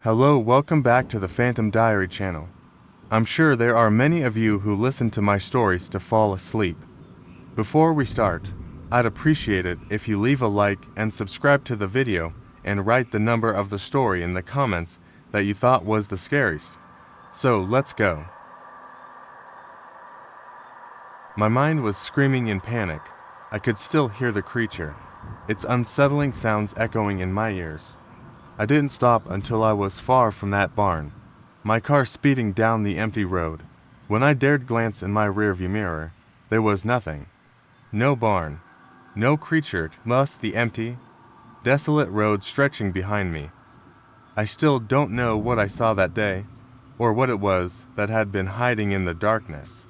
Hello, welcome back to the Phantom Diary channel. I'm sure there are many of you who listen to my stories to fall asleep. Before we start, I'd appreciate it if you leave a like and subscribe to the video and write the number of the story in the comments that you thought was the scariest. So let's go. My mind was screaming in panic. I could still hear the creature, its unsettling sounds echoing in my ears. I didn't stop until I was far from that barn, my car speeding down the empty road. When I dared glance in my rearview mirror, there was nothing. No barn, no creature, just the empty, desolate road stretching behind me. I still don't know what I saw that day, or what it was that had been hiding in the darkness.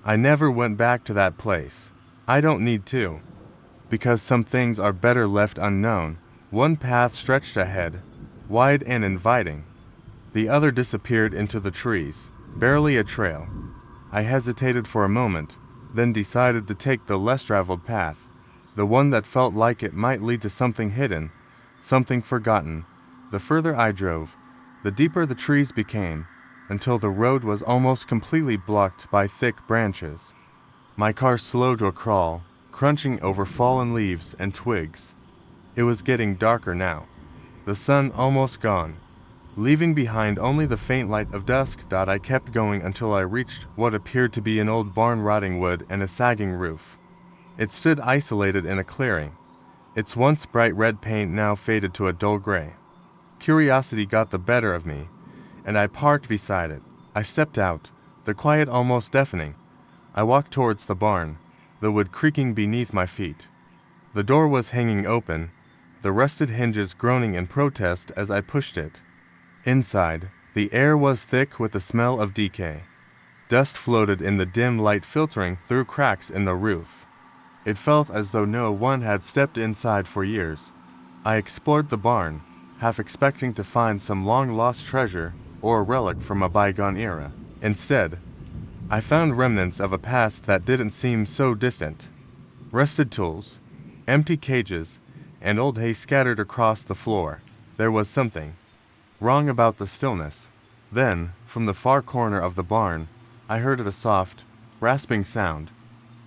I never went back to that place. I don't need to, because some things are better left unknown. One path stretched ahead, wide and inviting. The other disappeared into the trees, barely a trail. I hesitated for a moment, then decided to take the less traveled path, the one that felt like it might lead to something hidden, something forgotten. The further I drove, the deeper the trees became, until the road was almost completely blocked by thick branches. My car slowed to a crawl, crunching over fallen leaves and twigs. It was getting darker now, the sun almost gone, leaving behind only the faint light of dusk. I kept going until I reached what appeared to be an old barn, rotting wood and a sagging roof. It stood isolated in a clearing, its once bright red paint now faded to a dull gray. Curiosity got the better of me, and I parked beside it. I stepped out, the quiet almost deafening. I walked towards the barn, the wood creaking beneath my feet. The door was hanging open, the rusted hinges groaning in protest as I pushed it. Inside, the air was thick with the smell of decay. Dust floated in the dim light filtering through cracks in the roof. It felt as though no one had stepped inside for years. I explored the barn, half expecting to find some long-lost treasure or a relic from a bygone era. Instead, I found remnants of a past that didn't seem so distant. Rusted tools, empty cages, and old hay scattered across the floor. There was something wrong about the stillness. Then, from the far corner of the barn, I heard a soft, rasping sound.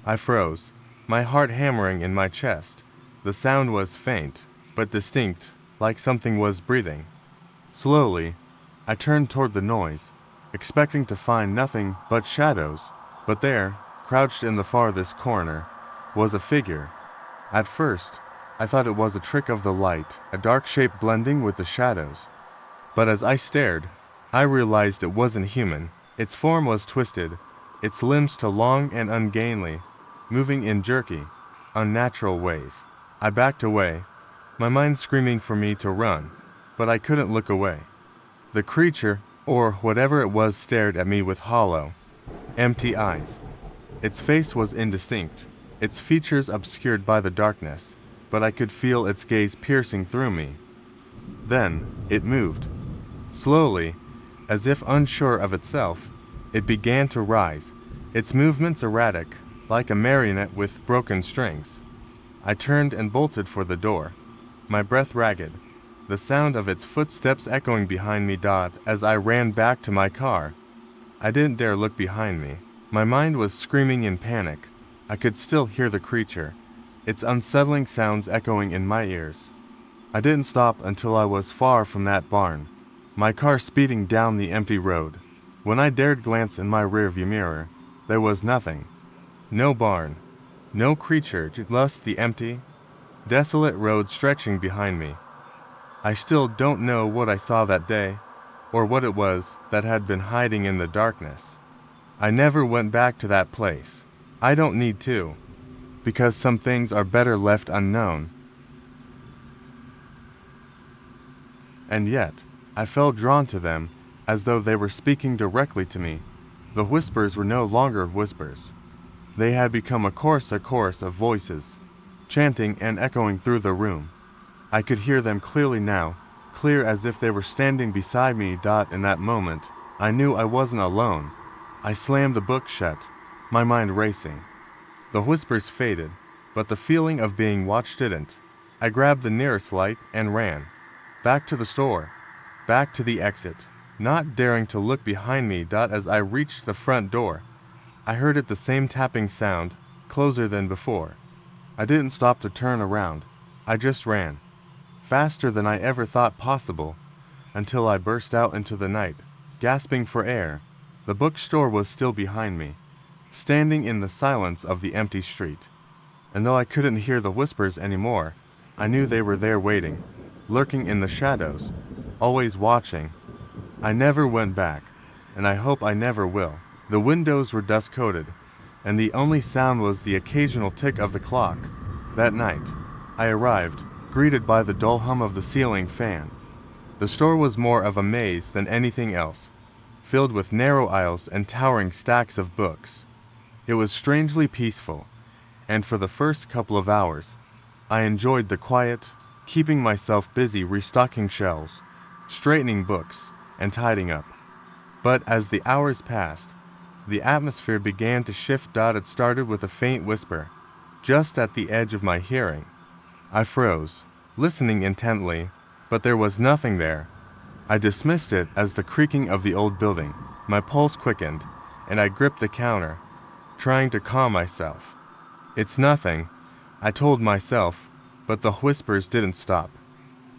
I froze, my heart hammering in my chest. The sound was faint, but distinct, like something was breathing. Slowly, I turned toward the noise, expecting to find nothing but shadows. But there, crouched in the farthest corner, was a figure. At first, I thought it was a trick of the light, a dark shape blending with the shadows. But as I stared, I realized it wasn't human. Its form was twisted, its limbs too long and ungainly, moving in jerky, unnatural ways. I backed away, my mind screaming for me to run, but I couldn't look away. The creature, or whatever it was, stared at me with hollow, empty eyes. Its face was indistinct, its features obscured by the darkness, but I could feel its gaze piercing through me. Then, it moved. Slowly, as if unsure of itself, it began to rise, its movements erratic, like a marionette with broken strings. I turned and bolted for the door, my breath ragged, the sound of its footsteps echoing behind me. As I ran back to my car, I didn't dare look behind me. My mind was screaming in panic. I could still hear the creature, its unsettling sounds echoing in my ears. I didn't stop until I was far from that barn, my car speeding down the empty road. When I dared glance in my rearview mirror, there was nothing. No barn, no creature, just the empty, desolate road stretching behind me. I still don't know what I saw that day, or what it was that had been hiding in the darkness. I never went back to that place. I don't need to, because some things are better left unknown. And yet, I felt drawn to them, as though they were speaking directly to me. The whispers were no longer whispers. They had become a chorus of voices, chanting and echoing through the room. I could hear them clearly now, clear as if they were standing beside me. In that moment, I knew I wasn't alone. I slammed the book shut, my mind racing. The whispers faded, but the feeling of being watched didn't. I grabbed the nearest light and ran back to the store. back to the exit, not daring to look behind me. As I reached the front door, I heard it the same tapping sound, closer than before. I didn't stop to turn around. I just ran, faster than I ever thought possible, until I burst out into the night, gasping for air. The bookstore was still behind me, standing in the silence of the empty street. And though I couldn't hear the whispers anymore, I knew they were there waiting, lurking in the shadows, always watching. I never went back, and I hope I never will. The windows were dust-coated, and the only sound was the occasional tick of the clock. That night, I arrived, greeted by the dull hum of the ceiling fan. The store was more of a maze than anything else, filled with narrow aisles and towering stacks of books. It was strangely peaceful, and for the first couple of hours, I enjoyed the quiet, keeping myself busy restocking shelves, straightening books, and tidying up. But as the hours passed, the atmosphere began to shift. It started with a faint whisper, just at the edge of my hearing. I froze, listening intently, but there was nothing there. I dismissed it as the creaking of the old building. My pulse quickened, and I gripped the counter, trying to calm myself. It's nothing, I told myself, but the whispers didn't stop.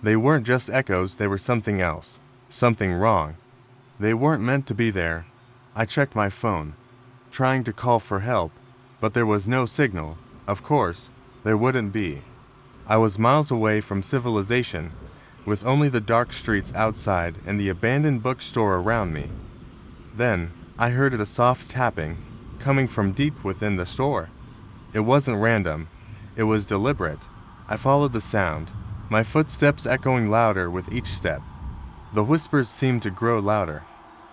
They weren't just echoes, they were something else, something wrong. They weren't meant to be there. I checked my phone, trying to call for help, but there was no signal. Of course, there wouldn't be. I was miles away from civilization, with only the dark streets outside and the abandoned bookstore around me. Then, I heard a soft tapping, coming from deep within the store. It wasn't random, it was deliberate. I followed the sound, my footsteps echoing louder with each step. The whispers seemed to grow louder,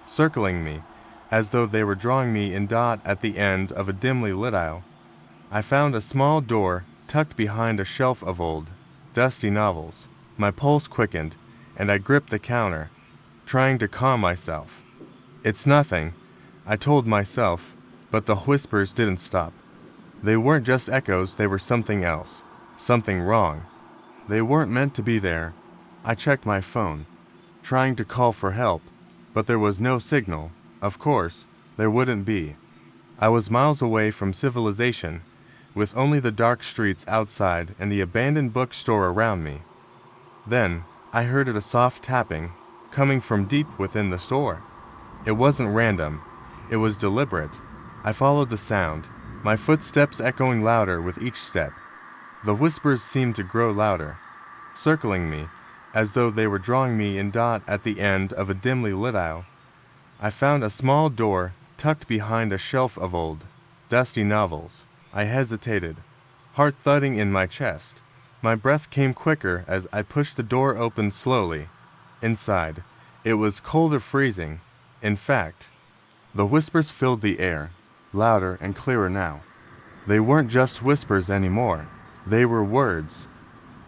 circling me, as though they were drawing me in. At the end of a dimly lit aisle, I found a small door tucked behind a shelf of old, dusty novels. My pulse quickened, and I gripped the counter, trying to calm myself. It's nothing, I told myself, but the whispers didn't stop. They weren't just echoes, they were something else, something wrong. They weren't meant to be there. I checked my phone, trying to call for help, but there was no signal. Of course, there wouldn't be. I was miles away from civilization, with only the dark streets outside and the abandoned bookstore around me. Then, I heard a soft tapping, coming from deep within the store. It wasn't random, it was deliberate. I followed the sound, my footsteps echoing louder with each step. The whispers seemed to grow louder, circling me, as though they were drawing me in. At the end of a dimly lit aisle, I found a small door tucked behind a shelf of old, dusty novels. I hesitated, heart thudding in my chest. My breath came quicker as I pushed the door open slowly. Inside, it was cold or freezing. In fact, the whispers filled the air, louder and clearer now. They weren't just whispers anymore. They were words.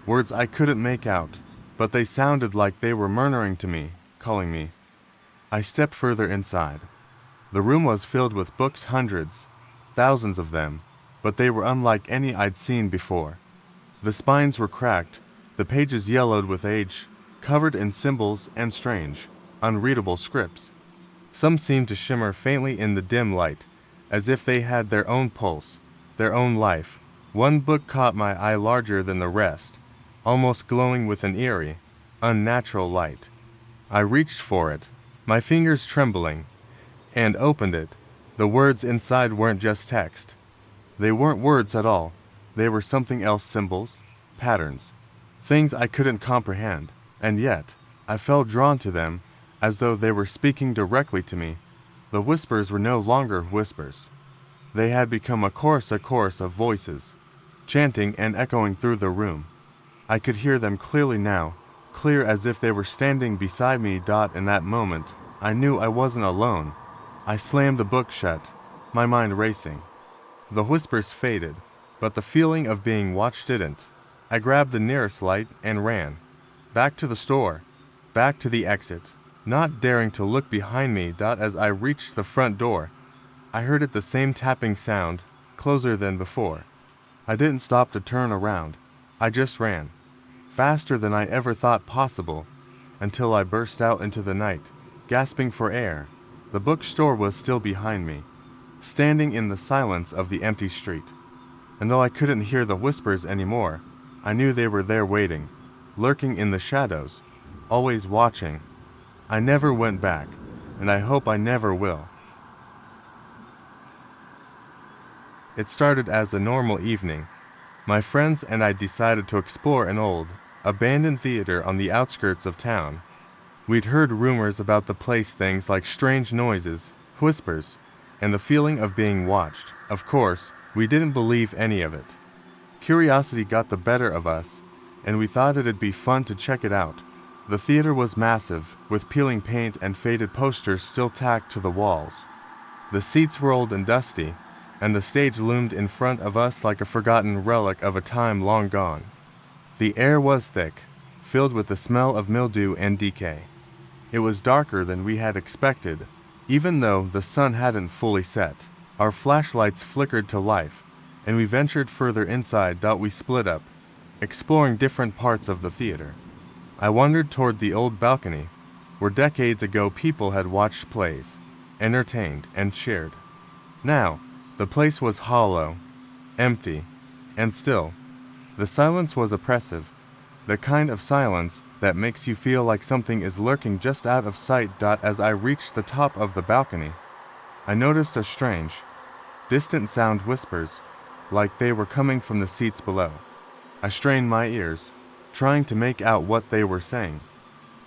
Words I couldn't make out, but they sounded like they were murmuring to me, calling me. I stepped further inside. The room was filled with books, hundreds, thousands of them, but they were unlike any I'd seen before. The spines were cracked, the pages yellowed with age, covered in symbols and strange, unreadable scripts. Some seemed to shimmer faintly in the dim light, as if they had their own pulse, their own life. One book caught my eye larger than the rest, almost glowing with an eerie, unnatural light. I reached for it, my fingers trembling, and opened it. The words inside weren't just text. They weren't words at all. They were something else, symbols, patterns, things I couldn't comprehend, and yet I felt drawn to them as though they were speaking directly to me. The whispers were no longer whispers. They had become a chorus of voices, chanting and echoing through the room. I could hear them clearly now, clear as if they were standing beside me. In that moment, I knew I wasn't alone. I slammed the book shut, my mind racing. The whispers faded, but the feeling of being watched didn't. I grabbed the nearest light and ran. Back to the store, back to the exit, not daring to look behind me. As I reached the front door, I heard it the same tapping sound, closer than before. I didn't stop to turn around. I just ran, faster than I ever thought possible, until I burst out into the night, gasping for air. The bookstore was still behind me, standing in the silence of the empty street. And though I couldn't hear the whispers anymore, I knew they were there waiting, lurking in the shadows, always watching. I never went back, and I hope I never will. It started as a normal evening. My friends and I decided to explore an old, abandoned theater on the outskirts of town. We'd heard rumors about the place, things like strange noises, whispers, and the feeling of being watched. Of course, we didn't believe any of it. Curiosity got the better of us, and we thought it'd be fun to check it out. The theater was massive, with peeling paint and faded posters still tacked to the walls. The seats were old and dusty, and the stage loomed in front of us like a forgotten relic of a time long gone. The air was thick, filled with the smell of mildew and decay. It was darker than we had expected, even though the sun hadn't fully set. Our flashlights flickered to life, and we ventured further inside. We split up, exploring different parts of the theater. I wandered toward the old balcony, where decades ago people had watched plays, entertained, and cheered. Now, the place was hollow, empty, and still. The silence was oppressive, the kind of silence that makes you feel like something is lurking just out of sight. As I reached the top of the balcony, I noticed a strange, distant sound, whispers, like they were coming from the seats below. I strained my ears, trying to make out what they were saying.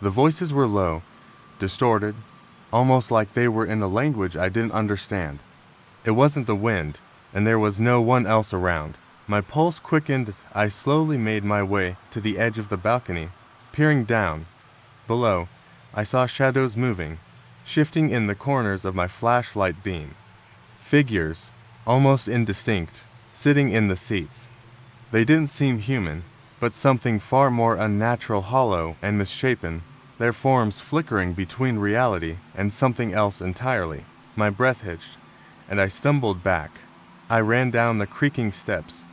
The voices were low, distorted, almost like they were in a language I didn't understand. It wasn't the wind, and there was no one else around. My pulse quickened. I slowly made my way to the edge of the balcony, peering down. Below, I saw shadows moving, shifting in the corners of my flashlight beam. Figures, almost indistinct, sitting in the seats. They didn't seem human, but something far more unnatural, hollow and misshapen, their forms flickering between reality and something else entirely. My breath hitched, and I stumbled back. I ran down the creaking steps,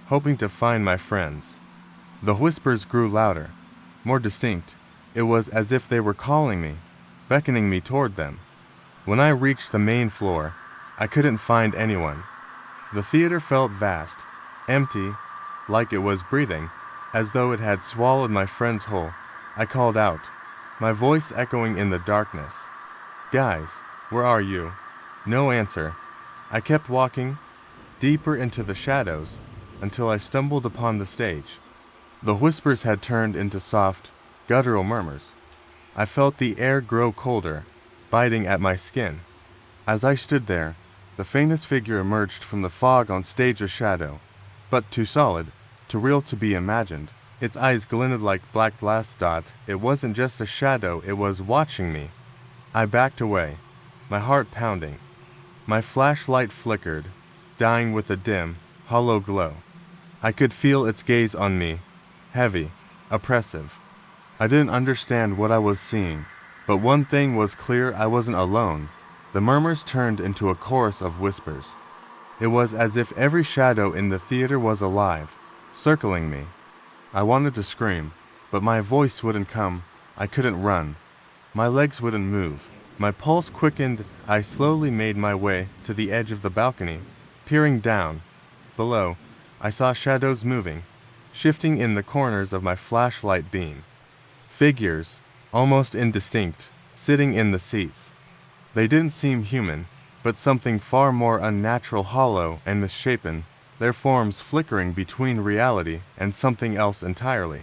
hoping to find my friends. The whispers grew louder, more distinct. It was as if they were calling me, beckoning me toward them. When I reached the main floor, I couldn't find anyone. The theater felt vast, empty, like it was breathing, as though it had swallowed my friends whole. I called out, my voice echoing in the darkness. "Guys, where are you?" No answer. I kept walking, deeper into the shadows, until I stumbled upon the stage. The whispers had turned into soft, guttural murmurs. I felt the air grow colder, biting at my skin. As I stood there, the faintest figure emerged from the fog on stage, a shadow, but too solid, too real to be imagined. Its eyes glinted like black glass. It wasn't just a shadow, it was watching me. I backed away, my heart pounding. My flashlight flickered, dying with a dim, hollow glow. I could feel its gaze on me, heavy, oppressive. I didn't understand what I was seeing, but one thing was clear: I wasn't alone. The murmurs turned into a chorus of whispers. It was as if every shadow in the theater was alive, circling me. I wanted to scream, but my voice wouldn't come. I couldn't run. My legs wouldn't move. My pulse quickened. I slowly made my way to the edge of the balcony, peering down. Below, I saw shadows moving, shifting in the corners of my flashlight beam. Figures, almost indistinct, sitting in the seats. They didn't seem human, but something far more unnatural, hollow and misshapen, their forms flickering between reality and something else entirely.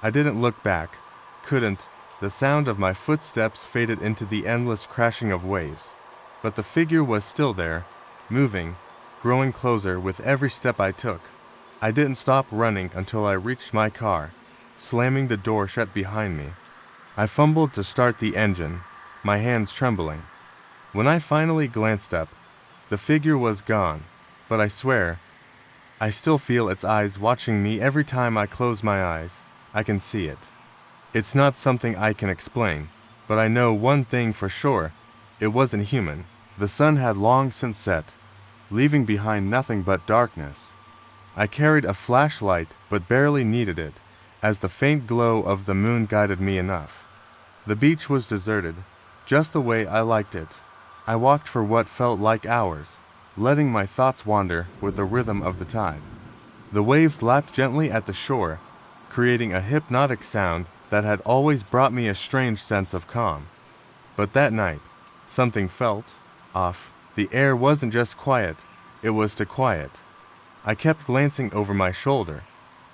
I didn't look back, couldn't. The sound of my footsteps faded into the endless crashing of waves. But the figure was still there, moving, growing closer with every step I took. I didn't stop running until I reached my car, slamming the door shut behind me. I fumbled to start the engine, my hands trembling. When I finally glanced up, the figure was gone, but I swear, I still feel its eyes watching me. Every time I close my eyes, I can see it. It's not something I can explain, but I know one thing for sure: it wasn't human. The sun had long since set, leaving behind nothing but darkness. I carried a flashlight but barely needed it, as the faint glow of the moon guided me enough. The beach was deserted, just the way I liked it. I walked for what felt like hours, letting my thoughts wander with the rhythm of the tide. The waves lapped gently at the shore, creating a hypnotic sound that had always brought me a strange sense of calm. But that night, something felt off. The air wasn't just quiet, it was too quiet. I kept glancing over my shoulder,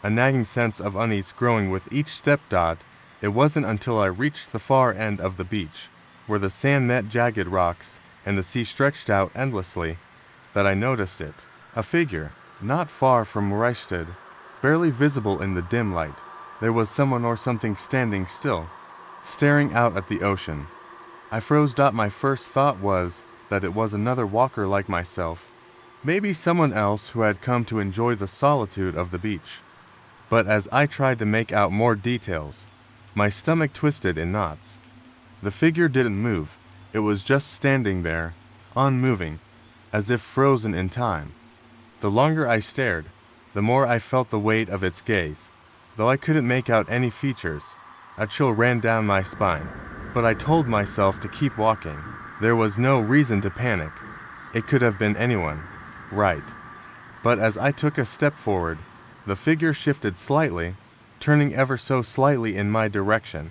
a nagging sense of unease growing with each step. It wasn't until I reached the far end of the beach, where the sand met jagged rocks and the sea stretched out endlessly, that I noticed it. A figure, not far from where I stood, barely visible in the dim light. There was someone or something standing still, staring out at the ocean. I froze. My first thought was that it was another walker like myself, maybe someone else who had come to enjoy the solitude of the beach. But as I tried to make out more details, my stomach twisted in knots. The figure didn't move, it was just standing there, unmoving, as if frozen in time. The longer I stared, the more I felt the weight of its gaze. Though I couldn't make out any features, a chill ran down my spine. But I told myself to keep walking. There was no reason to panic. It could have been anyone, right? But as I took a step forward, the figure shifted slightly, turning ever so slightly in my direction.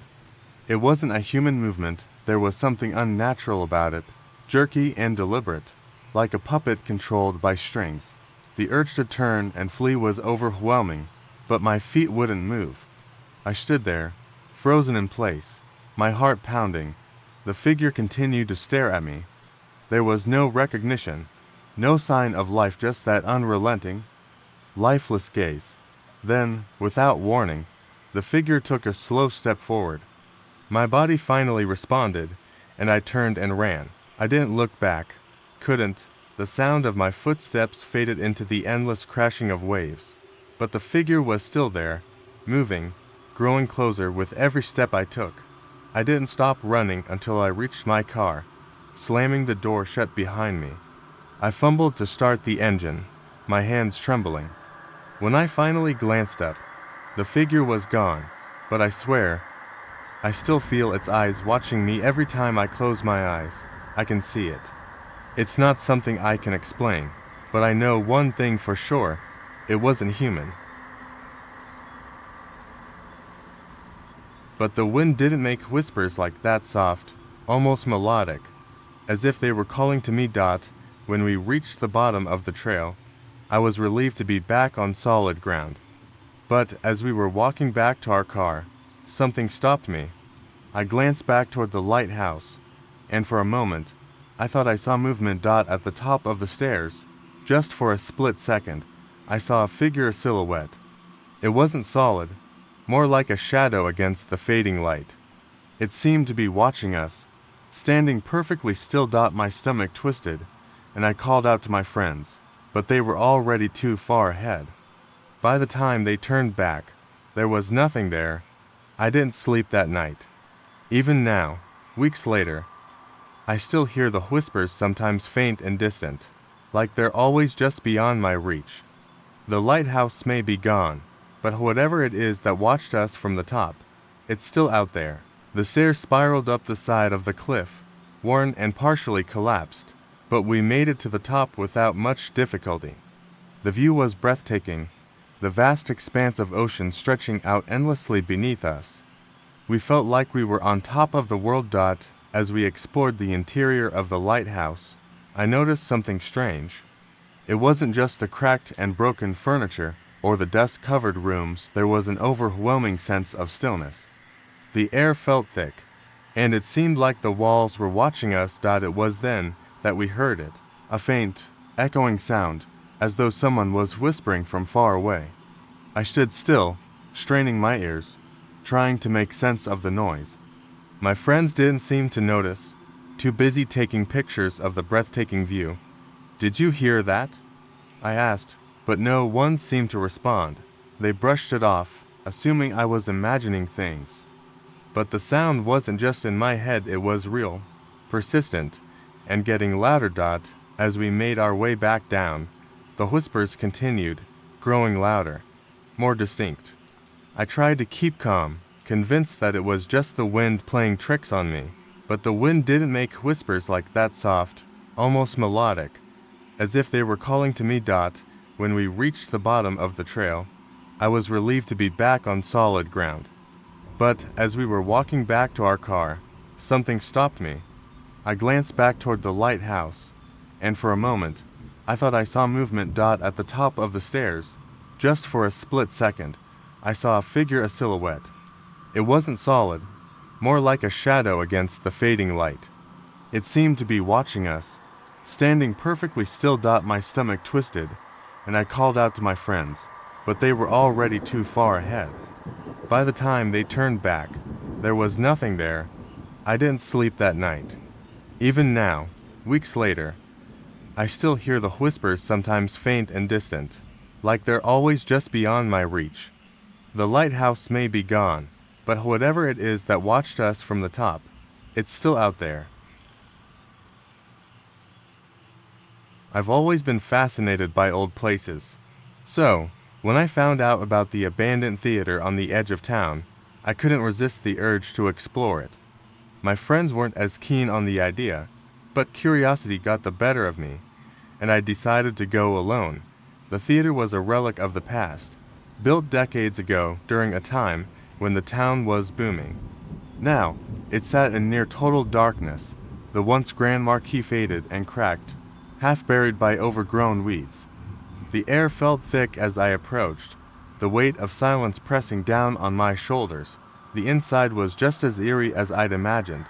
It wasn't a human movement, there was something unnatural about it, jerky and deliberate, like a puppet controlled by strings. The urge to turn and flee was overwhelming, but my feet wouldn't move. I stood there, frozen in place, my heart pounding. The figure continued to stare at me. There was no recognition, no sign of life, just that unrelenting, lifeless gaze. Then, without warning, the figure took a slow step forward. My body finally responded, and I turned and ran. I didn't look back, couldn't. The sound of my footsteps faded into the endless crashing of waves. But the figure was still there, moving, growing closer with every step I took. I didn't stop running until I reached my car, slamming the door shut behind me. I fumbled to start the engine, my hands trembling. When I finally glanced up, the figure was gone, but I swear, I still feel its eyes watching me every time I close my eyes. I can see it. It's not something I can explain, but I know one thing for sure, it wasn't human. But the wind didn't make whispers like that, soft, almost melodic, as if they were calling to me. When we reached the bottom of the trail, I was relieved to be back on solid ground. But as we were walking back to our car, something stopped me. I glanced back toward the lighthouse, and for a moment, I thought I saw movement. At the top of the stairs, just for a split second, I saw a figure, a silhouette. It wasn't solid, more like a shadow against the fading light. It seemed to be watching us, standing perfectly still. My stomach twisted, and I called out to my friends, but they were already too far ahead. By the time they turned back, there was nothing there. I didn't sleep that night. Even now, weeks later, I still hear the whispers, sometimes faint and distant, like they're always just beyond my reach. The lighthouse may be gone, but whatever it is that watched us from the top, it's still out there. The stairs spiraled up the side of the cliff, worn and partially collapsed, but we made it to the top without much difficulty. The view was breathtaking, the vast expanse of ocean stretching out endlessly beneath us. We felt like we were on top of the world. As we explored the interior of the lighthouse, I noticed something strange. It wasn't just the cracked and broken furniture or the dust-covered rooms. There was an overwhelming sense of stillness. The air felt thick, and it seemed like the walls were watching us. It was then that we heard it, a faint, echoing sound, as though someone was whispering from far away. I stood still, straining my ears, trying to make sense of the noise. My friends didn't seem to notice, too busy taking pictures of the breathtaking view. "Did you hear that?" I asked, but no one seemed to respond. They brushed it off, assuming I was imagining things. But the sound wasn't just in my head, it was real, persistent, and getting louder. As we made our way back down, the whispers continued, growing louder, more distinct. I tried to keep calm, convinced that it was just the wind playing tricks on me, but the wind didn't make whispers like that, soft, almost melodic, as if they were calling to me. When we reached the bottom of the trail, I was relieved to be back on solid ground. But as we were walking back to our car, something stopped me. I glanced back toward the lighthouse, and for a moment, I thought I saw movement. At the top of the stairs, just for a split second, I saw a figure, a silhouette. It wasn't solid, more like a shadow against the fading light. It seemed to be watching us, standing perfectly still. My stomach twisted, and I called out to my friends, but they were already too far ahead. By the time they turned back, there was nothing there. I didn't sleep that night. Even now, weeks later, I still hear the whispers, sometimes faint and distant, like they're always just beyond my reach. The lighthouse may be gone, but whatever it is that watched us from the top, it's still out there. I've always been fascinated by old places. So, when I found out about the abandoned theater on the edge of town, I couldn't resist the urge to explore it. My friends weren't as keen on the idea, but curiosity got the better of me, and I decided to go alone. The theater was a relic of the past, built decades ago during a time when the town was booming. Now, it sat in near total darkness, the once grand marquee faded and cracked, half buried by overgrown weeds. The air felt thick as I approached, the weight of silence pressing down on my shoulders. The inside was just as eerie as I'd imagined.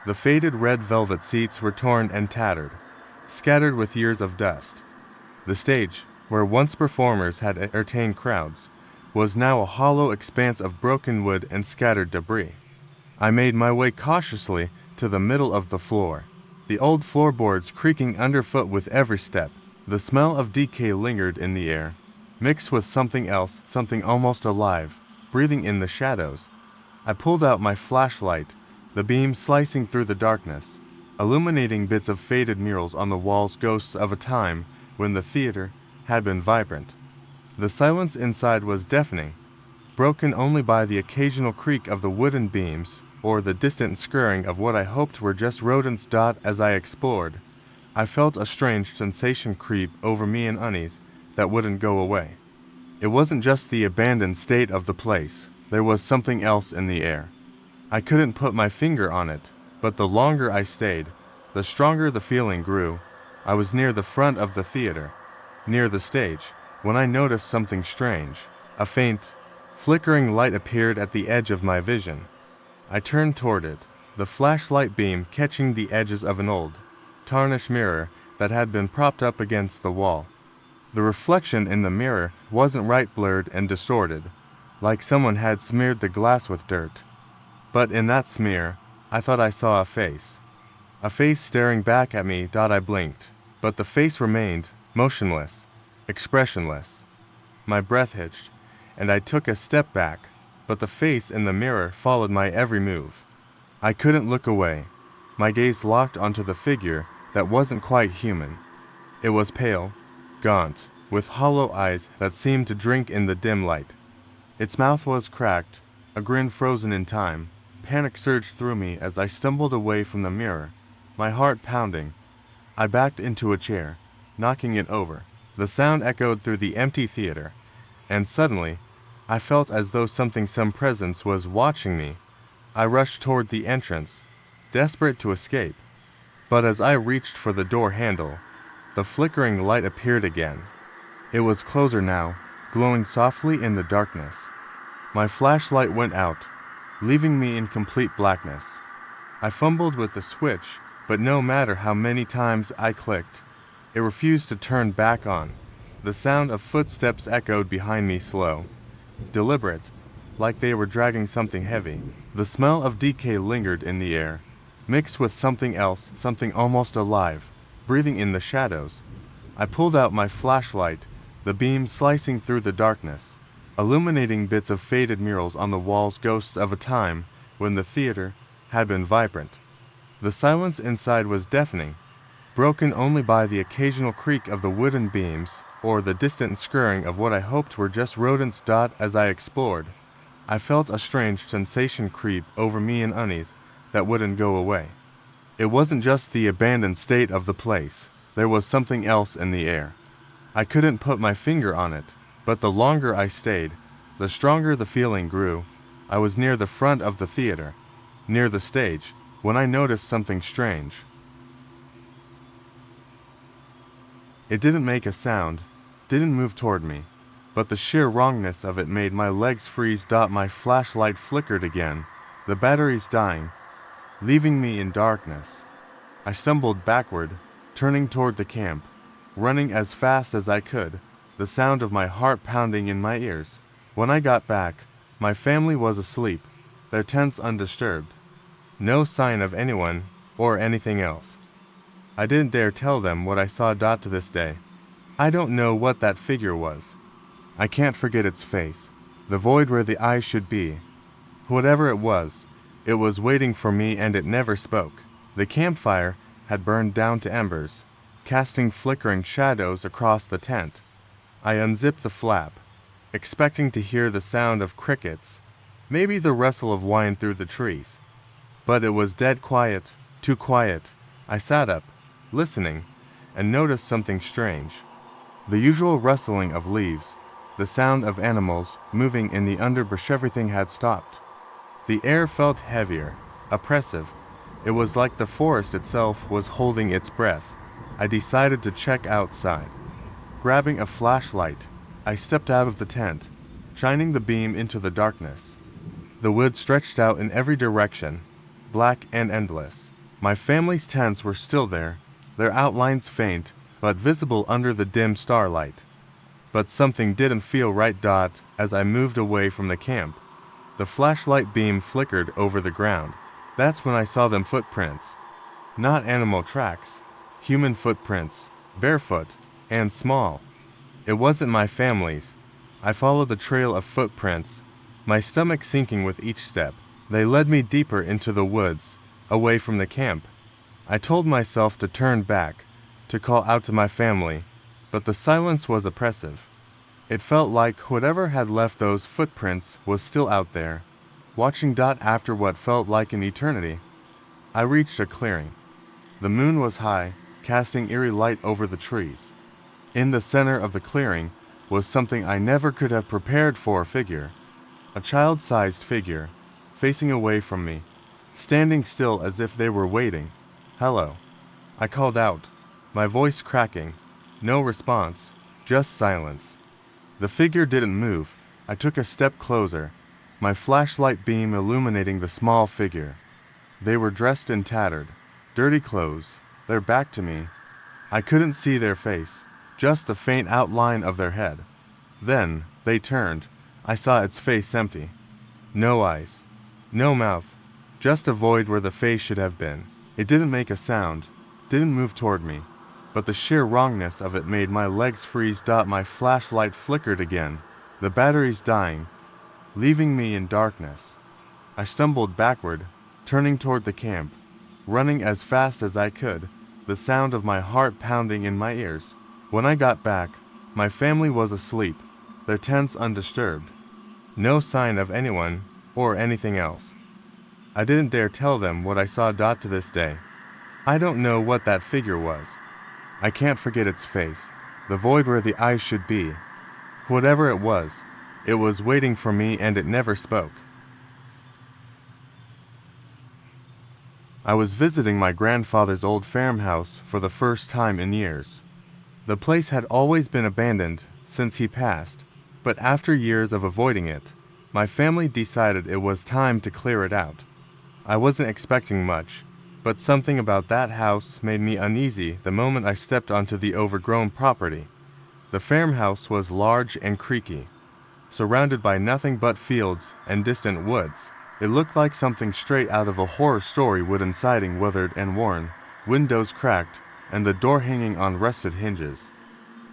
The faded red velvet seats were torn and tattered, scattered with years of dust. The stage, where once performers had entertained crowds, was now a hollow expanse of broken wood and scattered debris. I made my way cautiously to the middle of the floor, the old floorboards creaking underfoot with every step. The smell of decay lingered in the air, mixed with something else, something almost alive, breathing in the shadows. I pulled out my flashlight, the beam slicing through the darkness, illuminating bits of faded murals on the walls, ghosts of a time when the theater had been vibrant. The silence inside was deafening, broken only by the occasional creak of the wooden beams or the distant scurrying of what I hoped were just rodents. As I explored, I felt a strange sensation creep over me, an unease that wouldn't go away. It wasn't just the abandoned state of the place, there was something else in the air. I couldn't put my finger on it, but the longer I stayed, the stronger the feeling grew. I was near the front of the theater, near the stage, when I noticed something strange. A faint, flickering light appeared at the edge of my vision. I turned toward it, the flashlight beam catching the edges of an old, tarnished mirror that had been propped up against the wall. The reflection in the mirror wasn't right, blurred and distorted, like someone had smeared the glass with dirt. But in that smear, I thought I saw a face staring back at me. I blinked, but the face remained motionless, expressionless. My breath hitched, and I took a step back, but the face in the mirror followed my every move. I couldn't look away. My gaze locked onto the figure that wasn't quite human. It was pale, gaunt, with hollow eyes that seemed to drink in the dim light. Its mouth was cracked, a grin frozen in time. Panic surged through me as I stumbled away from the mirror, my heart pounding. I backed into a chair, knocking it over. The sound echoed through the empty theater, and suddenly, I felt as though some presence was watching me. I rushed toward the entrance, desperate to escape. But as I reached for the door handle, the flickering light appeared again. It was closer now, glowing softly in the darkness. My flashlight went out, leaving me in complete blackness. I fumbled with the switch, but no matter how many times I clicked, it refused to turn back on. The sound of footsteps echoed behind me, slow, deliberate, like they were dragging something heavy. The smell of decay lingered in the air, mixed with something else, something almost alive, breathing in the shadows. I pulled out my flashlight, the beam slicing through the darkness, illuminating bits of faded murals on the walls, ghosts of a time when the theater had been vibrant. The silence inside was deafening, broken only by the occasional creak of the wooden beams or the distant scurrying of what I hoped were just rodents. As I explored, I felt a strange sensation creep over me, an unease that wouldn't go away. It wasn't just the abandoned state of the place, there was something else in the air. I couldn't put my finger on it, but the longer I stayed, the stronger the feeling grew. I was near the front of the theater, near the stage, when I noticed something strange. It didn't make a sound, didn't move toward me, but the sheer wrongness of it made my legs freeze. My flashlight flickered again, the battery's dying, leaving me in darkness. I stumbled backward, turning toward the camp, running as fast as I could, the sound of my heart pounding in my ears. When I got back, my family was asleep, their tents undisturbed. No sign of anyone or anything else. I didn't dare tell them what I saw. To this day, I don't know what that figure was. I can't forget its face, the void where the eyes should be. Whatever it was waiting for me, and it never spoke. The campfire had burned down to embers, casting flickering shadows across the tent. I unzipped the flap, expecting to hear the sound of crickets, maybe the rustle of wine through the trees. But it was dead quiet, too quiet. I sat up, listening, and noticed something strange. The usual rustling of leaves, the sound of animals moving in the underbrush, everything had stopped. The air felt heavier, oppressive. It was like the forest itself was holding its breath. I decided to check outside. Grabbing a flashlight, I stepped out of the tent, shining the beam into the darkness. The woods stretched out in every direction, black and endless. My family's tents were still there, their outlines faint, but visible under the dim starlight. But something didn't feel right. As I moved away from the camp, the flashlight beam flickered over the ground. That's when I saw them footprints. Not animal tracks, human footprints, barefoot and small. It wasn't my family's. I followed the trail of footprints, my stomach sinking with each step. They led me deeper into the woods, away from the camp. I told myself to turn back, to call out to my family, but the silence was oppressive. It felt like whatever had left those footprints was still out there, watching. After what felt like an eternity, I reached a clearing. The moon was high, casting eerie light over the trees. In the center of the clearing was something I never could have prepared for, a figure. A child-sized figure, facing away from me, standing still as if they were waiting. "Hello," I called out, my voice cracking. No response, just silence. The figure didn't move. I took a step closer, my flashlight beam illuminating the small figure. They were dressed in tattered, dirty clothes, their back to me. I couldn't see their face, just the faint outline of their head. Then, they turned. I saw its face empty. No eyes, no mouth, just a void where the face should have been. It didn't make a sound, didn't move toward me, but the sheer wrongness of it made my legs freeze. My flashlight flickered again, the battery's dying, leaving me in darkness. I stumbled backward, turning toward the camp, running as fast as I could, the sound of my heart pounding in my ears. When I got back, my family was asleep, their tents undisturbed. No sign of anyone or anything else. I didn't dare tell them what I saw. To this day, I don't know what that figure was. I can't forget its face, the void where the eyes should be. Whatever it was waiting for me, and it never spoke. I was visiting my grandfather's old farmhouse for the first time in years. The place had always been abandoned since he passed, but after years of avoiding it, my family decided it was time to clear it out. I wasn't expecting much, but something about that house made me uneasy the moment I stepped onto the overgrown property. The farmhouse was large and creaky, surrounded by nothing but fields and distant woods. It looked like something straight out of a horror story, wooden siding weathered and worn, windows cracked, and the door hanging on rusted hinges.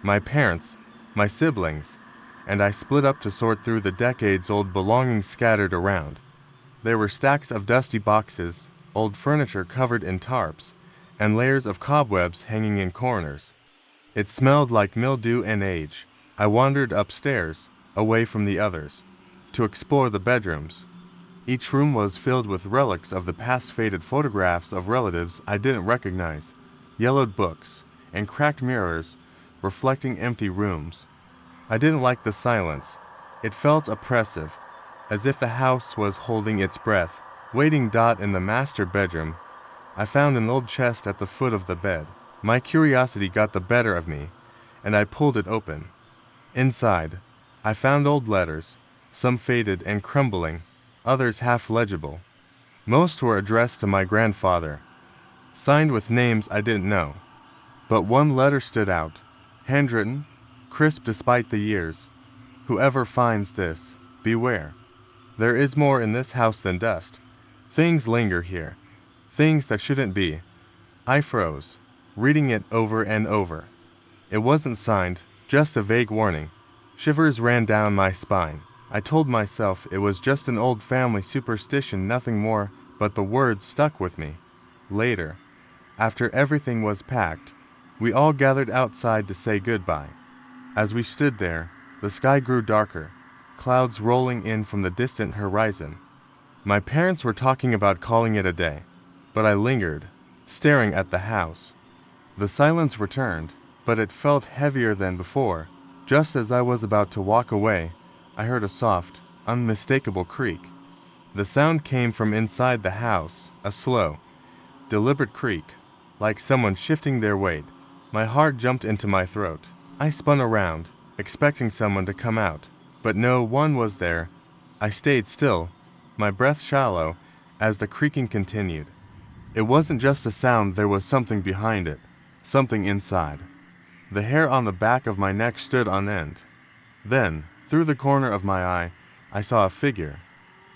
My parents, my siblings, and I split up to sort through the decades-old belongings scattered around. There were stacks of dusty boxes, old furniture covered in tarps, and layers of cobwebs hanging in corners. It smelled like mildew and age. I wandered upstairs, away from the others, to explore the bedrooms. Each room was filled with relics of the past, faded photographs of relatives I didn't recognize, yellowed books, and cracked mirrors reflecting empty rooms. I didn't like the silence. It felt oppressive, as if the house was holding its breath. Waiting. In the master bedroom, I found an old chest at the foot of the bed. My curiosity got the better of me, and I pulled it open. Inside, I found old letters, some faded and crumbling, others half legible. Most were addressed to my grandfather, signed with names I didn't know. But one letter stood out, handwritten, crisp despite the years. Whoever finds this, beware. There is more in this house than dust. Things linger here, things that shouldn't be. I froze, reading it over and over. It wasn't signed, just a vague warning. Shivers ran down my spine. I told myself it was just an old family superstition, nothing more, but the words stuck with me. Later, after everything was packed, we all gathered outside to say goodbye. As we stood there, the sky grew darker, clouds rolling in from the distant horizon. My parents were talking about calling it a day, but I lingered, staring at the house. The silence returned, but it felt heavier than before. Just as I was about to walk away, I heard a soft, unmistakable creak. The sound came from inside the house, a slow, deliberate creak, like someone shifting their weight. My heart jumped into my throat. I spun around, expecting someone to come out, but no one was there. I stayed still, my breath shallow, as the creaking continued. It wasn't just a sound, there was something behind it, something inside. The hair on the back of my neck stood on end. Then, through the corner of my eye, I saw a figure.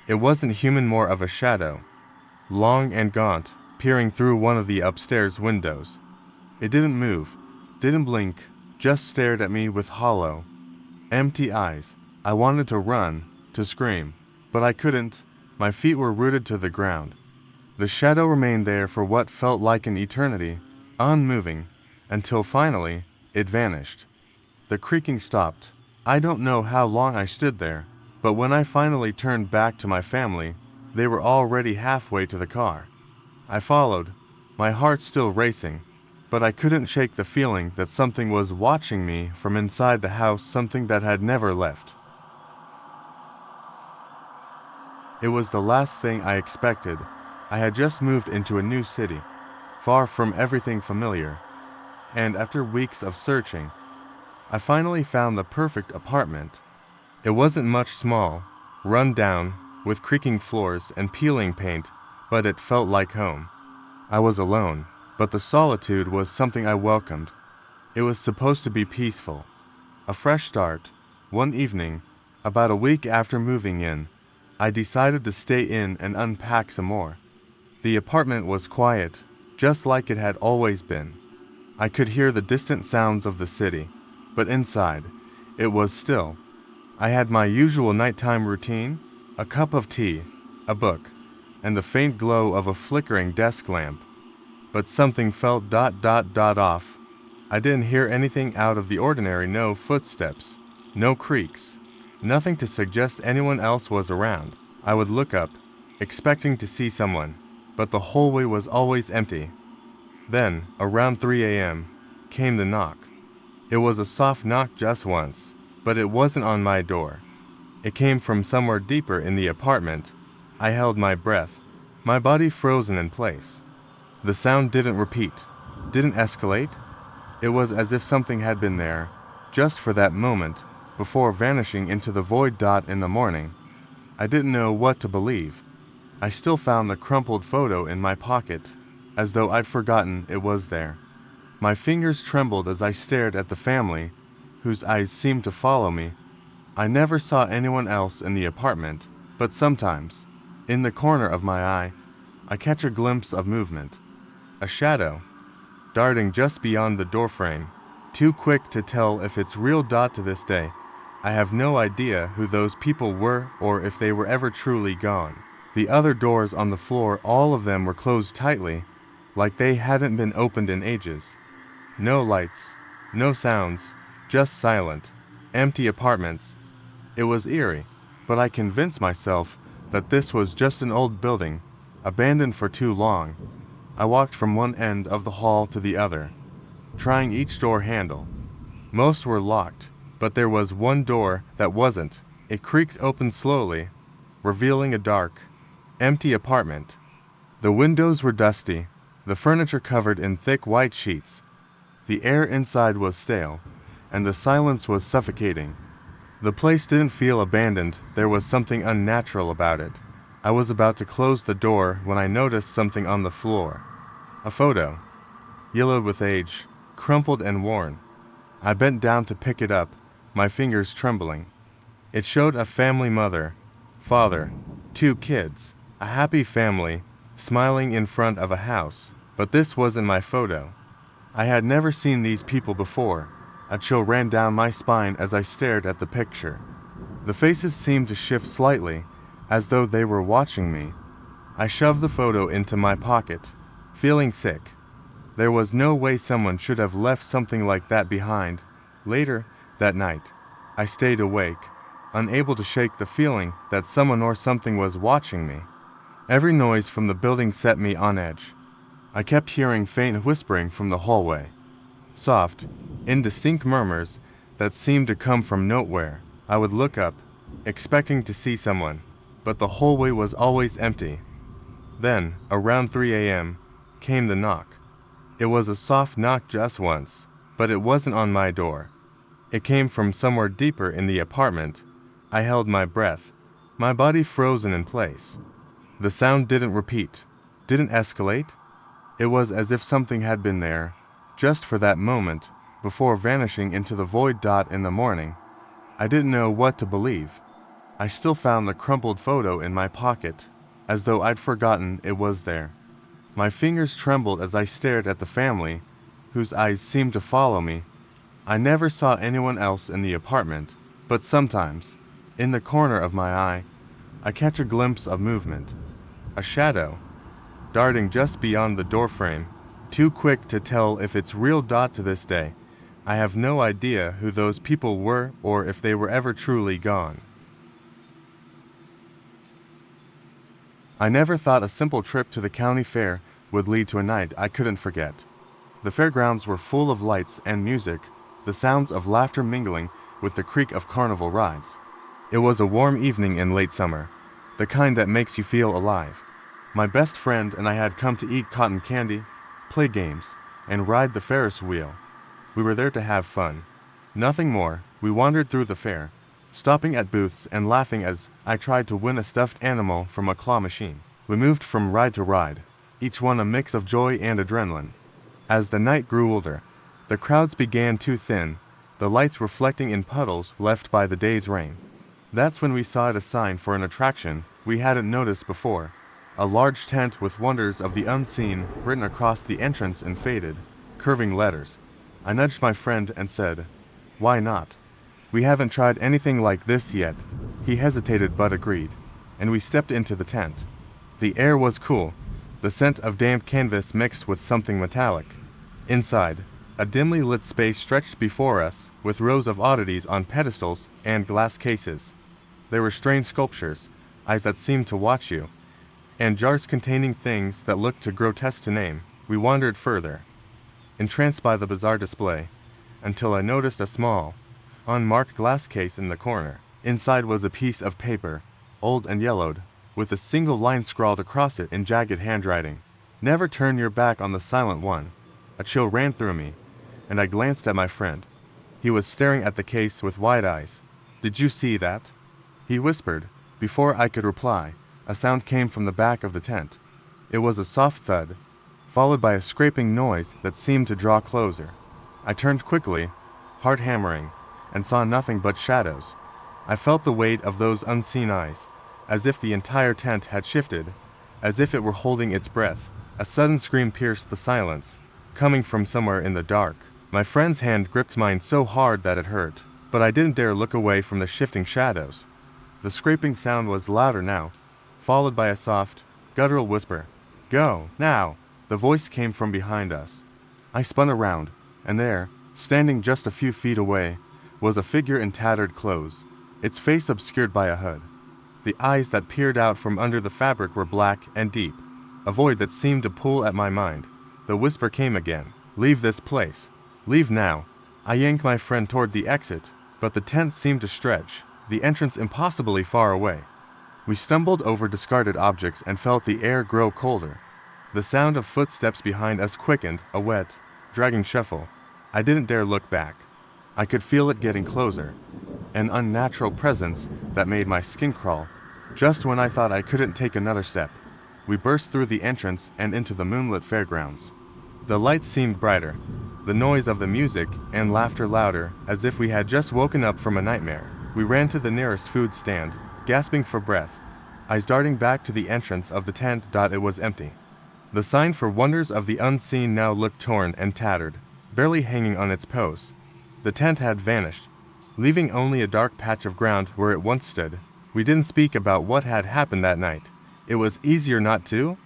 It wasn't human, more of a shadow, long and gaunt, peering through one of the upstairs windows. It didn't move, didn't blink, just stared at me with hollow, empty eyes. I wanted to run, to scream, but I couldn't. My feet were rooted to the ground. The shadow remained there for what felt like an eternity, unmoving, until finally, it vanished. The creaking stopped. I don't know how long I stood there, but when I finally turned back to my family, they were already halfway to the car. I followed, my heart still racing, but I couldn't shake the feeling that something was watching me from inside the house, something that had never left. It was the last thing I expected. I had just moved into a new city, far from everything familiar, and after weeks of searching, I finally found the perfect apartment. It wasn't much, small, run down, with creaking floors and peeling paint, but it felt like home. I was alone, but the solitude was something I welcomed. It was supposed to be peaceful. A fresh start. One evening, about a week after moving in, I decided to stay in and unpack some more. The apartment was quiet, just like it had always been. I could hear the distant sounds of the city, but inside, it was still. I had my usual nighttime routine, a cup of tea, a book, and the faint glow of a flickering desk lamp. But something felt off. I didn't hear anything out of the ordinary, no footsteps, no creaks, nothing to suggest anyone else was around. I would look up, expecting to see someone, but the hallway was always empty. Then, around 3 a.m., came the knock. It was a soft knock just once, but it wasn't on my door. It came from somewhere deeper in the apartment. I held my breath, my body frozen in place. The sound didn't repeat, didn't escalate. It was as if something had been there, just for that moment, before vanishing into the void. In the morning, I didn't know what to believe. I still found the crumpled photo in my pocket, as though I'd forgotten it was there. My fingers trembled as I stared at the family, whose eyes seemed to follow me. I never saw anyone else in the apartment, but sometimes, in the corner of my eye, I catch a glimpse of movement. A shadow, darting just beyond the doorframe, too quick to tell if it's real. To this day, I have no idea who those people were or if they were ever truly gone. The other doors on the floor, all of them were closed tightly, like they hadn't been opened in ages. No lights, No sounds, just silent, empty apartments. It was eerie, but I convinced myself that this was just an old building, abandoned for too long. I walked from one end of the hall to the other, trying each door handle. Most were locked, but there was one door that wasn't. It creaked open slowly, revealing a dark, empty apartment. The windows were dusty, the furniture covered in thick white sheets. The air inside was stale, and the silence was suffocating. The place didn't feel abandoned, there was something unnatural about it. I was about to close the door when I noticed something on the floor. A photo, yellowed with age, crumpled and worn. I bent down to pick it up, my fingers trembling. It showed a family mother, father, 2 kids, a happy family, smiling in front of a house. But this wasn't my photo. I had never seen these people before. A chill ran down my spine as I stared at the picture. The faces seemed to shift slightly, as though they were watching me. I shoved the photo into my pocket, feeling sick. There was no way someone should have left something like that behind. Later, that night, I stayed awake, unable to shake the feeling that someone or something was watching me. Every noise from the building set me on edge. I kept hearing faint whispering from the hallway. Soft, indistinct murmurs that seemed to come from nowhere. I would look up, expecting to see someone, but the hallway was always empty. Then, around 3 a.m., came the knock. It was a soft knock just once, but it wasn't on my door. It came from somewhere deeper in the apartment. I held my breath, my body frozen in place. The sound didn't repeat, didn't escalate. It was as if something had been there, just for that moment, before vanishing into the void. In the morning, I didn't know what to believe. I still found the crumpled photo in my pocket, as though I'd forgotten it was there. My fingers trembled as I stared at the family, whose eyes seemed to follow me. I never saw anyone else in the apartment, but sometimes, in the corner of my eye, I catch a glimpse of movement. A shadow, darting just beyond the doorframe, too quick to tell if it's real. To this day, I have no idea who those people were or if they were ever truly gone. I never thought a simple trip to the county fair would lead to a night I couldn't forget. The fairgrounds were full of lights and music, the sounds of laughter mingling with the creak of carnival rides. It was a warm evening in late summer, the kind that makes you feel alive. My best friend and I had come to eat cotton candy, play games, and ride the Ferris wheel. We were there to have fun. Nothing more. We wandered through the fair, stopping at booths and laughing as I tried to win a stuffed animal from a claw machine. We moved from ride to ride, each one a mix of joy and adrenaline. As the night grew older, the crowds began to thin, the lights reflecting in puddles left by the day's rain. That's when we saw a sign for an attraction we hadn't noticed before. A large tent with wonders of the unseen written across the entrance in faded, curving letters. I nudged my friend and said, "Why not? We haven't tried anything like this yet." He hesitated but agreed, and we stepped into the tent. The air was cool, the scent of damp canvas mixed with something metallic. Inside, a dimly lit space stretched before us, with rows of oddities on pedestals and glass cases. There were strange sculptures, eyes that seemed to watch you, and jars containing things that looked too grotesque to name. We wandered further, entranced by the bizarre display, until I noticed a small, unmarked glass case in the corner. Inside was a piece of paper, old and yellowed, with a single line scrawled across it in jagged handwriting. "Never turn your back on the silent one." A chill ran through me, and I glanced at my friend. He was staring at the case with wide eyes. "Did you see that?" he whispered. Before I could reply, a sound came from the back of the tent. It was a soft thud, followed by a scraping noise that seemed to draw closer. I turned quickly, heart hammering, and saw nothing but shadows. I felt the weight of those unseen eyes, as if the entire tent had shifted, as if it were holding its breath. A sudden scream pierced the silence, coming from somewhere in the dark. My friend's hand gripped mine so hard that it hurt, but I didn't dare look away from the shifting shadows. The scraping sound was louder now, followed by a soft, guttural whisper. "Go, now!" The voice came from behind us. I spun around, and there, Standing just a few feet away was a figure in tattered clothes, its face obscured by a hood. The eyes that peered out from under the fabric were black and deep, a void that seemed to pull at my mind. The whisper came again. "Leave this place. Leave now." I yanked my friend toward the exit, but the tent seemed to stretch, the entrance impossibly far away. We stumbled over discarded objects and felt the air grow colder. The sound of footsteps behind us quickened, a wet, dragging shuffle. I didn't dare look back. I could feel it getting closer, an unnatural presence that made my skin crawl. Just when I thought I couldn't take another step, we burst through the entrance and into the moonlit fairgrounds. The lights seemed brighter, the noise of the music and laughter louder, as if we had just woken up from a nightmare. We ran to the nearest food stand, gasping for breath, eyes darting back to the entrance of the tent. It was empty. The sign for Wonders of the Unseen now looked torn and tattered, barely hanging on its post. The tent had vanished, leaving only a dark patch of ground where it once stood. We didn't speak about what had happened that night. It was easier not to.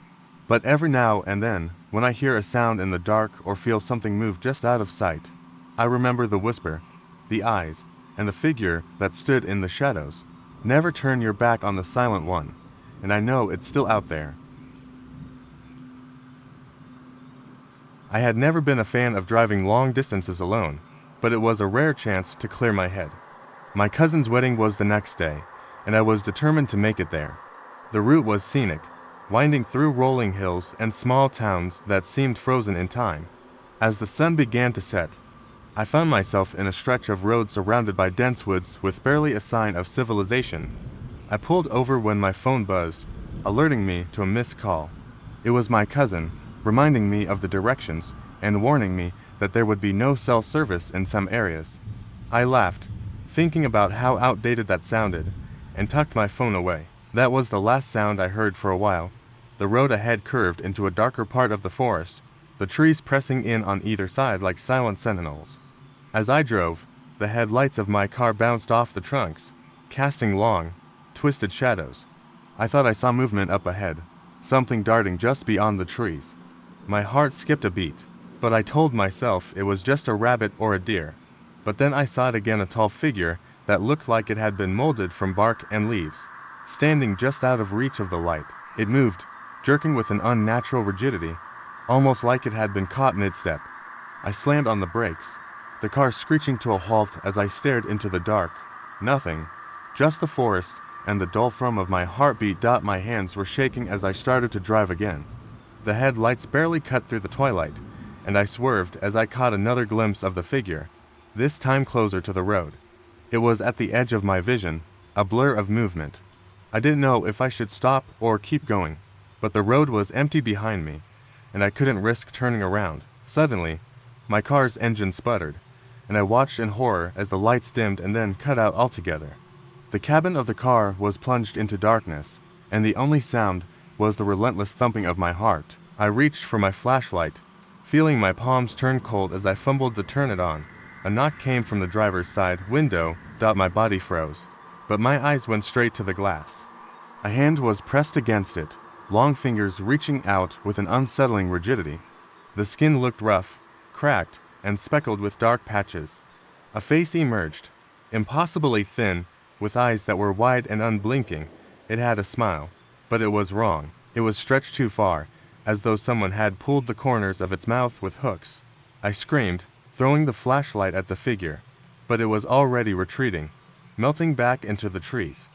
But every now and then, when I hear a sound in the dark or feel something move just out of sight, I remember the whisper, the eyes, and the figure that stood in the shadows. Never turn your back on the silent one, and I know it's still out there. I had never been a fan of driving long distances alone, but it was a rare chance to clear my head. My cousin's wedding was the next day, and I was determined to make it there. The route was scenic, winding through rolling hills and small towns that seemed frozen in time. As the sun began to set, I found myself in a stretch of road surrounded by dense woods with barely a sign of civilization. I pulled over when my phone buzzed, alerting me to a missed call. It was my cousin, reminding me of the directions and warning me that there would be no cell service in some areas. I laughed, thinking about how outdated that sounded, and tucked my phone away. That was the last sound I heard for a while. The road ahead curved into a darker part of the forest, the trees pressing in on either side like silent sentinels. As I drove, the headlights of my car bounced off the trunks, casting long, twisted shadows. I thought I saw movement up ahead, something darting just beyond the trees. My heart skipped a beat, but I told myself it was just a rabbit or a deer. But then I saw it again, a tall figure that looked like it had been molded from bark and leaves, standing just out of reach of the light. It moved, jerking with an unnatural rigidity, almost like it had been caught mid-step. I slammed on the brakes, the car screeching to a halt as I stared into the dark. Nothing, just the forest and the dull thrum of my heartbeat. My hands were shaking as I started to drive again. The headlights barely cut through the twilight, and I swerved as I caught another glimpse of the figure, this time closer to the road. It was at the edge of my vision, a blur of movement. I didn't know if I should stop or keep going, but the road was empty behind me, and I couldn't risk turning around. Suddenly, my car's engine sputtered, and I watched in horror as the lights dimmed and then cut out altogether. The cabin of the car was plunged into darkness, and the only sound was the relentless thumping of my heart. I reached for my flashlight, feeling my palms turn cold as I fumbled to turn it on. A knock came from the driver's side window. My body froze, but my eyes went straight to the glass. A hand was pressed against it, long fingers reaching out with an unsettling rigidity. The skin looked rough, cracked, and speckled with dark patches. A face emerged, impossibly thin, with eyes that were wide and unblinking. It had a smile, but it was wrong. It was stretched too far, as though someone had pulled the corners of its mouth with hooks. I screamed, throwing the flashlight at the figure, but it was already retreating, melting back into the trees.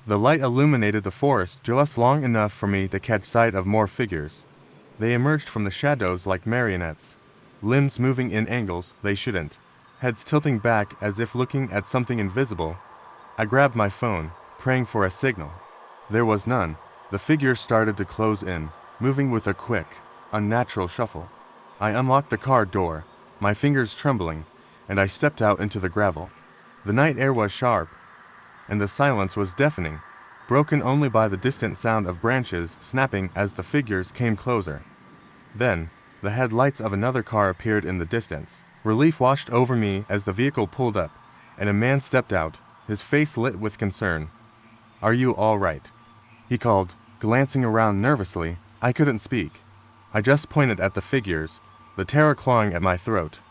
The light illuminated the forest just long enough for me to catch sight of more figures. They emerged from the shadows like marionettes, limbs moving in angles they shouldn't, heads tilting back as if looking at something invisible. I grabbed my phone, praying for a signal. There was none. The figures started to close in, moving with a quick, unnatural shuffle. I unlocked the car door, my fingers trembling, and I stepped out into the gravel. The night air was sharp, and the silence was deafening, broken only by the distant sound of branches snapping as the figures came closer. Then, the headlights of another car appeared in the distance. Relief washed over me as the vehicle pulled up, and a man stepped out, his face lit with concern. "Are you all right?" he called, glancing around nervously. I couldn't speak. I just pointed at the figures, the terror clawing at my throat.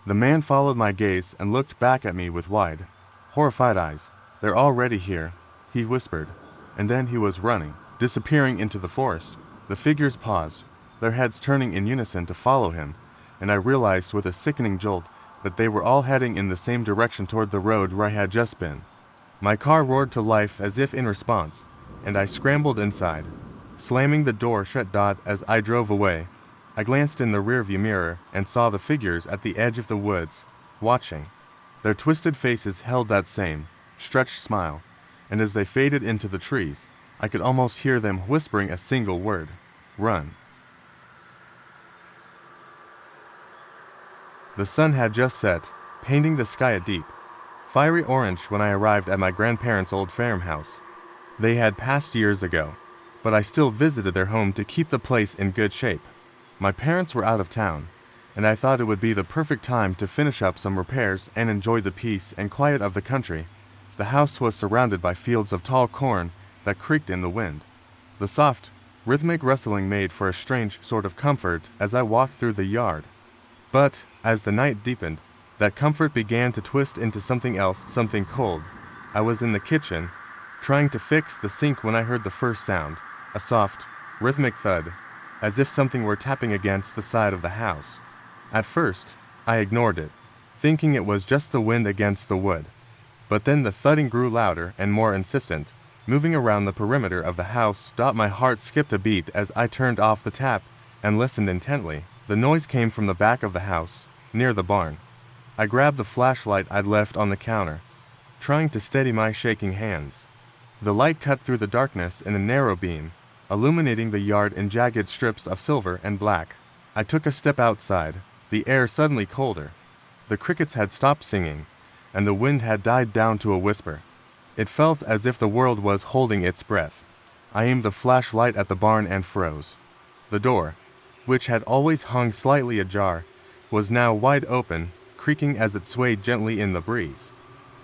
The man followed my gaze and looked back at me with wide, horrified eyes. "They're already here," he whispered, and then he was running, disappearing into the forest. The figures paused, their heads turning in unison to follow him, and I realized with a sickening jolt that they were all heading in the same direction toward the road where I had just been. My car roared to life as if in response, and I scrambled inside, slamming the door shut. As I drove away, I glanced in the rearview mirror and saw the figures at the edge of the woods, watching. Their twisted faces held that same, stretched smile, and as they faded into the trees, I could almost hear them whispering a single word: "Run." The sun had just set, painting the sky a deep, fiery orange when I arrived at my grandparents' old farmhouse. They had passed years ago, but I still visited their home to keep the place in good shape. My parents were out of town, and I thought it would be the perfect time to finish up some repairs and enjoy the peace and quiet of the country. The house was surrounded by fields of tall corn that creaked in the wind. The soft, rhythmic rustling made for a strange sort of comfort as I walked through the yard. But, as the night deepened, that comfort began to twist into something else, something cold. I was in the kitchen, trying to fix the sink when I heard the first sound, a soft, rhythmic thud, as if something were tapping against the side of the house. At first, I ignored it, thinking it was just the wind against the wood. But then the thudding grew louder and more insistent, moving around the perimeter of the house. My heart skipped a beat as I turned off the tap and listened intently. The noise came from the back of the house, near the barn. I grabbed the flashlight I'd left on the counter, trying to steady my shaking hands. The light cut through the darkness in a narrow beam, illuminating the yard in jagged strips of silver and black. I took a step outside, the air suddenly colder. The crickets had stopped singing, and the wind had died down to a whisper. It felt as if the world was holding its breath. I aimed the flashlight at the barn and froze. The door, which had always hung slightly ajar, was now wide open, creaking as it swayed gently in the breeze.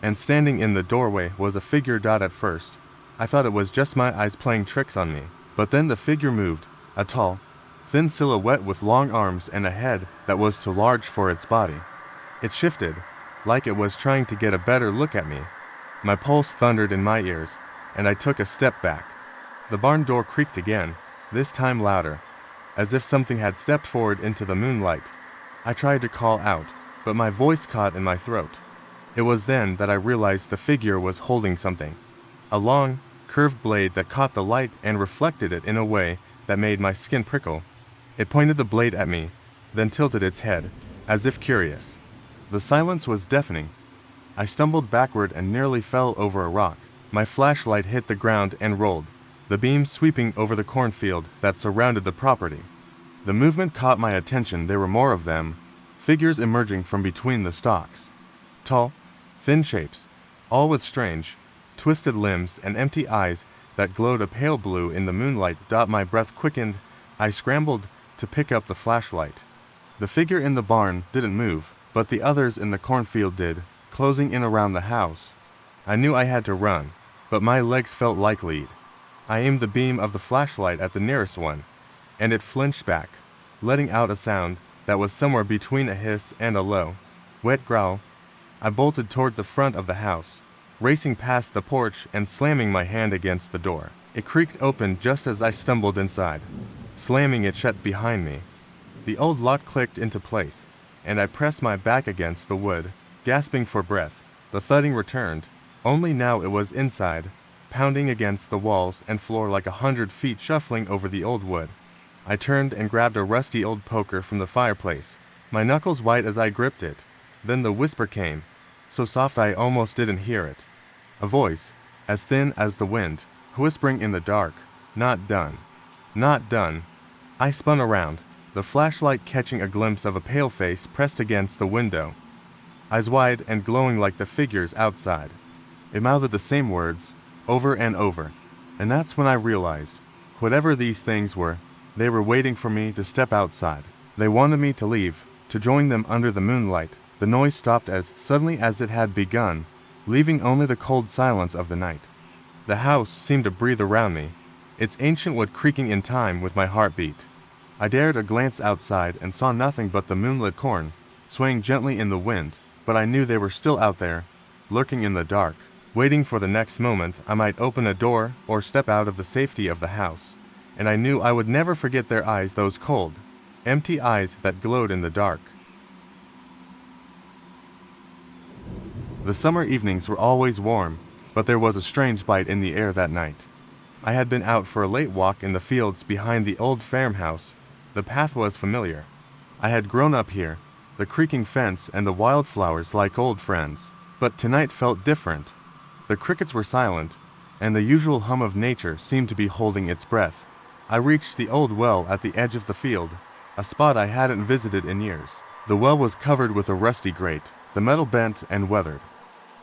And standing in the doorway was a figure. At first, I thought it was just my eyes playing tricks on me. But then the figure moved, a tall, thin silhouette with long arms and a head that was too large for its body. It shifted, like it was trying to get a better look at me. My pulse thundered in my ears, and I took a step back. The barn door creaked again, this time louder, as if something had stepped forward into the moonlight. I tried to call out, but my voice caught in my throat. It was then that I realized the figure was holding something. A long, curved blade that caught the light and reflected it in a way that made my skin prickle. It pointed the blade at me, then tilted its head, as if curious. The silence was deafening. I stumbled backward and nearly fell over a rock. My flashlight hit the ground and rolled, the beam sweeping over the cornfield that surrounded the property. The movement caught my attention. There were more of them, figures emerging from between the stalks. Tall, thin shapes, all with strange, twisted limbs and empty eyes that glowed a pale blue in the moonlight. My breath quickened. I scrambled to pick up the flashlight. The figure in the barn didn't move, but the others in the cornfield did, closing in around the house. I knew I had to run, but my legs felt like lead. I aimed the beam of the flashlight at the nearest one, and it flinched back, letting out a sound that was somewhere between a hiss and a low, wet growl. I bolted toward the front of the house, racing past the porch and slamming my hand against the door. It creaked open just as I stumbled inside, slamming it shut behind me. The old lock clicked into place, and I pressed my back against the wood, gasping for breath. The thudding returned, only now it was inside, pounding against the walls and floor like 100 feet, shuffling over the old wood. I turned and grabbed a rusty old poker from the fireplace, my knuckles white as I gripped it. Then the whisper came, so soft I almost didn't hear it. A voice, as thin as the wind, whispering in the dark, "Not done. Not done." I spun around, the flashlight catching a glimpse of a pale face pressed against the window, eyes wide and glowing like the figures outside. It mouthed the same words, over and over, and that's when I realized, whatever these things were, they were waiting for me to step outside. They wanted me to leave, to join them under the moonlight. The noise stopped as suddenly as it had begun, leaving only the cold silence of the night. The house seemed to breathe around me, its ancient wood creaking in time with my heartbeat. I dared a glance outside and saw nothing but the moonlit corn, swaying gently in the wind, but I knew they were still out there, lurking in the dark, waiting for the next moment I might open a door or step out of the safety of the house. And I knew I would never forget their eyes, those cold, empty eyes that glowed in the dark. The summer evenings were always warm, but there was a strange bite in the air that night. I had been out for a late walk in the fields behind the old farmhouse. The path was familiar. I had grown up here, the creaking fence and the wildflowers like old friends. But tonight felt different. The crickets were silent, and the usual hum of nature seemed to be holding its breath. I reached the old well at the edge of the field, a spot I hadn't visited in years. The well was covered with a rusty grate, the metal bent and weathered.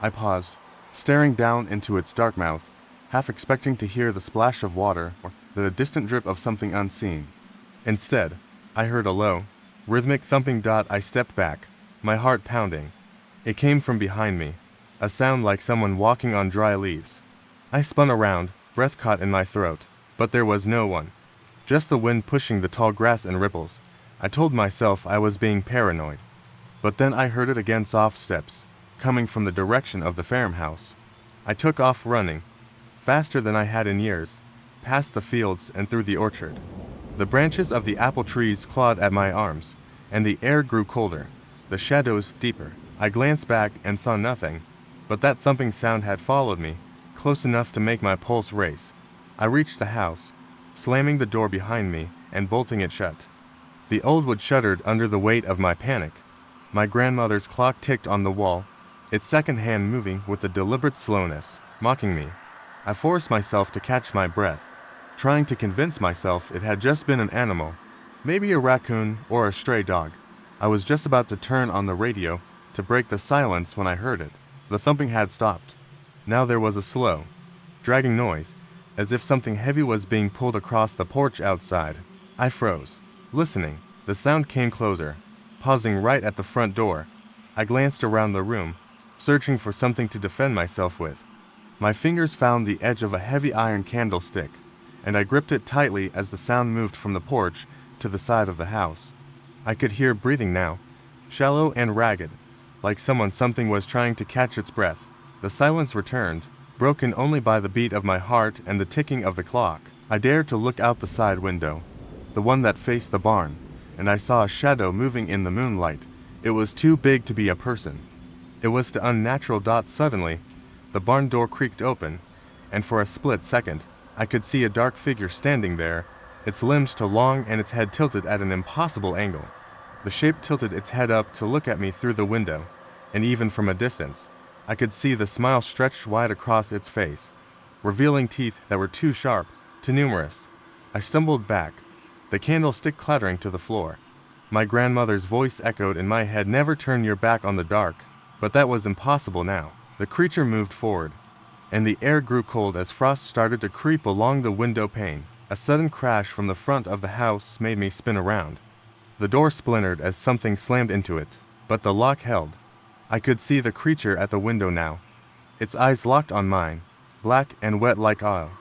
I paused, staring down into its dark mouth, half expecting to hear the splash of water or the distant drip of something unseen. Instead, I heard a low, rhythmic thumping. I stepped back, my heart pounding. It came from behind me, a sound like someone walking on dry leaves. I spun around, breath caught in my throat, but there was no one. Just the wind pushing the tall grass in ripples. I told myself I was being paranoid. But then I heard it again, soft steps, coming from the direction of the farmhouse. I took off running, faster than I had in years, past the fields and through the orchard. The branches of the apple trees clawed at my arms, and the air grew colder, the shadows deeper. I glanced back and saw nothing, but that thumping sound had followed me, close enough to make my pulse race. I reached the house, slamming the door behind me and bolting it shut. The old wood shuddered under the weight of my panic. My grandmother's clock ticked on the wall, its second hand moving with a deliberate slowness, mocking me. I forced myself to catch my breath, trying to convince myself it had just been an animal, maybe a raccoon or a stray dog. I was just about to turn on the radio to break the silence when I heard it. The thumping had stopped. Now there was a slow, dragging noise, as if something heavy was being pulled across the porch outside. I froze, listening. The sound came closer, pausing right at the front door. I glanced around the room, searching for something to defend myself with. My fingers found the edge of a heavy iron candlestick, and I gripped it tightly as the sound moved from the porch to the side of the house. I could hear breathing now, shallow and ragged, like something was trying to catch its breath. The silence returned, broken only by the beat of my heart and the ticking of the clock. I dared to look out the side window, the one that faced the barn, and I saw a shadow moving in the moonlight. It was too big to be a person. It was too unnatural. Suddenly, the barn door creaked open, and for a split second, I could see a dark figure standing there, its limbs too long and its head tilted at an impossible angle. The shape tilted its head up to look at me through the window, and even from a distance, I could see the smile stretched wide across its face, revealing teeth that were too sharp, too numerous. I stumbled back, the candlestick clattering to the floor. My grandmother's voice echoed in my head, "Never turn your back on the dark." But that was impossible now. The creature moved forward, and the air grew cold as frost started to creep along the window pane. A sudden crash from the front of the house made me spin around. The door splintered as something slammed into it, but the lock held. I could see the creature at the window now, its eyes locked on mine, black and wet like oil.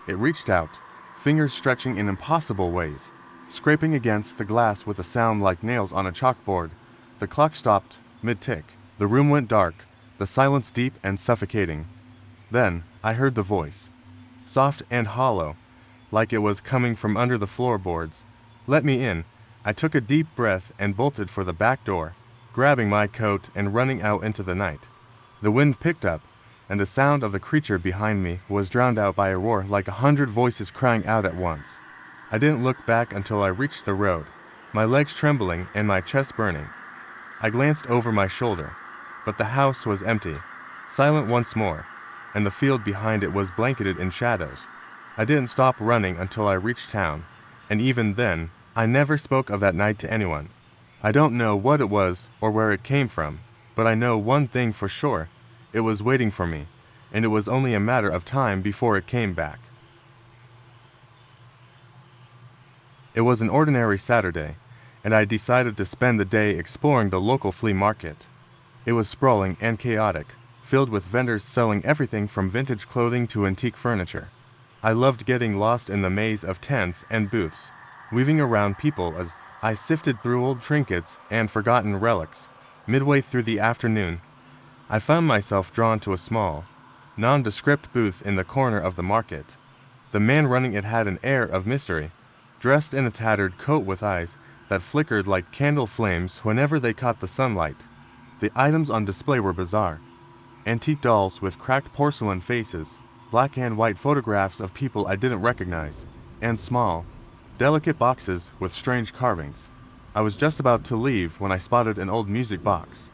It reached out, fingers stretching in impossible ways, scraping against the glass with a sound like nails on a chalkboard. The clock stopped, mid-tick. The room went dark, the silence deep and suffocating. Then, I heard the voice, soft and hollow, like it was coming from under the floorboards. "Let me in." I took a deep breath and bolted for the back door, grabbing my coat and running out into the night. The wind picked up, and the sound of the creature behind me was drowned out by a roar like 100 voices crying out at once. I didn't look back until I reached the road, my legs trembling and my chest burning. I glanced over my shoulder, but the house was empty, silent once more, and the field behind it was blanketed in shadows. I didn't stop running until I reached town, and even then, I never spoke of that night to anyone. I don't know what it was or where it came from, but I know one thing for sure: it was waiting for me, and it was only a matter of time before it came back. It was an ordinary Saturday, and I decided to spend the day exploring the local flea market. It was sprawling and chaotic, filled with vendors selling everything from vintage clothing to antique furniture. I loved getting lost in the maze of tents and booths, weaving around people as I sifted through old trinkets and forgotten relics. Midway through the afternoon, I found myself drawn to a small, nondescript booth in the corner of the market. The man running it had an air of mystery, dressed in a tattered coat with eyes that flickered like candle flames whenever they caught the sunlight. The items on display were bizarre. Antique dolls with cracked porcelain faces, black and white photographs of people I didn't recognize, and small, delicate boxes with strange carvings. I was just about to leave when I spotted an old music box.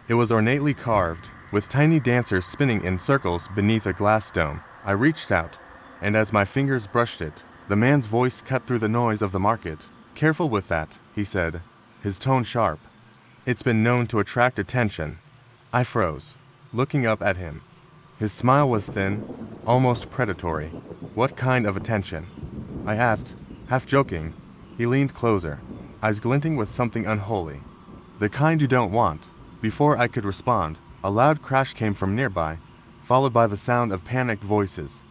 It was ornately carved, with tiny dancers spinning in circles beneath a glass dome. I reached out, and as my fingers brushed it, the man's voice cut through the noise of the market. "Careful with that," he said, his tone sharp. "It's been known to attract attention." I froze, looking up at him. His smile was thin, almost predatory. "What kind of attention?" I asked, half joking. He leaned closer, eyes glinting with something unholy. "The kind you don't want." Before I could respond, a loud crash came from nearby, followed by the sound of panicked voices.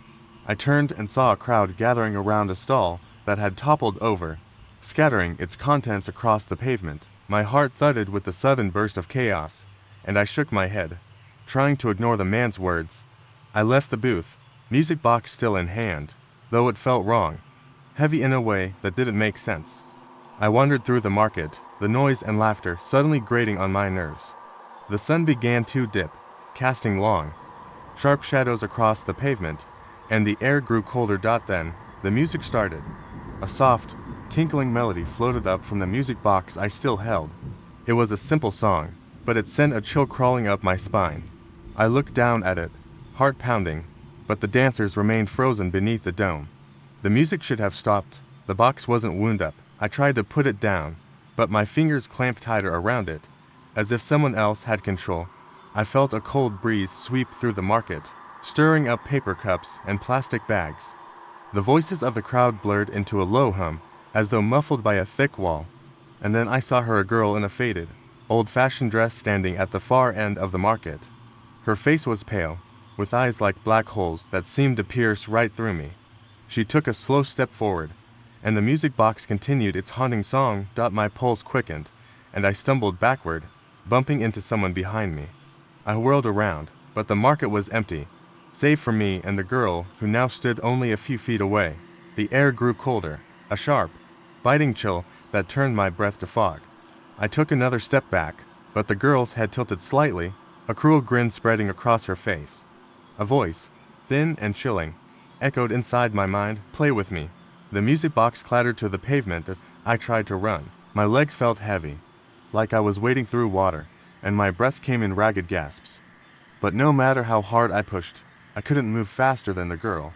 I turned and saw a crowd gathering around a stall that had toppled over, scattering its contents across the pavement. My heart thudded with the sudden burst of chaos, and I shook my head, trying to ignore the man's words. I left the booth, music box still in hand, though it felt wrong, heavy in a way that didn't make sense. I wandered through the market, the noise and laughter suddenly grating on my nerves. The sun began to dip, casting long, sharp shadows across the pavement, and the air grew colder. Then, the music started. A soft, tinkling melody floated up from the music box I still held. It was a simple song, but it sent a chill crawling up my spine. I looked down at it, heart pounding, but the dancers remained frozen beneath the dome. The music should have stopped. The box wasn't wound up. I tried to put it down, but my fingers clamped tighter around it, as if someone else had control. I felt a cold breeze sweep through the market, stirring up paper cups and plastic bags. The voices of the crowd blurred into a low hum, as though muffled by a thick wall. And then I saw her, a girl in a faded, old-fashioned dress standing at the far end of the market. Her face was pale, with eyes like black holes that seemed to pierce right through me. She took a slow step forward, and the music box continued its haunting song. My pulse quickened, and I stumbled backward, bumping into someone behind me. I whirled around, but the market was empty, save for me and the girl who now stood only a few feet away. The air grew colder, a sharp, biting chill that turned my breath to fog. I took another step back, but the girl's head tilted slightly, a cruel grin spreading across her face. A voice, thin and chilling, echoed inside my mind, "Play with me." The music box clattered to the pavement as I tried to run. My legs felt heavy, like I was wading through water, and my breath came in ragged gasps. But no matter how hard I pushed, I couldn't move faster than the girl.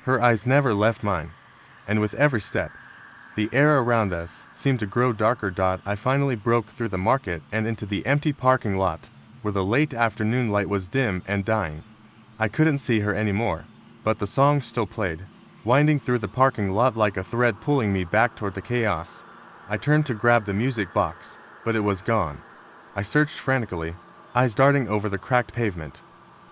Her eyes never left mine, and with every step, the air around us seemed to grow darker. I finally broke through the market and into the empty parking lot, where the late afternoon light was dim and dying. I couldn't see her anymore, but the song still played, winding through the parking lot like a thread pulling me back toward the chaos. I turned to grab the music box, but it was gone. I searched frantically, eyes darting over the cracked pavement.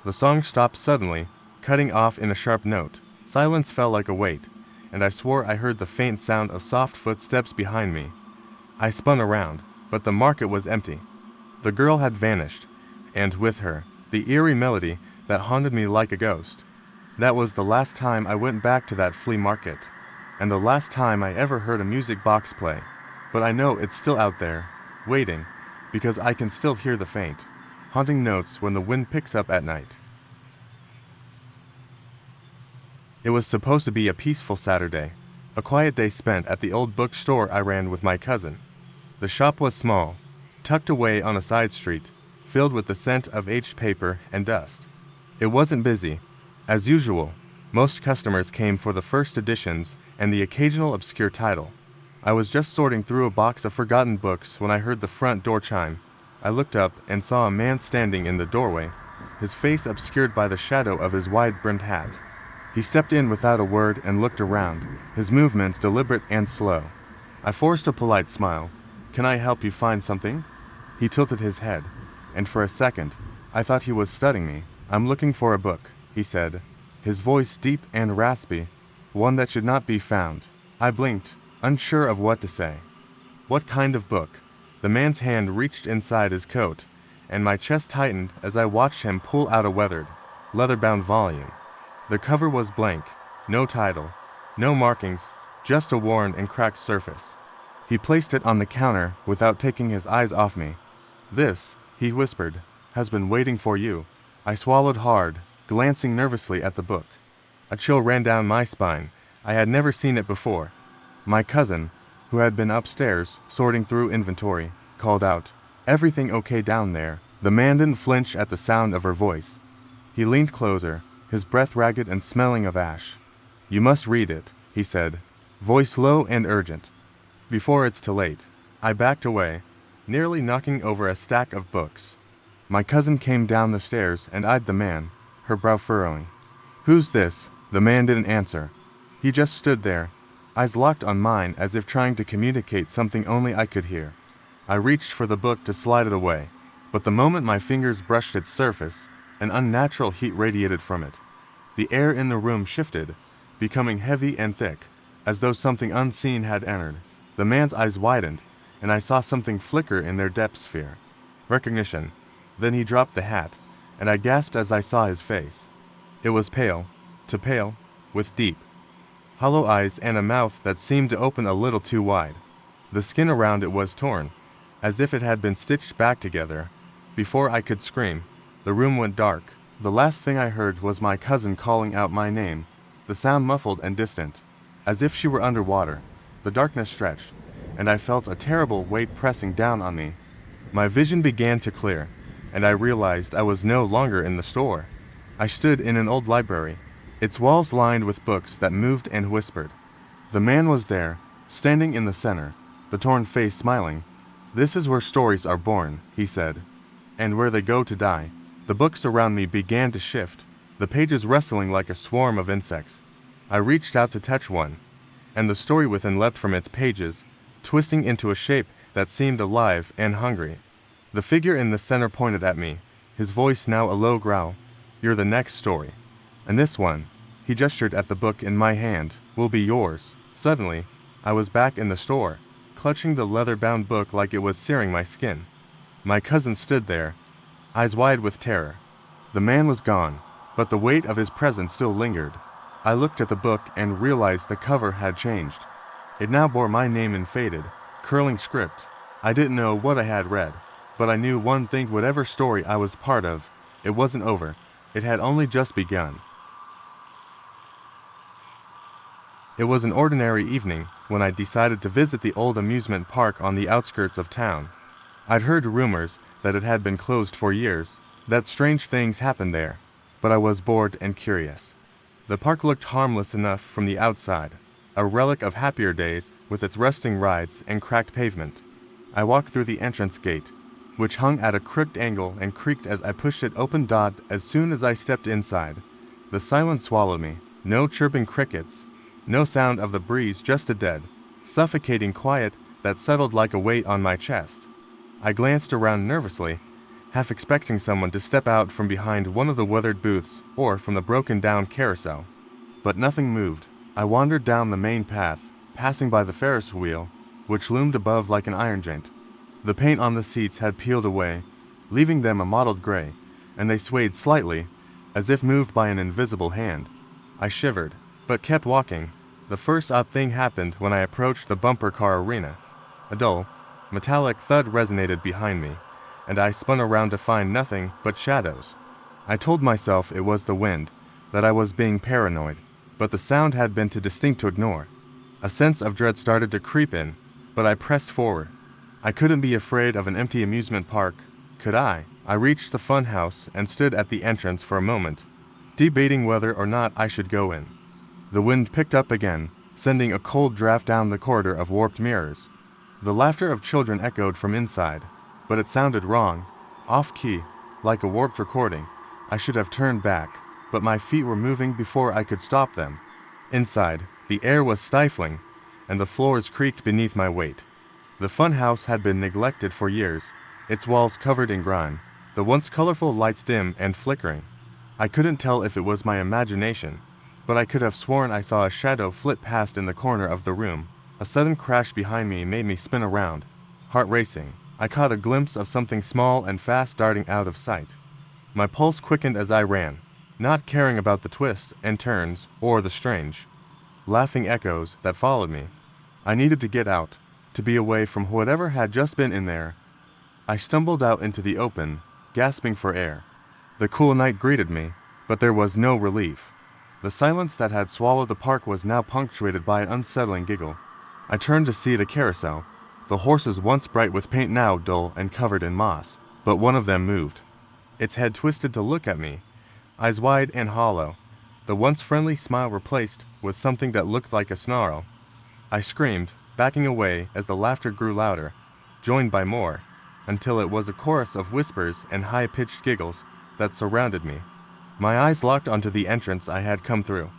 The song stopped suddenly, cutting off in a sharp note. Silence fell like a weight, and I swore I heard the faint sound of soft footsteps behind me. I spun around, but the market was empty. The girl had vanished, and with her, the eerie melody that haunted me like a ghost. That was the last time I went back to that flea market, and the last time I ever heard a music box play. But I know it's still out there, waiting, because I can still hear the faint, haunting notes when the wind picks up at night. It was supposed to be a peaceful Saturday, a quiet day spent at the old bookstore I ran with my cousin. The shop was small, tucked away on a side street, filled with the scent of aged paper and dust. It wasn't busy. As usual, most customers came for the first editions and the occasional obscure title. I was just sorting through a box of forgotten books when I heard the front door chime. I looked up and saw a man standing in the doorway, his face obscured by the shadow of his wide-brimmed hat. He stepped in without a word and looked around, his movements deliberate and slow. I forced a polite smile. "Can I help you find something?" He tilted his head, and for a second, I thought he was studying me. "I'm looking for a book," he said, his voice deep and raspy, "one that should not be found." I blinked, unsure of what to say. "What kind of book?" The man's hand reached inside his coat and my chest tightened as I watched him pull out a weathered, leather-bound volume. The cover was blank, no title, no markings, just a worn and cracked surface. He placed it on the counter without taking his eyes off me. "This," he whispered, "has been waiting for you." I swallowed hard, glancing nervously at the book. A chill ran down my spine. I had never seen it before. My cousin, who had been upstairs sorting through inventory, called out, "Everything okay down there?" The man didn't flinch at the sound of her voice. He leaned closer, his breath ragged and smelling of ash. "You must read it," he said, voice low and urgent. "Before it's too late." I backed away, nearly knocking over a stack of books. My cousin came down the stairs and eyed the man, her brow furrowing. "Who's this?" The man didn't answer. He just stood there, eyes locked on mine as if trying to communicate something only I could hear. I reached for the book to slide it away, but the moment my fingers brushed its surface, an unnatural heat radiated from it. The air in the room shifted, becoming heavy and thick, as though something unseen had entered. The man's eyes widened, and I saw something flicker in their depth sphere. Recognition. Then he dropped the hat, and I gasped as I saw his face. It was pale, too pale, with deep, hollow eyes and a mouth that seemed to open a little too wide. The skin around it was torn, as if it had been stitched back together. Before I could scream, the room went dark. The last thing I heard was my cousin calling out my name, the sound muffled and distant, as if she were underwater. The darkness stretched, and I felt a terrible weight pressing down on me. My vision began to clear, and I realized I was no longer in the store. I stood in an old library, its walls lined with books that moved and whispered. The man was there, standing in the center, the torn face smiling. "This is where stories are born," he said, "and where they go to die." The books around me began to shift, the pages rustling like a swarm of insects. I reached out to touch one, and the story within leapt from its pages, twisting into a shape that seemed alive and hungry. The figure in the center pointed at me, his voice now a low growl. "You're the next story. And this one," he gestured at the book in my hand, "will be yours." Suddenly, I was back in the store, clutching the leather-bound book like it was searing my skin. My cousin stood there, eyes wide with terror. The man was gone, but the weight of his presence still lingered. I looked at the book and realized the cover had changed. It now bore my name in faded, curling script. I didn't know what I had read, but I knew one thing: whatever story I was part of, it wasn't over. It had only just begun. It was an ordinary evening when I decided to visit the old amusement park on the outskirts of town. I'd heard rumors that it had been closed for years, that strange things happened there, but I was bored and curious. The park looked harmless enough from the outside, a relic of happier days with its rusting rides and cracked pavement. I walked through the entrance gate, which hung at a crooked angle and creaked as I pushed it open. As soon as I stepped inside, the silence swallowed me. No chirping crickets, no sound of the breeze, just a dead, suffocating quiet that settled like a weight on my chest. I glanced around nervously, half expecting someone to step out from behind one of the weathered booths or from the broken-down carousel. But nothing moved. I wandered down the main path, passing by the Ferris wheel, which loomed above like an iron giant. The paint on the seats had peeled away, leaving them a mottled gray, and they swayed slightly, as if moved by an invisible hand. I shivered, but kept walking. The first odd thing happened when I approached the bumper car arena. A dull, metallic thud resonated behind me, and I spun around to find nothing but shadows. I told myself it was the wind, that I was being paranoid, but the sound had been too distinct to ignore. A sense of dread started to creep in, but I pressed forward. I couldn't be afraid of an empty amusement park, could I? I reached the fun house and stood at the entrance for a moment, debating whether or not I should go in. The wind picked up again, sending a cold draft down the corridor of warped mirrors. The laughter of children echoed from inside, but it sounded wrong, off-key, like a warped recording. I should have turned back, but my feet were moving before I could stop them. Inside, the air was stifling, and the floors creaked beneath my weight. The funhouse had been neglected for years, its walls covered in grime, the once colorful lights dim and flickering. I couldn't tell if it was my imagination, but I could have sworn I saw a shadow flit past in the corner of the room. A sudden crash behind me made me spin around, heart racing. I caught a glimpse of something small and fast darting out of sight. My pulse quickened as I ran, not caring about the twists and turns or the strange, laughing echoes that followed me. I needed to get out, to be away from whatever had just been in there. I stumbled out into the open, gasping for air. The cool night greeted me, but there was no relief. The silence that had swallowed the park was now punctuated by an unsettling giggle. I turned to see the carousel, the horses once bright with paint now dull and covered in moss, but one of them moved. Its head twisted to look at me, eyes wide and hollow, the once friendly smile replaced with something that looked like a snarl. I screamed, backing away as the laughter grew louder, joined by more, until it was a chorus of whispers and high-pitched giggles that surrounded me. My eyes locked onto the entrance I had come through.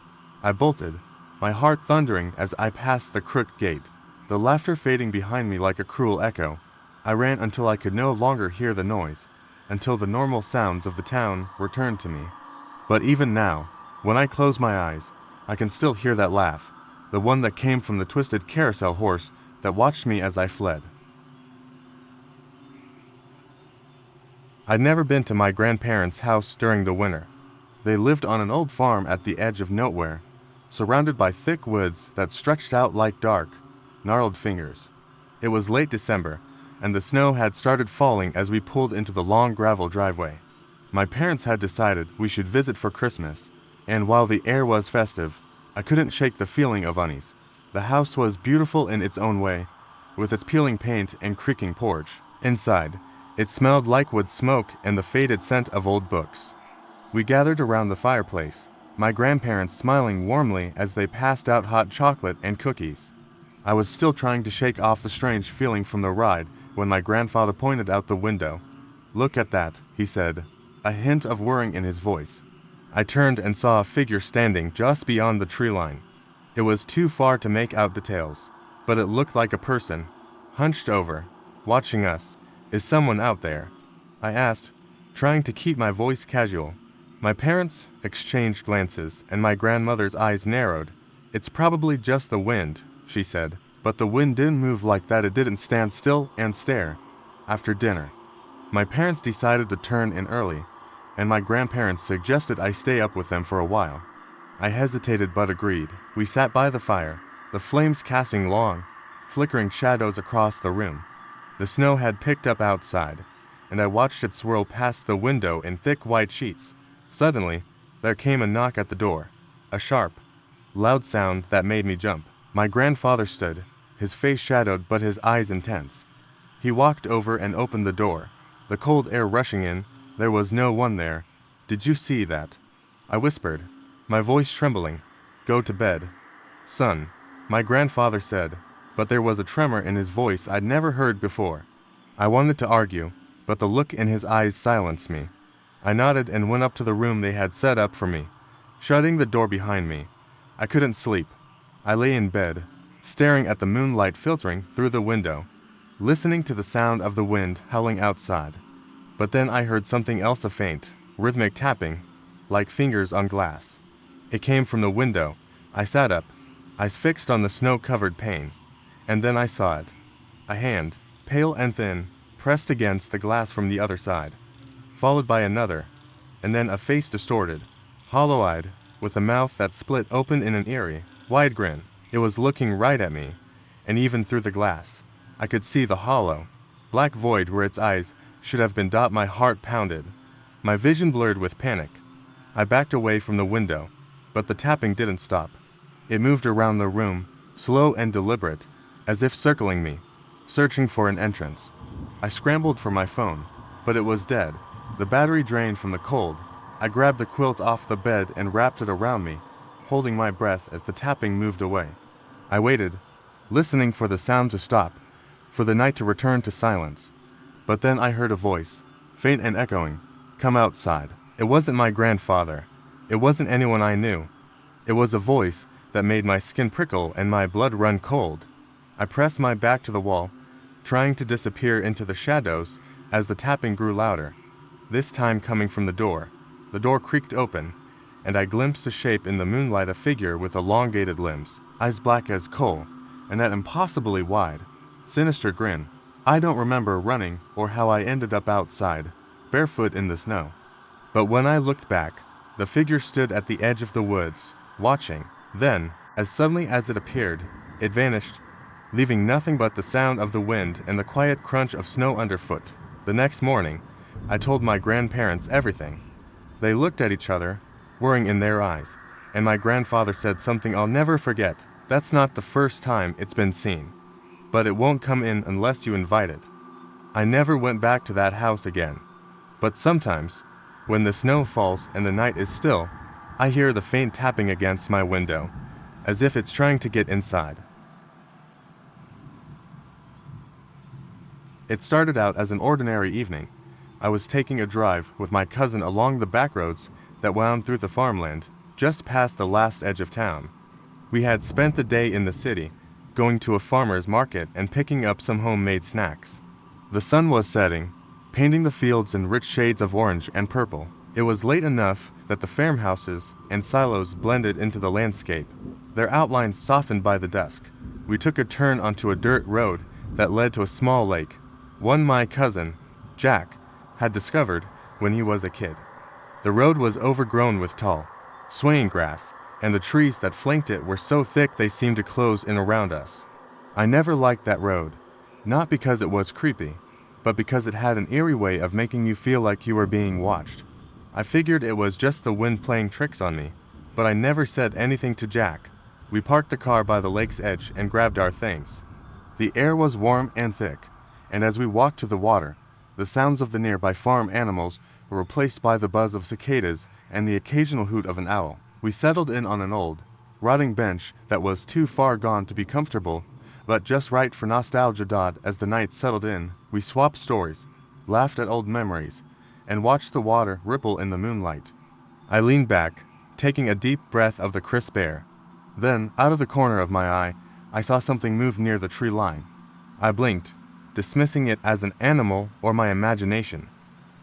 I bolted, my heart thundering as I passed the crooked gate, the laughter fading behind me like a cruel echo. I ran until I could no longer hear the noise, until the normal sounds of the town returned to me. But even now, when I close my eyes, I can still hear that laugh, the one that came from the twisted carousel horse that watched me as I fled. I'd never been to my grandparents' house during the winter. They lived on an old farm at the edge of nowhere, surrounded by thick woods that stretched out like dark, gnarled fingers. It was late December, and the snow had started falling as we pulled into the long gravel driveway. My parents had decided we should visit for Christmas, and while the air was festive, I couldn't shake the feeling of unease. The house was beautiful in its own way, with its peeling paint and creaking porch. Inside, it smelled like wood smoke and the faded scent of old books. We gathered around the fireplace, my grandparents smiling warmly as they passed out hot chocolate and cookies. I was still trying to shake off the strange feeling from the ride when my grandfather pointed out the window. "Look at that," he said, a hint of worrying in his voice. I turned and saw a figure standing just beyond the tree line. It was too far to make out details, but it looked like a person, hunched over, watching us. "Is someone out there?" I asked, trying to keep my voice casual. My parents exchanged glances, and my grandmother's eyes narrowed. "It's probably just the wind," she said. But the wind didn't move like that. It didn't stand still and stare. After dinner, my parents decided to turn in early, and my grandparents suggested I stay up with them for a while. I hesitated but agreed. We sat by the fire, the flames casting long, flickering shadows across the room. The snow had picked up outside, and I watched it swirl past the window in thick white sheets. Suddenly, there came a knock at the door, a sharp, loud sound that made me jump. My grandfather stood, his face shadowed but his eyes intense. He walked over and opened the door, the cold air rushing in. There was no one there. "Did you see that?" I whispered, my voice trembling. "Go to bed, son," my grandfather said, but there was a tremor in his voice I'd never heard before. I wanted to argue, but the look in his eyes silenced me. I nodded and went up to the room they had set up for me, shutting the door behind me. I couldn't sleep. I lay in bed, staring at the moonlight filtering through the window, listening to the sound of the wind howling outside. But then I heard something else, a faint, rhythmic tapping, like fingers on glass. It came from the window. I sat up, eyes fixed on the snow-covered pane, and then I saw it. A hand, pale and thin, pressed against the glass from the other side, followed by another, and then a face distorted, hollow-eyed, with a mouth that split open in an eerie, wide grin. It was looking right at me, and even through the glass, I could see the hollow, black void where its eyes should have been. My heart pounded, my vision blurred with panic. I backed away from the window, but the tapping didn't stop. It moved around the room, slow and deliberate, as if circling me, searching for an entrance. I scrambled for my phone, but it was dead, the battery drained from the cold. I grabbed the quilt off the bed and wrapped it around me, holding my breath as the tapping moved away. I waited, listening for the sound to stop, for the night to return to silence. But then I heard a voice, faint and echoing, "Come outside." It wasn't my grandfather. It wasn't anyone I knew. It was a voice that made my skin prickle and my blood run cold. I pressed my back to the wall, trying to disappear into the shadows as the tapping grew louder, this time coming from the door. The door creaked open, and I glimpsed a shape in the moonlight, a figure with elongated limbs, eyes black as coal, and that impossibly wide, sinister grin. I don't remember running or how I ended up outside, barefoot in the snow. But when I looked back, the figure stood at the edge of the woods, watching. Then, as suddenly as it appeared, it vanished, leaving nothing but the sound of the wind and the quiet crunch of snow underfoot. The next morning, I told my grandparents everything. They looked at each other, worrying in their eyes, and my grandfather said something I'll never forget. That's not the first time it's been seen, but it won't come in unless you invite it. I never went back to that house again. But sometimes, when the snow falls and the night is still, I hear the faint tapping against my window, as if it's trying to get inside. It started out as an ordinary evening. I was taking a drive with my cousin along the back roads that wound through the farmland, just past the last edge of town. We had spent the day in the city, going to a farmer's market and picking up some homemade snacks. The sun was setting, painting the fields in rich shades of orange and purple. It was late enough that the farmhouses and silos blended into the landscape, their outlines softened by the dusk. We took a turn onto a dirt road that led to a small lake, one my cousin, Jack, had discovered when he was a kid. The road was overgrown with tall, swaying grass, and the trees that flanked it were so thick they seemed to close in around us. I never liked that road, not because it was creepy, but because it had an eerie way of making you feel like you were being watched. I figured it was just the wind playing tricks on me, but I never said anything to Jack. We parked the car by the lake's edge and grabbed our things. The air was warm and thick, and as we walked to the water, the sounds of the nearby farm animals were replaced by the buzz of cicadas and the occasional hoot of an owl. We settled in on an old, rotting bench that was too far gone to be comfortable, but just right for nostalgia. As the night settled in, we swapped stories, laughed at old memories, and watched the water ripple in the moonlight. I leaned back, taking a deep breath of the crisp air. Then, out of the corner of my eye, I saw something move near the tree line. I blinked, dismissing it as an animal or my imagination.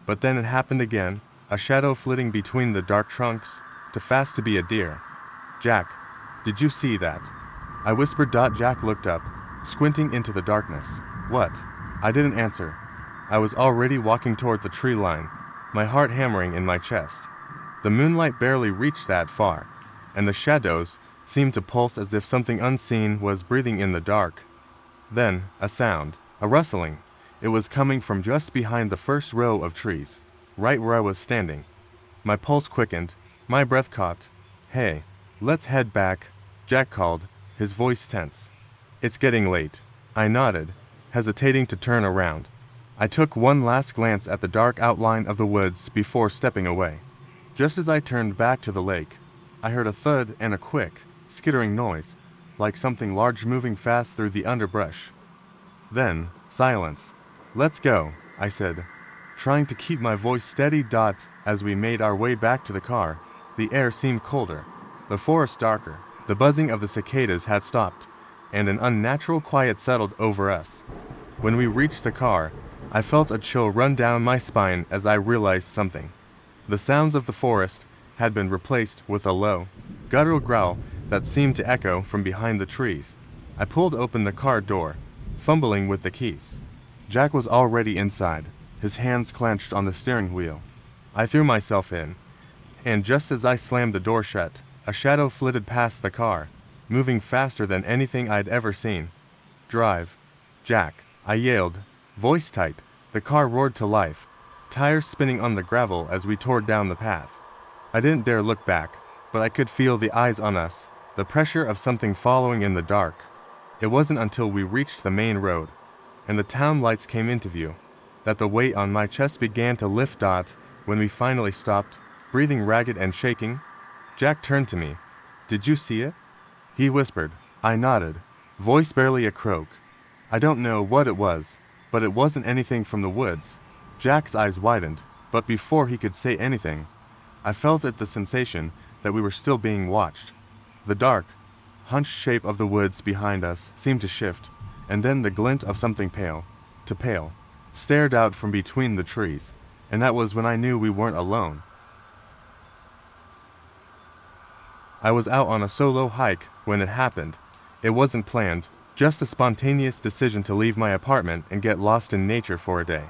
But then it happened again, a shadow flitting between the dark trunks, too fast to be a deer. "Jack, did you see that?" I whispered. Jack looked up, squinting into the darkness. "What?" I didn't answer. I was already walking toward the tree line, my heart hammering in my chest. The moonlight barely reached that far, and the shadows seemed to pulse as if something unseen was breathing in the dark. Then, a sound, a rustling. It was coming from just behind the first row of trees, right where I was standing. My pulse quickened, my breath caught. "Hey, let's head back," Jack called, his voice tense. "It's getting late." I nodded, hesitating to turn around. I took one last glance at the dark outline of the woods before stepping away. Just as I turned back to the lake, I heard a thud and a quick, skittering noise, like something large moving fast through the underbrush. Then, silence. "Let's go," I said, trying to keep my voice steady. As we made our way back to the car, the air seemed colder, the forest darker. The buzzing of the cicadas had stopped, and an unnatural quiet settled over us. When we reached the car, I felt a chill run down my spine as I realized something. The sounds of the forest had been replaced with a low, guttural growl that seemed to echo from behind the trees. I pulled open the car door, fumbling with the keys. Jack was already inside, his hands clenched on the steering wheel. I threw myself in, and just as I slammed the door shut, a shadow flitted past the car, moving faster than anything I'd ever seen. "Drive, Jack," I yelled, voice tight. The car roared to life, tires spinning on the gravel as we tore down the path. I didn't dare look back, but I could feel the eyes on us, the pressure of something following in the dark. It wasn't until we reached the main road, and the town lights came into view, that the weight on my chest began to lift. When we finally stopped, breathing ragged and shaking, Jack turned to me. "Did you see it?" he whispered. I nodded, voice barely a croak. "I don't know what it was, but it wasn't anything from the woods." Jack's eyes widened, but before he could say anything, I felt the sensation that we were still being watched. The dark, hunched shape of the woods behind us seemed to shift, and then the glint of something pale, stared out from between the trees, and that was when I knew we weren't alone. I was out on a solo hike when it happened. It wasn't planned, Just a spontaneous decision to leave my apartment and get lost in nature for a day.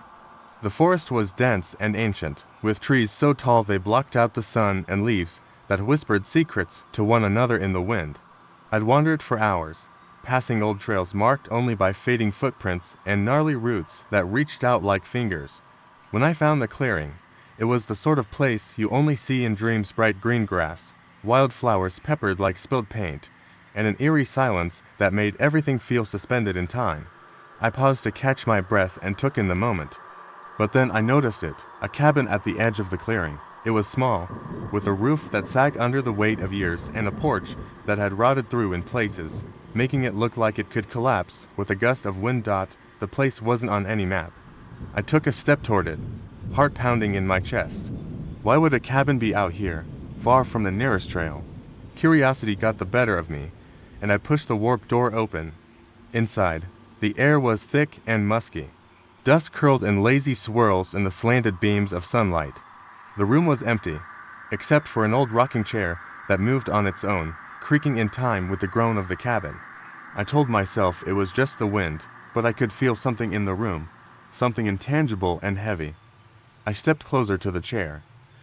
The forest was dense and ancient, with trees so tall they blocked out the sun and leaves that whispered secrets to one another in the wind. I'd wandered for hours, passing old trails marked only by fading footprints and gnarly roots that reached out like fingers. When I found the clearing, it was the sort of place you only see in dreams: bright green grass, wildflowers peppered like spilled paint, and an eerie silence that made everything feel suspended in time. I paused to catch my breath and took in the moment. But then I noticed it, a cabin at the edge of the clearing. It was small, with a roof that sagged under the weight of years and a porch that had rotted through in places, making it look like it could collapse with a gust of wind. The place wasn't on any map. I took a step toward it, heart pounding in my chest. Why would a cabin be out here, far from the nearest trail? Curiosity got the better of me, and I pushed the warped door open. Inside, the air was thick and musky. Dust curled in lazy swirls in the slanted beams of sunlight. The room was empty, except for an old rocking chair that moved on its own, creaking in time with the groan of the cabin. I told myself it was just the wind, but I could feel something in the room, something intangible and heavy. I stepped closer to the chair,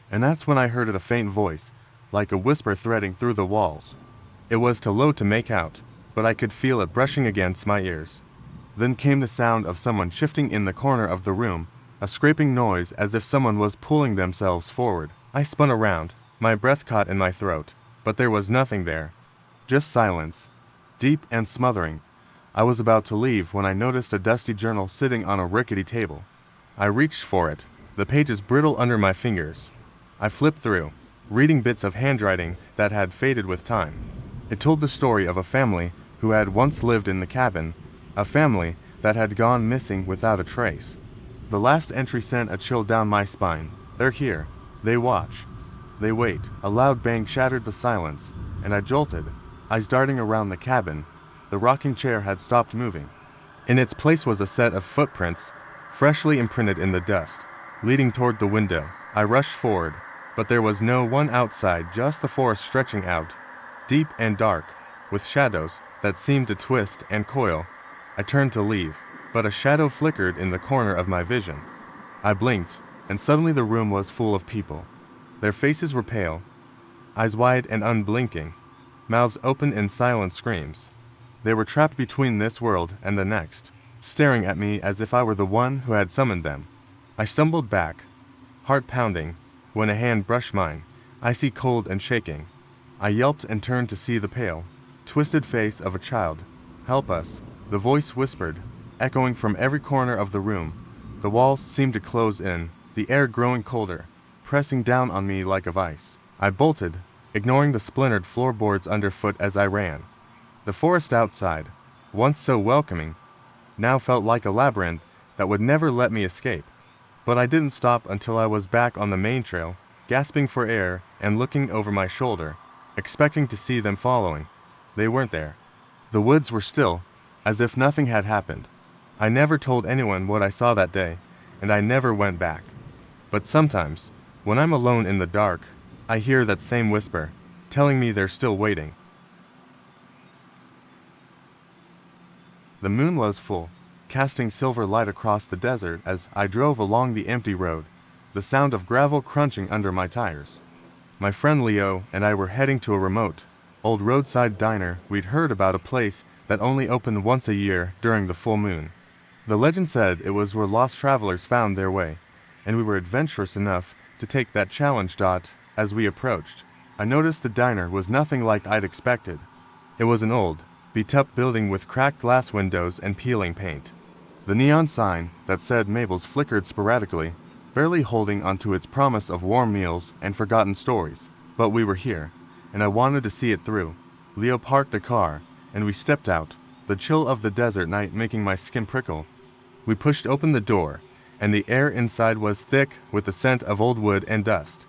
and that's when I heard a faint voice, like a whisper threading through the walls. It was too low to make out, but I could feel it brushing against my ears. Then came the sound of someone shifting in the corner of the room, a scraping noise as if someone was pulling themselves forward. I spun around, my breath caught in my throat, but there was nothing there. Just silence, deep and smothering. I was about to leave when I noticed a dusty journal sitting on a rickety table. I reached for it, the pages brittle under my fingers. I flipped through, reading bits of handwriting that had faded with time. It told the story of a family who had once lived in the cabin, a family that had gone missing without a trace. The last entry sent a chill down my spine. They're here. They watch. They wait. A loud bang shattered the silence, and I jolted, eyes darting around the cabin. The rocking chair had stopped moving. In its place was a set of footprints, freshly imprinted in the dust, leading toward the window. I rushed forward, but there was no one outside, just the forest stretching out, deep and dark, with shadows that seemed to twist and coil. I turned to leave, but a shadow flickered in the corner of my vision. I blinked, and suddenly the room was full of people. Their faces were pale, eyes wide and unblinking, mouths open in silent screams. They were trapped between this world and the next, staring at me as if I were the one who had summoned them. I stumbled back, heart pounding, when a hand brushed mine, icy cold and shaking. I yelped and turned to see the pale, twisted face of a child. "Help us," the voice whispered, echoing from every corner of the room. The walls seemed to close in, the air growing colder, pressing down on me like a vice. I bolted, ignoring the splintered floorboards underfoot as I ran. The forest outside, once so welcoming, now felt like a labyrinth that would never let me escape. But I didn't stop until I was back on the main trail, gasping for air and looking over my shoulder, expecting to see them following. They weren't there. The woods were still, as if nothing had happened. I never told anyone what I saw that day, and I never went back. But sometimes, when I'm alone in the dark, I hear that same whisper, telling me they're still waiting. The moon was full, casting silver light across the desert as I drove along the empty road, the sound of gravel crunching under my tires. My friend Leo and I were heading to a remote, old roadside diner we'd heard about, a place that only opened once a year during the full moon. The legend said it was where lost travelers found their way, and we were adventurous enough to take that challenge. As we approached, I noticed the diner was nothing like I'd expected. It was an old, beat-up building with cracked glass windows and peeling paint. The neon sign that said Mabel's flickered sporadically, barely holding onto its promise of warm meals and forgotten stories. But we were here, and I wanted to see it through. Leo parked the car, and we stepped out, the chill of the desert night making my skin prickle. We pushed open the door, and the air inside was thick with the scent of old wood and dust.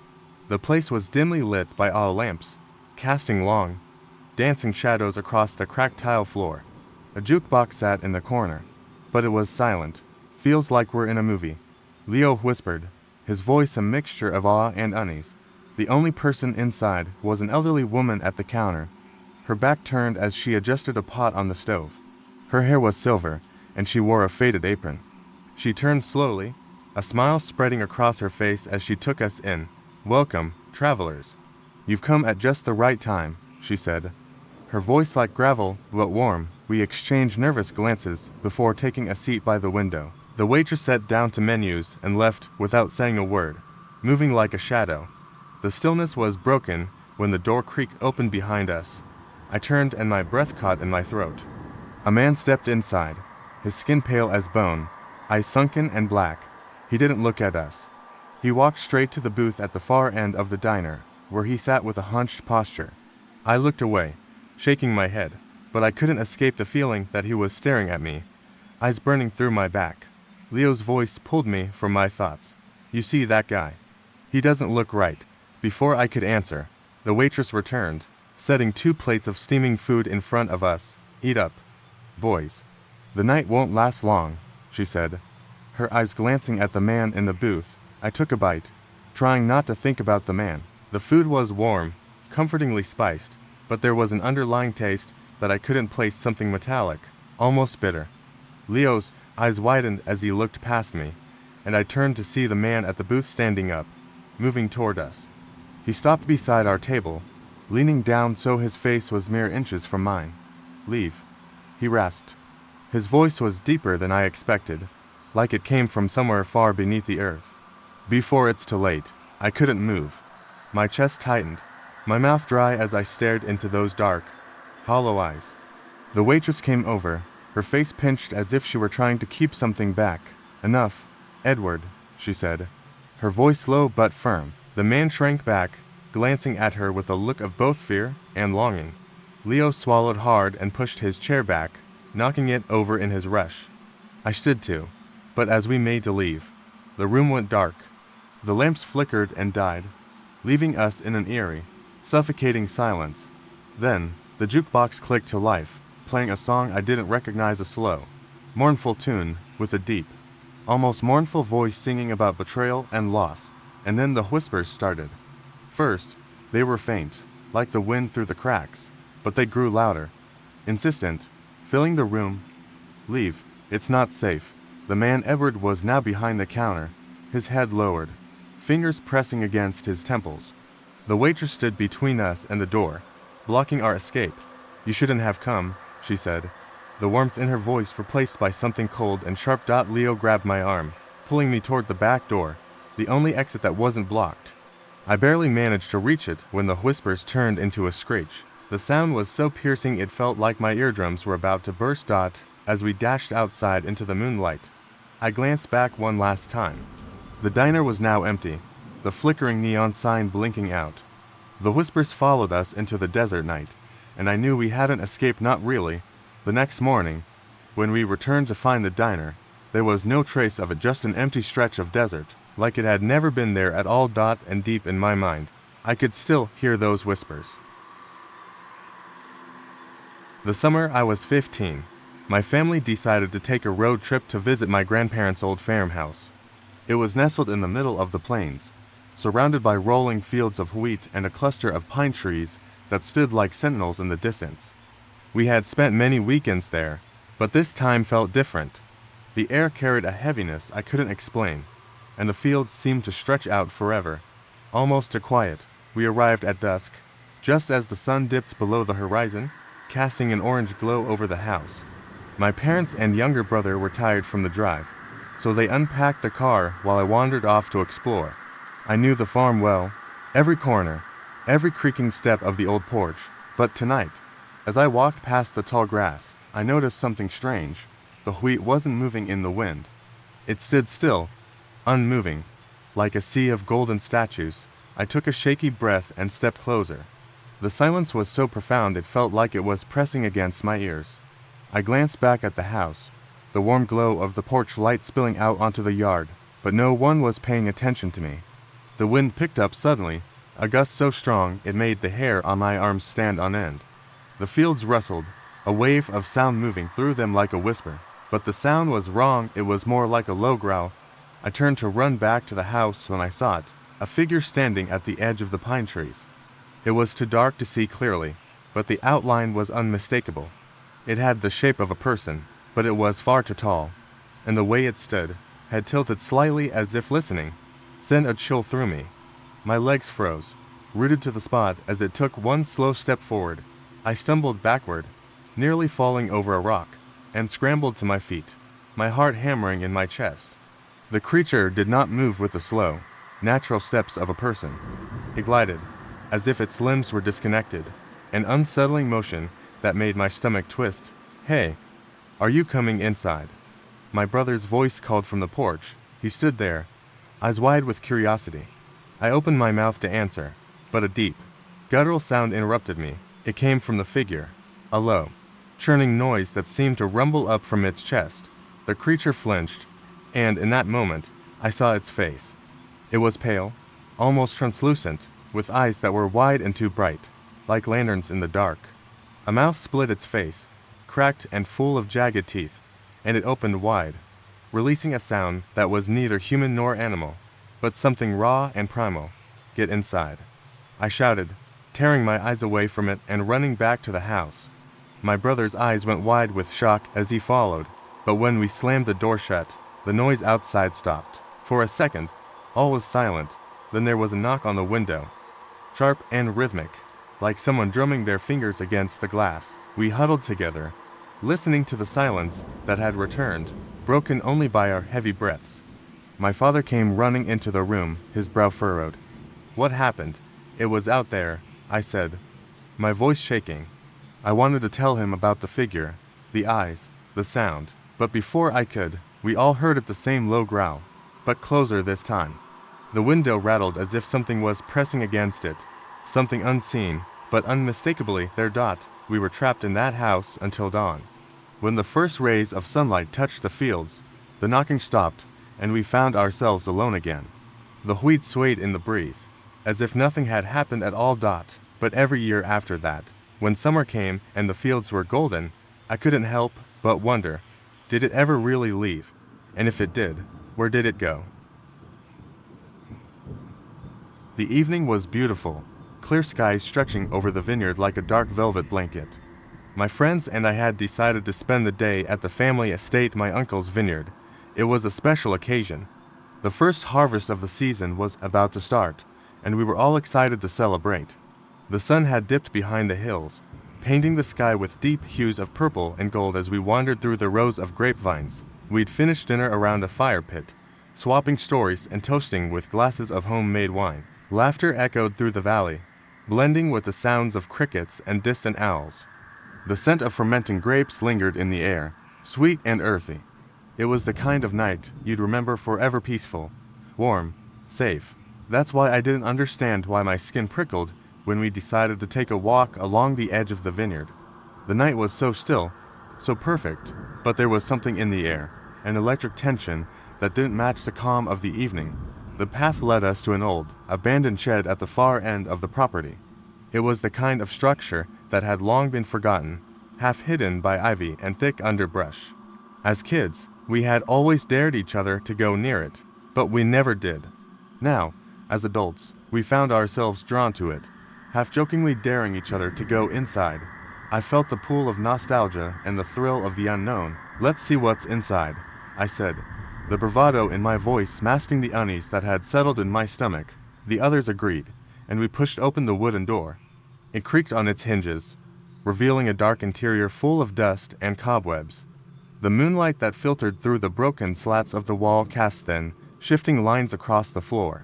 The place was dimly lit by oil lamps, casting long, dancing shadows across the cracked tile floor. A jukebox sat in the corner, but it was silent. "Feels like we're in a movie," Leo whispered, his voice a mixture of awe and unease. The only person inside was an elderly woman at the counter, her back turned as she adjusted a pot on the stove. Her hair was silver, and she wore a faded apron. She turned slowly, a smile spreading across her face as she took us in. "Welcome, travelers. You've come at just the right time," she said. Her voice like gravel, but warm. We exchanged nervous glances before taking a seat by the window. The waitress sat down to menus and left without saying a word, moving like a shadow. The stillness was broken when the door creaked open behind us. I turned and my breath caught in my throat. A man stepped inside, his skin pale as bone, eyes sunken and black. He didn't look at us. He walked straight to the booth at the far end of the diner, where he sat with a hunched posture. I looked away, shaking my head, but I couldn't escape the feeling that he was staring at me, eyes burning through my back. Leo's voice pulled me from my thoughts. "You see that guy? He doesn't look right." Before I could answer, the waitress returned, setting 2 plates of steaming food in front of us. "Eat up, boys. The night won't last long," she said, her eyes glancing at the man in the booth. I took a bite, trying not to think about the man. The food was warm, comfortingly spiced, but there was an underlying taste that I couldn't place, something metallic, almost bitter. Leo's eyes widened as he looked past me, and I turned to see the man at the booth standing up, moving toward us. He stopped beside our table, leaning down so his face was mere inches from mine. "Leave," he rasped. His voice was deeper than I expected, like it came from somewhere far beneath the earth. "Before it's too late." I couldn't move. My chest tightened, my mouth dry as I stared into those dark, hollow eyes. The waitress came over, her face pinched as if she were trying to keep something back. "Enough, Edward," she said, her voice low but firm. The man shrank back, glancing at her with a look of both fear and longing. Leo swallowed hard and pushed his chair back, knocking it over in his rush. I stood too, but as we made to leave, the room went dark. The lamps flickered and died, leaving us in an eerie, suffocating silence. Then, the jukebox clicked to life, playing a song I didn't recognize, a slow, mournful tune with a deep, almost mournful voice singing about betrayal and loss. And then the whispers started. First, they were faint, like the wind through the cracks, but they grew louder, insistent, filling the room. "Leave, it's not safe." The man Edward was now behind the counter, his head lowered, fingers pressing against his temples. The waitress stood between us and the door, blocking our escape. "You shouldn't have come," she said, the warmth in her voice replaced by something cold and sharp. Leo grabbed my arm, pulling me toward the back door, the only exit that wasn't blocked. I barely managed to reach it when the whispers turned into a screech. The sound was so piercing it felt like my eardrums were about to burst. As we dashed outside into the moonlight, I glanced back one last time. The diner was now empty, the flickering neon sign blinking out. The whispers followed us into the desert night, and I knew we hadn't escaped. Not really. The next morning, when we returned to find the diner, there was no trace of it, just an empty stretch of desert, like it had never been there at all. And deep in my mind, I could still hear those whispers. The summer I was 15, my family decided to take a road trip to visit my grandparents' old farmhouse. It was nestled in the middle of the plains, surrounded by rolling fields of wheat and a cluster of pine trees that stood like sentinels in the distance. We had spent many weekends there, but this time felt different. The air carried a heaviness I couldn't explain, and the fields seemed to stretch out forever, almost to quiet. We arrived at dusk, just as the sun dipped below the horizon, casting an orange glow over the house. My parents and younger brother were tired from the drive, so they unpacked the car while I wandered off to explore. I knew the farm well, every corner, every creaking step of the old porch, but tonight, as I walked past the tall grass, I noticed something strange. The wheat wasn't moving in the wind. It stood still, unmoving, like a sea of golden statues. I took a shaky breath and stepped closer. The silence was so profound it felt like it was pressing against my ears. I glanced back at the house, the warm glow of the porch light spilling out onto the yard, but no one was paying attention to me. The wind picked up suddenly, a gust so strong it made the hair on my arms stand on end. The fields rustled, a wave of sound moving through them like a whisper. But the sound was wrong, it was more like a low growl. I turned to run back to the house when I saw it, a figure standing at the edge of the pine trees. It was too dark to see clearly, but the outline was unmistakable. It had the shape of a person, but it was far too tall, and the way it stood, had tilted slightly as if listening, sent a chill through me. My legs froze, rooted to the spot as it took one slow step forward. I stumbled backward, nearly falling over a rock, and scrambled to my feet, my heart hammering in my chest. The creature did not move with the slow, natural steps of a person. It glided, as if its limbs were disconnected, an unsettling motion that made my stomach twist. "Hey, are you coming inside?" My brother's voice called from the porch. He stood there, eyes wide with curiosity. I opened my mouth to answer, but a deep, guttural sound interrupted me. It came from the figure, a low, churning noise that seemed to rumble up from its chest. The creature flinched, and in that moment, I saw its face. It was pale, almost translucent, with eyes that were wide and too bright, like lanterns in the dark. A mouth split its face, cracked and full of jagged teeth, and it opened wide, releasing a sound that was neither human nor animal, but something raw and primal. "Get inside," I shouted, tearing my eyes away from it and running back to the house. My brother's eyes went wide with shock as he followed, but when we slammed the door shut, the noise outside stopped. For a second, all was silent. Then there was a knock on the window, sharp and rhythmic, like someone drumming their fingers against the glass. We huddled together, listening to the silence that had returned, broken only by our heavy breaths. My father came running into the room, his brow furrowed. "What happened?" "It was out there," I said, my voice shaking. I wanted to tell him about the figure, the eyes, the sound, but before I could, we all heard it, the same low growl, but closer this time. The window rattled as if something was pressing against it, something unseen, but unmistakably there. We were trapped in that house until dawn. When the first rays of sunlight touched the fields, the knocking stopped, and we found ourselves alone again. The wheat swayed in the breeze, as if nothing had happened at all. But every year after that, when summer came and the fields were golden, I couldn't help but wonder, did it ever really leave? And if it did, where did it go? The evening was beautiful, clear skies stretching over the vineyard like a dark velvet blanket. My friends and I had decided to spend the day at the family estate, my uncle's vineyard. It was a special occasion. The first harvest of the season was about to start, and we were all excited to celebrate. The sun had dipped behind the hills, painting the sky with deep hues of purple and gold as we wandered through the rows of grapevines. We'd finished dinner around a fire pit, swapping stories and toasting with glasses of homemade wine. Laughter echoed through the valley, blending with the sounds of crickets and distant owls. The scent of fermenting grapes lingered in the air, sweet and earthy. It was the kind of night you'd remember forever, peaceful, warm, safe. That's why I didn't understand why my skin prickled when we decided to take a walk along the edge of the vineyard. The night was so still, so perfect, but there was something in the air, an electric tension that didn't match the calm of the evening. The path led us to an old, abandoned shed at the far end of the property. It was the kind of structure that had long been forgotten, half hidden by ivy and thick underbrush. As kids, we had always dared each other to go near it, but we never did. Now, as adults, we found ourselves drawn to it, half-jokingly daring each other to go inside. I felt the pull of nostalgia and the thrill of the unknown. "Let's see what's inside," I said, the bravado in my voice masking the unease that had settled in my stomach. The others agreed, and we pushed open the wooden door. It creaked on its hinges, revealing a dark interior full of dust and cobwebs. The moonlight that filtered through the broken slats of the wall cast thin, shifting lines across the floor.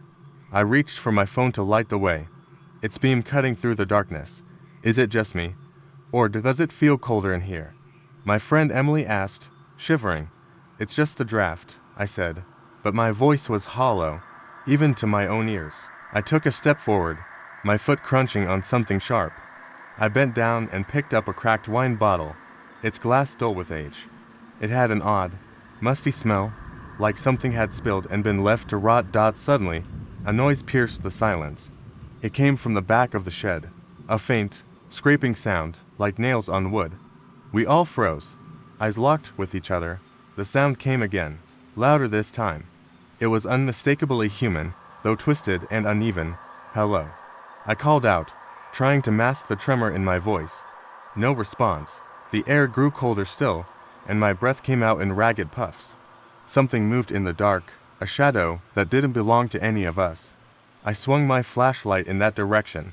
I reached for my phone to light the way, its beam cutting through the darkness. "Is it just me? Or does it feel colder in here?" my friend Emily asked, shivering. "It's just the draft," I said, but my voice was hollow, even to my own ears. I took a step forward, my foot crunching on something sharp. I bent down and picked up a cracked wine bottle, its glass dull with age. It had an odd, musty smell, like something had spilled and been left to rot. Suddenly, a noise pierced the silence. It came from the back of the shed, a faint, scraping sound, like nails on wood. We all froze, eyes locked with each other. The sound came again, louder this time. It was unmistakably human, though twisted and uneven. "Hello," I called out, trying to mask the tremor in my voice. No response. The air grew colder still, and my breath came out in ragged puffs. Something moved in the dark, a shadow that didn't belong to any of us. I swung my flashlight in that direction,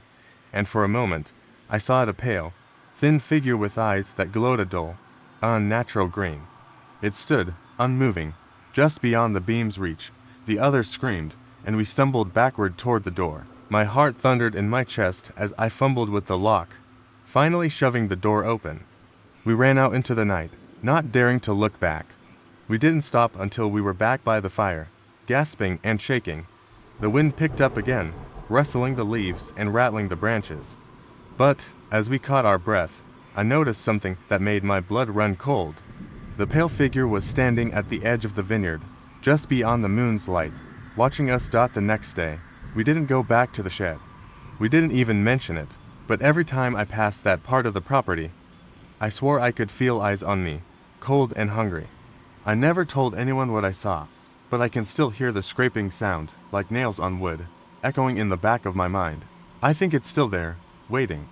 and for a moment, I saw it a pale, thin figure with eyes that glowed a dull, unnatural green. It stood, unmoving, just beyond the beam's reach. The others screamed, and we stumbled backward toward the door. My heart thundered in my chest as I fumbled with the lock, finally shoving the door open. We ran out into the night, not daring to look back. We didn't stop until we were back by the fire, gasping and shaking. The wind picked up again, rustling the leaves and rattling the branches. But, as we caught our breath, I noticed something that made my blood run cold. The pale figure was standing at the edge of the vineyard, just beyond the moon's light, watching us. The next day, we didn't go back to the shed. We didn't even mention it, but every time I passed that part of the property, I swore I could feel eyes on me, cold and hungry. I never told anyone what I saw, but I can still hear the scraping sound, like nails on wood, echoing in the back of my mind. I think it's still there, waiting.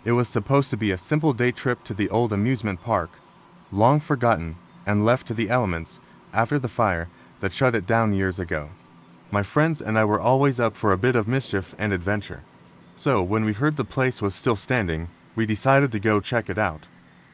It was supposed to be a simple day trip to the old amusement park, long forgotten and left to the elements after the fire that shut it down years ago. My friends and I were always up for a bit of mischief and adventure. So when we heard the place was still standing, we decided to go check it out.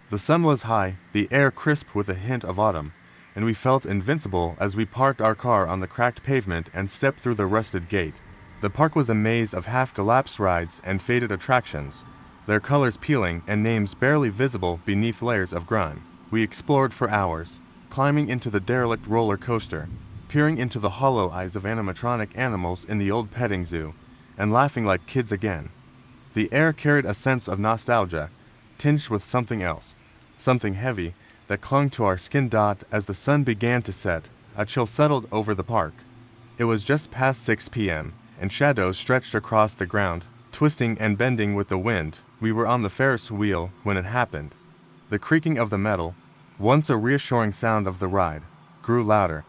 The sun was high, the air crisp with a hint of autumn, and we felt invincible as we parked our car on the cracked pavement and stepped through the rusted gate. The park was a maze of half-collapsed rides and faded attractions, their colors peeling and names barely visible beneath layers of grime. We explored for hours, climbing into the derelict roller coaster, peering into the hollow eyes of animatronic animals in the old petting zoo, and laughing like kids again. The air carried a sense of nostalgia, tinged with something else, something heavy, that clung to our skin. As the sun began to set, a chill settled over the park. It was just past 6 p.m., and shadows stretched across the ground, twisting and bending with the wind. We were on the Ferris wheel when it happened. The creaking of the metal, once a reassuring sound of the ride, grew louder,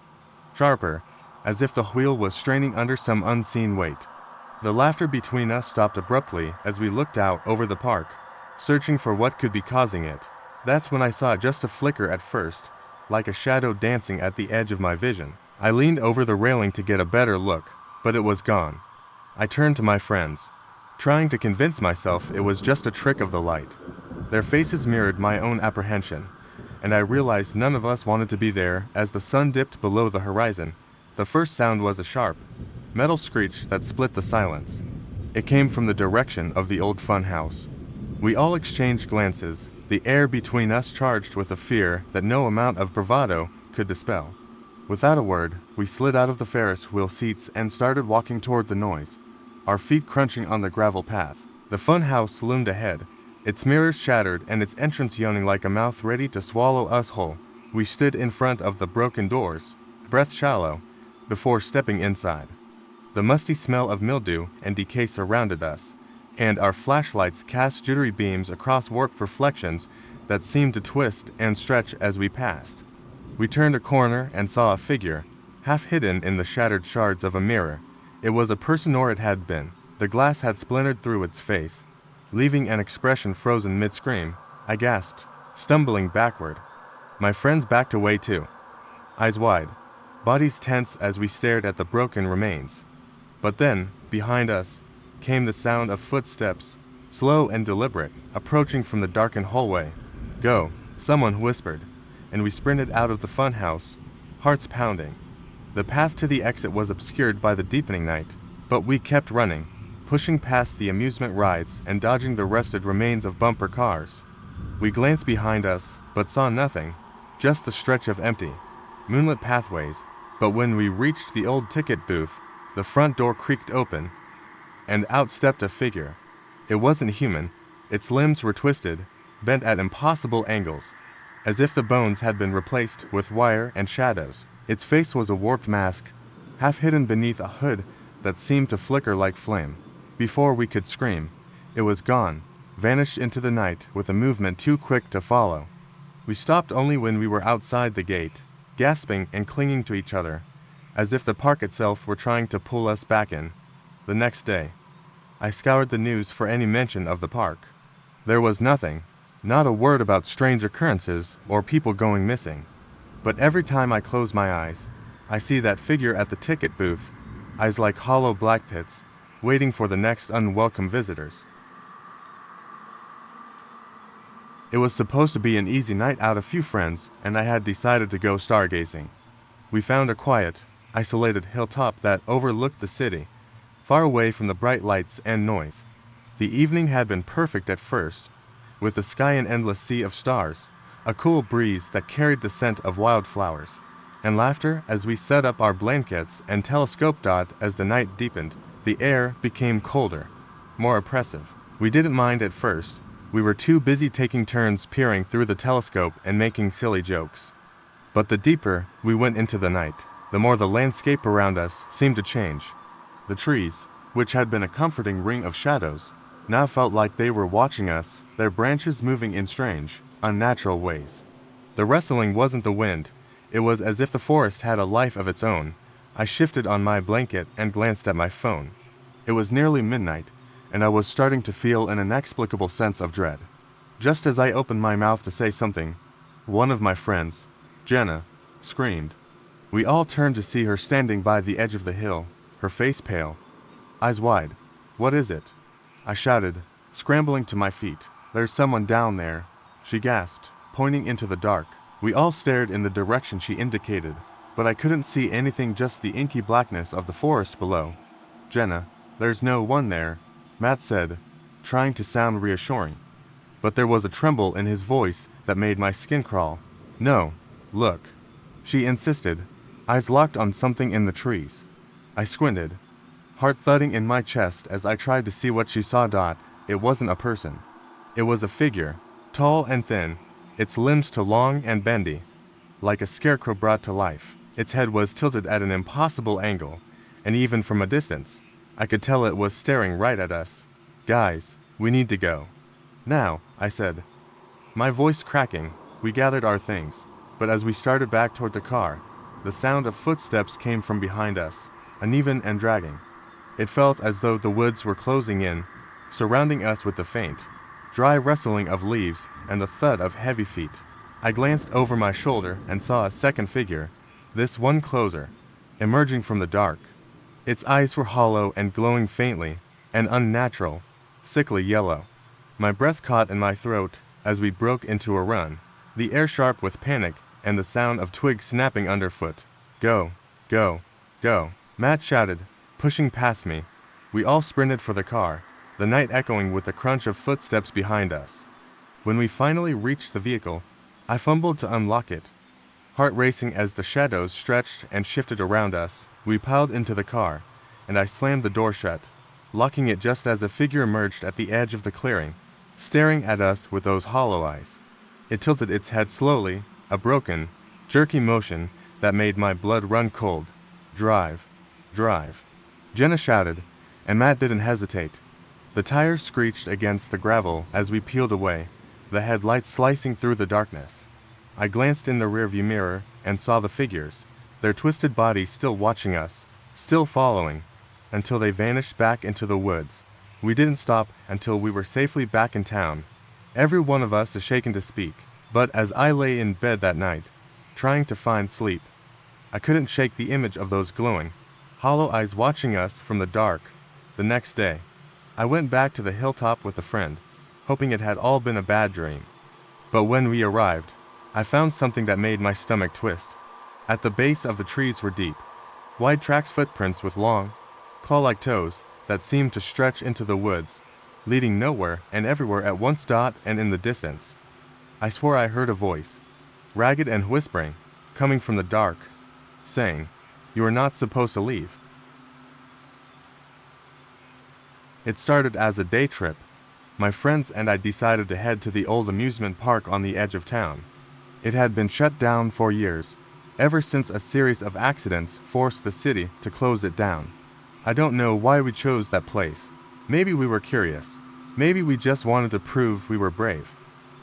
sharper, as if the wheel was straining under some unseen weight. The laughter between us stopped abruptly as we looked out over the park, searching for what could be causing it. That's when I saw just a flicker at first, like a shadow dancing at the edge of my vision. I leaned over the railing to get a better look, but it was gone. I turned to my friends, trying to convince myself it was just a trick of the light. Their faces mirrored my own apprehension, and I realized none of us wanted to be there. As the sun dipped below the horizon, the first sound was a sharp, metal screech that split the silence. It came from the direction of the old fun house. We all exchanged glances, the air between us charged with a fear that no amount of bravado could dispel. Without a word, we slid out of the Ferris wheel seats and started walking toward the noise, our feet crunching on the gravel path. The fun house loomed ahead, its mirrors shattered and its entrance yawning like a mouth ready to swallow us whole. We stood in front of the broken doors, breath shallow, before stepping inside. The musty smell of mildew and decay surrounded us, and our flashlights cast jittery beams across warped reflections that seemed to twist and stretch as we passed. We turned a corner and saw a figure, half hidden in the shattered shards of a mirror. It was a person, or it had been. The glass had splintered through its face, leaving an expression frozen mid-scream. I gasped, stumbling backward. My friends backed away too, eyes wide, bodies tense as we stared at the broken remains. But then, behind us, came the sound of footsteps, slow and deliberate, approaching from the darkened hallway. "Go," someone whispered, and we sprinted out of the funhouse, hearts pounding. The path to the exit was obscured by the deepening night, but we kept running, pushing past the amusement rides and dodging the rusted remains of bumper cars. We glanced behind us, but saw nothing, just the stretch of empty, moonlit pathways. But when we reached the old ticket booth, the front door creaked open, and out stepped a figure. It wasn't human. Its limbs were twisted, bent at impossible angles, as if the bones had been replaced with wire and shadows. Its face was a warped mask, half hidden beneath a hood that seemed to flicker like flame. Before we could scream, it was gone, vanished into the night with a movement too quick to follow. We stopped only when we were outside the gate, gasping and clinging to each other, as if the park itself were trying to pull us back in. The next day, I scoured the news for any mention of the park. There was nothing, not a word about strange occurrences or people going missing. But every time I close my eyes, I see that figure at the ticket booth, eyes like hollow black pits, waiting for the next unwelcome visitors. It was supposed to be an easy night out of few friends, and I had decided to go stargazing. We found a quiet, isolated hilltop that overlooked the city, far away from the bright lights and noise. The evening had been perfect at first, with the sky an endless sea of stars, a cool breeze that carried the scent of wildflowers, and laughter as we set up our blankets and telescoped out. As the night deepened, the air became colder, more oppressive. We didn't mind at first. We were too busy taking turns peering through the telescope and making silly jokes. But the deeper we went into the night, the more the landscape around us seemed to change. The trees, which had been a comforting ring of shadows, now felt like they were watching us, their branches moving in strange, unnatural ways. The rustling wasn't the wind, it was as if the forest had a life of its own. I shifted on my blanket and glanced at my phone. It was nearly midnight, and I was starting to feel an inexplicable sense of dread. Just as I opened my mouth to say something, one of my friends, Jenna, screamed. We all turned to see her standing by the edge of the hill, her face pale, eyes wide. "What is it?" I shouted, scrambling to my feet. "There's someone down there," she gasped, pointing into the dark. We all stared in the direction she indicated, but I couldn't see anything, just the inky blackness of the forest below. "Jenna, there's no one there," Matt said, trying to sound reassuring. But there was a tremble in his voice that made my skin crawl. "No, look," she insisted, eyes locked on something in the trees. I squinted, heart thudding in my chest as I tried to see what she saw. It wasn't a person. It was a figure, tall and thin, its limbs too long and bendy, like a scarecrow brought to life. Its head was tilted at an impossible angle, and even from a distance, I could tell it was staring right at us. "Guys, we need to go." "Now," I said, my voice cracking. We gathered our things, but as we started back toward the car, the sound of footsteps came from behind us, uneven and dragging. It felt as though the woods were closing in, surrounding us with the faint, dry rustling of leaves and the thud of heavy feet. I glanced over my shoulder and saw a second figure, this one closer, emerging from the dark. Its eyes were hollow and glowing faintly, an unnatural, sickly yellow. My breath caught in my throat as we broke into a run, the air sharp with panic and the sound of twigs snapping underfoot. "Go, go, go," Matt shouted, pushing past me. We all sprinted for the car, the night echoing with the crunch of footsteps behind us. When we finally reached the vehicle, I fumbled to unlock it. Heart racing as the shadows stretched and shifted around us, we piled into the car, and I slammed the door shut, locking it just as a figure emerged at the edge of the clearing, staring at us with those hollow eyes. It tilted its head slowly, a broken, jerky motion that made my blood run cold. "Drive, drive," Jenna shouted, and Matt didn't hesitate. The tires screeched against the gravel as we peeled away, the headlights slicing through the darkness. I glanced in the rearview mirror and saw the figures, their twisted bodies still watching us, still following, until they vanished back into the woods. We didn't stop until we were safely back in town, every one of us shaken to speak. But as I lay in bed that night, trying to find sleep, I couldn't shake the image of those glowing, hollow eyes watching us from the dark. The next day, I went back to the hilltop with a friend, hoping it had all been a bad dream. But when we arrived, I found something that made my stomach twist. At the base of the trees were deep, wide tracks, footprints with long, claw-like toes that seemed to stretch into the woods, leading nowhere and everywhere at once. And in the distance, I swore I heard a voice, ragged and whispering, coming from the dark, saying, "You are not supposed to leave." It started as a day trip. My friends and I decided to head to the old amusement park on the edge of town. It had been shut down for years, ever since a series of accidents forced the city to close it down. I don't know why we chose that place. Maybe we were curious. Maybe we just wanted to prove we were brave.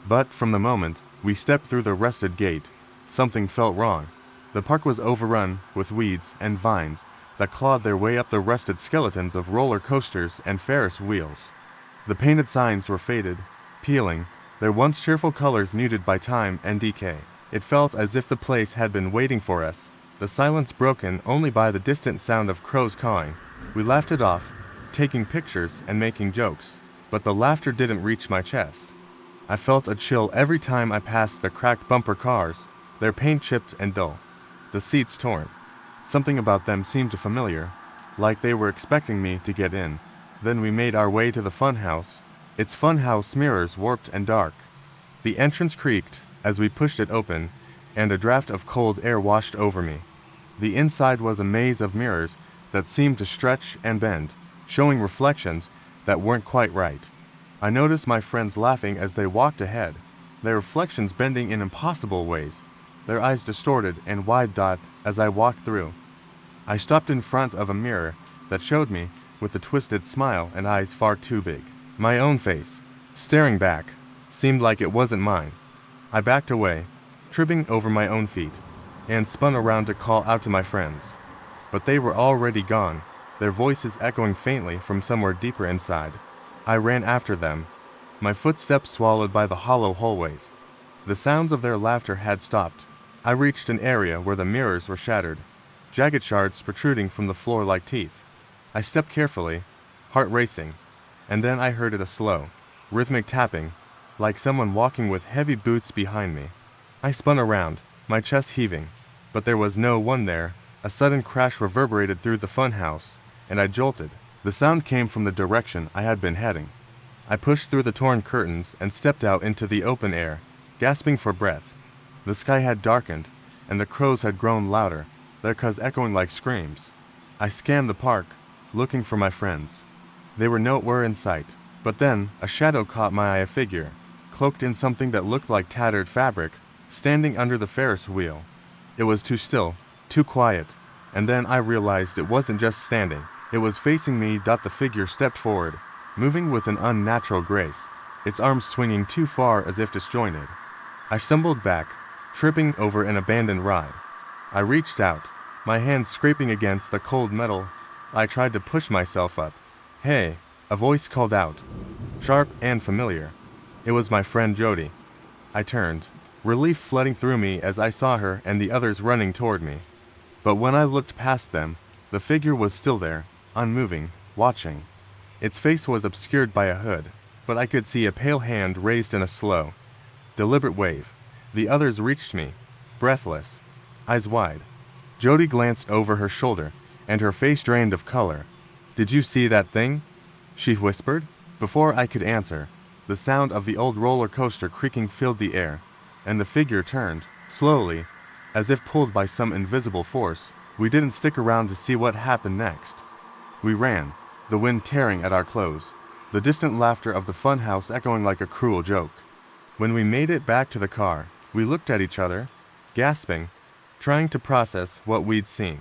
But from the moment we stepped through the rusted gate, something felt wrong. The park was overrun with weeds and vines that clawed their way up the rusted skeletons of roller coasters and Ferris wheels. The painted signs were faded, peeling, their once cheerful colors muted by time and decay. It felt as if the place had been waiting for us, the silence broken only by the distant sound of crows cawing. We laughed it off, taking pictures and making jokes, but the laughter didn't reach my chest. I felt a chill every time I passed the cracked bumper cars, their paint chipped and dull, the seats torn. Something about them seemed familiar, like they were expecting me to get in. Then we made our way to the funhouse, its funhouse mirrors warped and dark. The entrance creaked as we pushed it open, and a draft of cold air washed over me. The inside was a maze of mirrors that seemed to stretch and bend, showing reflections that weren't quite right. I noticed my friends laughing as they walked ahead, their reflections bending in impossible ways, their eyes distorted and wide-eyed as I walked through. I stopped in front of a mirror that showed me, with a twisted smile and eyes far too big. My own face, staring back, seemed like it wasn't mine. I backed away, tripping over my own feet, and spun around to call out to my friends. But they were already gone, their voices echoing faintly from somewhere deeper inside. I ran after them, my footsteps swallowed by the hollow hallways. The sounds of their laughter had stopped. I reached an area where the mirrors were shattered, jagged shards protruding from the floor like teeth. I stepped carefully, heart racing, and then I heard a slow, rhythmic tapping, like someone walking with heavy boots behind me. I spun around, my chest heaving, but there was no one there. A sudden crash reverberated through the funhouse, and I jolted. The sound came from the direction I had been heading. I pushed through the torn curtains and stepped out into the open air, gasping for breath. The sky had darkened, and the crows had grown louder, their caws echoing like screams. I scanned the park, looking for my friends. They were nowhere in sight, but then a shadow caught my eye, a figure, cloaked in something that looked like tattered fabric, standing under the Ferris wheel. It was too still, too quiet, and then I realized it wasn't just standing, it was facing me. The figure stepped forward, moving with an unnatural grace, its arms swinging too far as if disjointed. I stumbled back, tripping over an abandoned ride. I reached out, my hands scraping against the cold metal. I tried to push myself up. "Hey," a voice called out, sharp and familiar. It was my friend Jody. I turned, relief flooding through me as I saw her and the others running toward me. But when I looked past them, the figure was still there, unmoving, watching. Its face was obscured by a hood, but I could see a pale hand raised in a slow, deliberate wave. The others reached me, breathless, eyes wide. Jody glanced over her shoulder, and her face drained of color. "Did you see that thing?" she whispered. Before I could answer, the sound of the old roller coaster creaking filled the air, and the figure turned, slowly, as if pulled by some invisible force. We didn't stick around to see what happened next. We ran, the wind tearing at our clothes, the distant laughter of the funhouse echoing like a cruel joke. When we made it back to the car, we looked at each other, gasping, trying to process what we'd seen.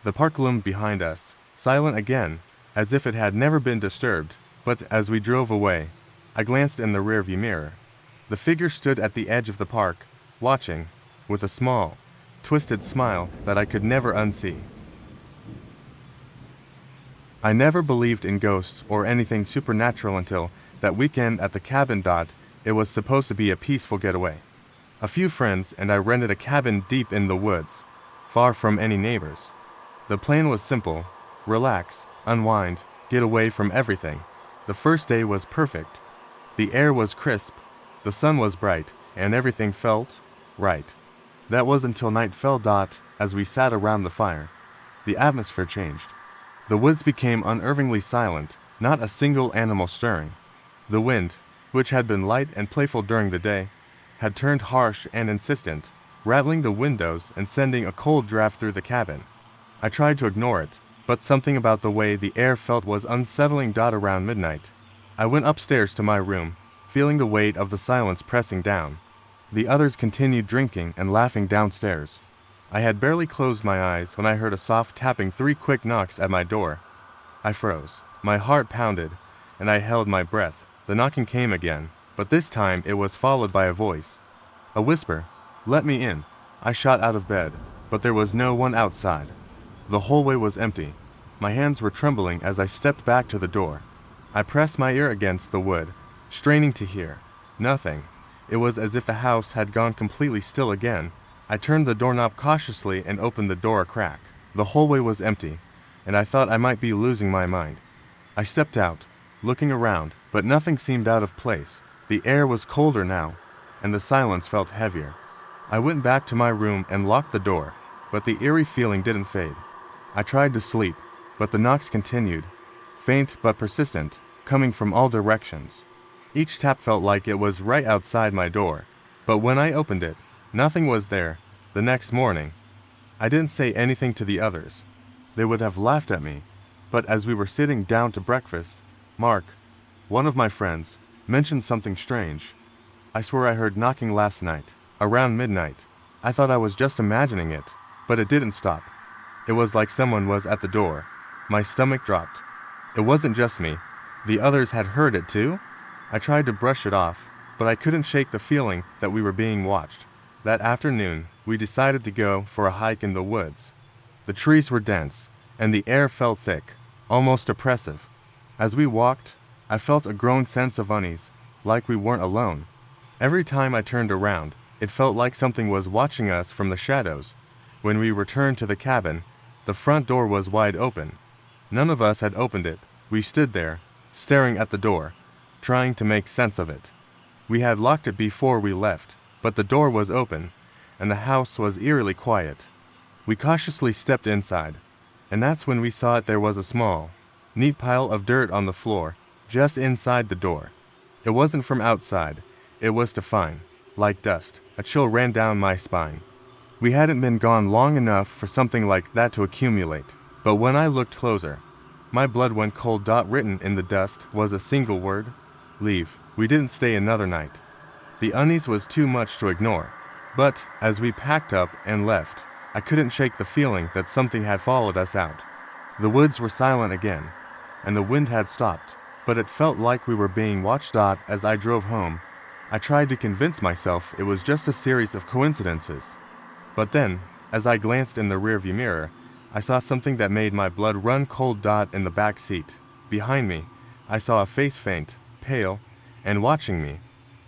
The park loomed behind us, silent again, as if it had never been disturbed, but as we drove away, I glanced in the rearview mirror. The figure stood at the edge of the park, watching, with a small, twisted smile that I could never unsee. I never believed in ghosts or anything supernatural until that weekend at the cabin. It was supposed to be a peaceful getaway. A few friends and I rented a cabin deep in the woods, far from any neighbors. The plan was simple: relax, unwind, get away from everything. The first day was perfect. The air was crisp, the sun was bright, and everything felt right. That was until night fell. As we sat around the fire, the atmosphere changed. The woods became unnervingly silent, not a single animal stirring. The wind, which had been light and playful during the day, had turned harsh and insistent, rattling the windows and sending a cold draft through the cabin. I tried to ignore it, but something about the way the air felt was unsettling. Around midnight, I went upstairs to my room, feeling the weight of the silence pressing down. The others continued drinking and laughing downstairs. I had barely closed my eyes when I heard a soft tapping, 3 quick knocks at my door. I froze. My heart pounded, and I held my breath. The knocking came again, but this time it was followed by a voice. A whisper. "Let me in." I shot out of bed, but there was no one outside. The hallway was empty. My hands were trembling as I stepped back to the door. I pressed my ear against the wood, straining to hear. Nothing. It was as if the house had gone completely still again. I turned the doorknob cautiously and opened the door a crack. The hallway was empty, and I thought I might be losing my mind. I stepped out, looking around, but nothing seemed out of place. The air was colder now, and the silence felt heavier. I went back to my room and locked the door, but the eerie feeling didn't fade. I tried to sleep, but the knocks continued, faint but persistent, coming from all directions. Each tap felt like it was right outside my door, but when I opened it, nothing was there. The next morning, I didn't say anything to the others. They would have laughed at me, but as we were sitting down to breakfast, Mark, one of my friends, mentioned something strange. I swear I heard knocking last night, around midnight. I thought I was just imagining it, but it didn't stop. It was like someone was at the door. My stomach dropped. It wasn't just me. The others had heard it too? I tried to brush it off, but I couldn't shake the feeling that we were being watched. That afternoon, we decided to go for a hike in the woods. The trees were dense, and the air felt thick, almost oppressive. As we walked, I felt a growing sense of unease, like we weren't alone. Every time I turned around, it felt like something was watching us from the shadows. When we returned to the cabin, the front door was wide open. None of us had opened it. We stood there, staring at the door, trying to make sense of it. We had locked it before we left, but the door was open, and the house was eerily quiet. We cautiously stepped inside, and that's when we saw there was a small, neat pile of dirt on the floor, just inside the door. It wasn't from outside, it was fine, like dust. A chill ran down my spine. We hadn't been gone long enough for something like that to accumulate, but when I looked closer, my blood went cold. Written in the dust was a single word: leave. We didn't stay another night. The unease was too much to ignore, but as we packed up and left, I couldn't shake the feeling that something had followed us out. The woods were silent again, and the wind had stopped, but it felt like we were being watched. As I drove home, I tried to convince myself it was just a series of coincidences. But then, as I glanced in the rearview mirror, I saw something that made my blood run cold. In the back seat, behind me, I saw a face, faint, pale, and watching me.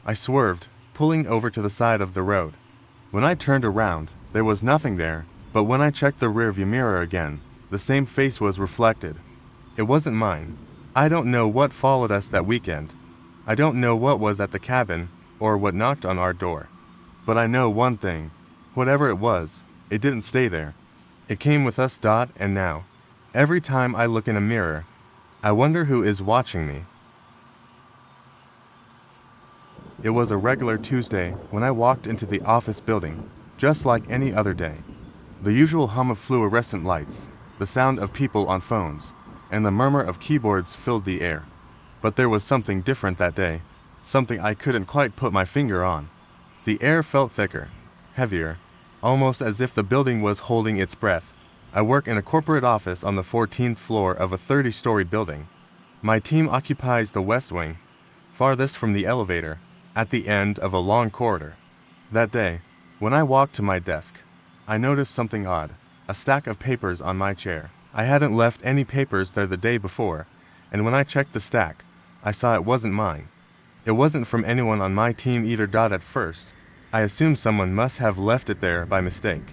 I swerved, pulling over to the side of the road. When I turned around, there was nothing there, but when I checked the rearview mirror again, the same face was reflected. It wasn't mine. I don't know what followed us that weekend. I don't know what was at the cabin, or what knocked on our door. But I know one thing. Whatever it was, it didn't stay there. It came with us. And now, every time I look in a mirror, I wonder who is watching me. It was a regular Tuesday when I walked into the office building, just like any other day. The usual hum of fluorescent lights, the sound of people on phones, and the murmur of keyboards filled the air. But there was something different that day, something I couldn't quite put my finger on. The air felt thicker, heavier, almost as if the building was holding its breath. I work in a corporate office on the 14th floor of a 30-story building. My team occupies the west wing, farthest from the elevator, at the end of a long corridor. That day, when I walked to my desk, I noticed something odd: a stack of papers on my chair. I hadn't left any papers there the day before, and when I checked the stack, I saw it wasn't mine. It wasn't from anyone on my team either. At first, I assumed someone must have left it there by mistake.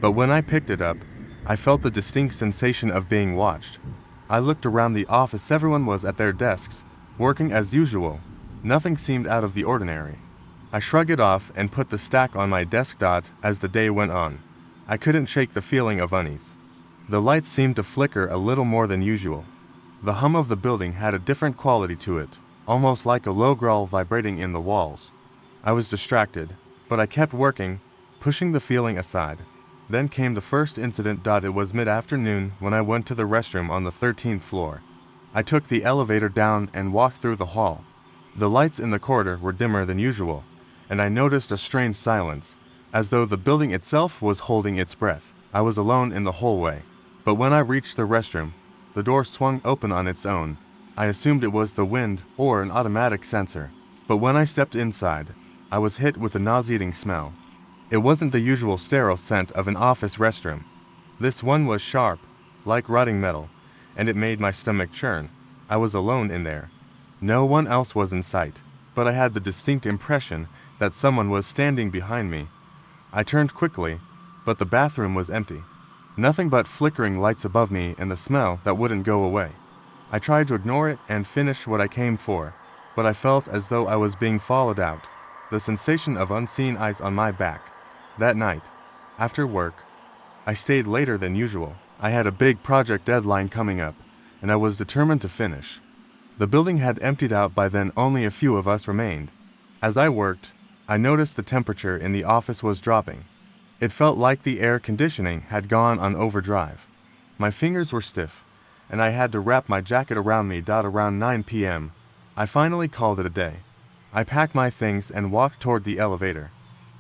But when I picked it up, I felt the distinct sensation of being watched. I looked around the office. Everyone was at their desks, working as usual. Nothing seemed out of the ordinary. I shrugged it off and put the stack on my desk. As the day went on, I couldn't shake the feeling of unease. The lights seemed to flicker a little more than usual. The hum of the building had a different quality to it, almost like a low growl vibrating in the walls. I was distracted, but I kept working, pushing the feeling aside. Then came the first incident. It was mid-afternoon when I went to the restroom on the 13th floor. I took the elevator down and walked through the hall. The lights in the corridor were dimmer than usual, and I noticed a strange silence, as though the building itself was holding its breath. I was alone in the hallway, but when I reached the restroom, the door swung open on its own. I assumed it was the wind or an automatic sensor, but when I stepped inside, I was hit with a nauseating smell. It wasn't the usual sterile scent of an office restroom. This one was sharp, like rotting metal, and it made my stomach churn. I was alone in there. No one else was in sight. but I had the distinct impression that someone was standing behind me. I turned quickly, but the bathroom was empty. Nothing but flickering lights above me and the smell that wouldn't go away. I tried to ignore it and finish what I came for, but I felt as though I was being followed out, the sensation of unseen eyes on my back. That night, after work, I stayed later than usual. I had a big project deadline coming up, and I was determined to finish. The building had emptied out by then, only a few of us remained. As I worked, I noticed the temperature in the office was dropping. It felt like the air conditioning had gone on overdrive. My fingers were stiff, and I had to wrap my jacket around me. Around 9 p.m., I finally called it a day. I packed my things and walked toward the elevator.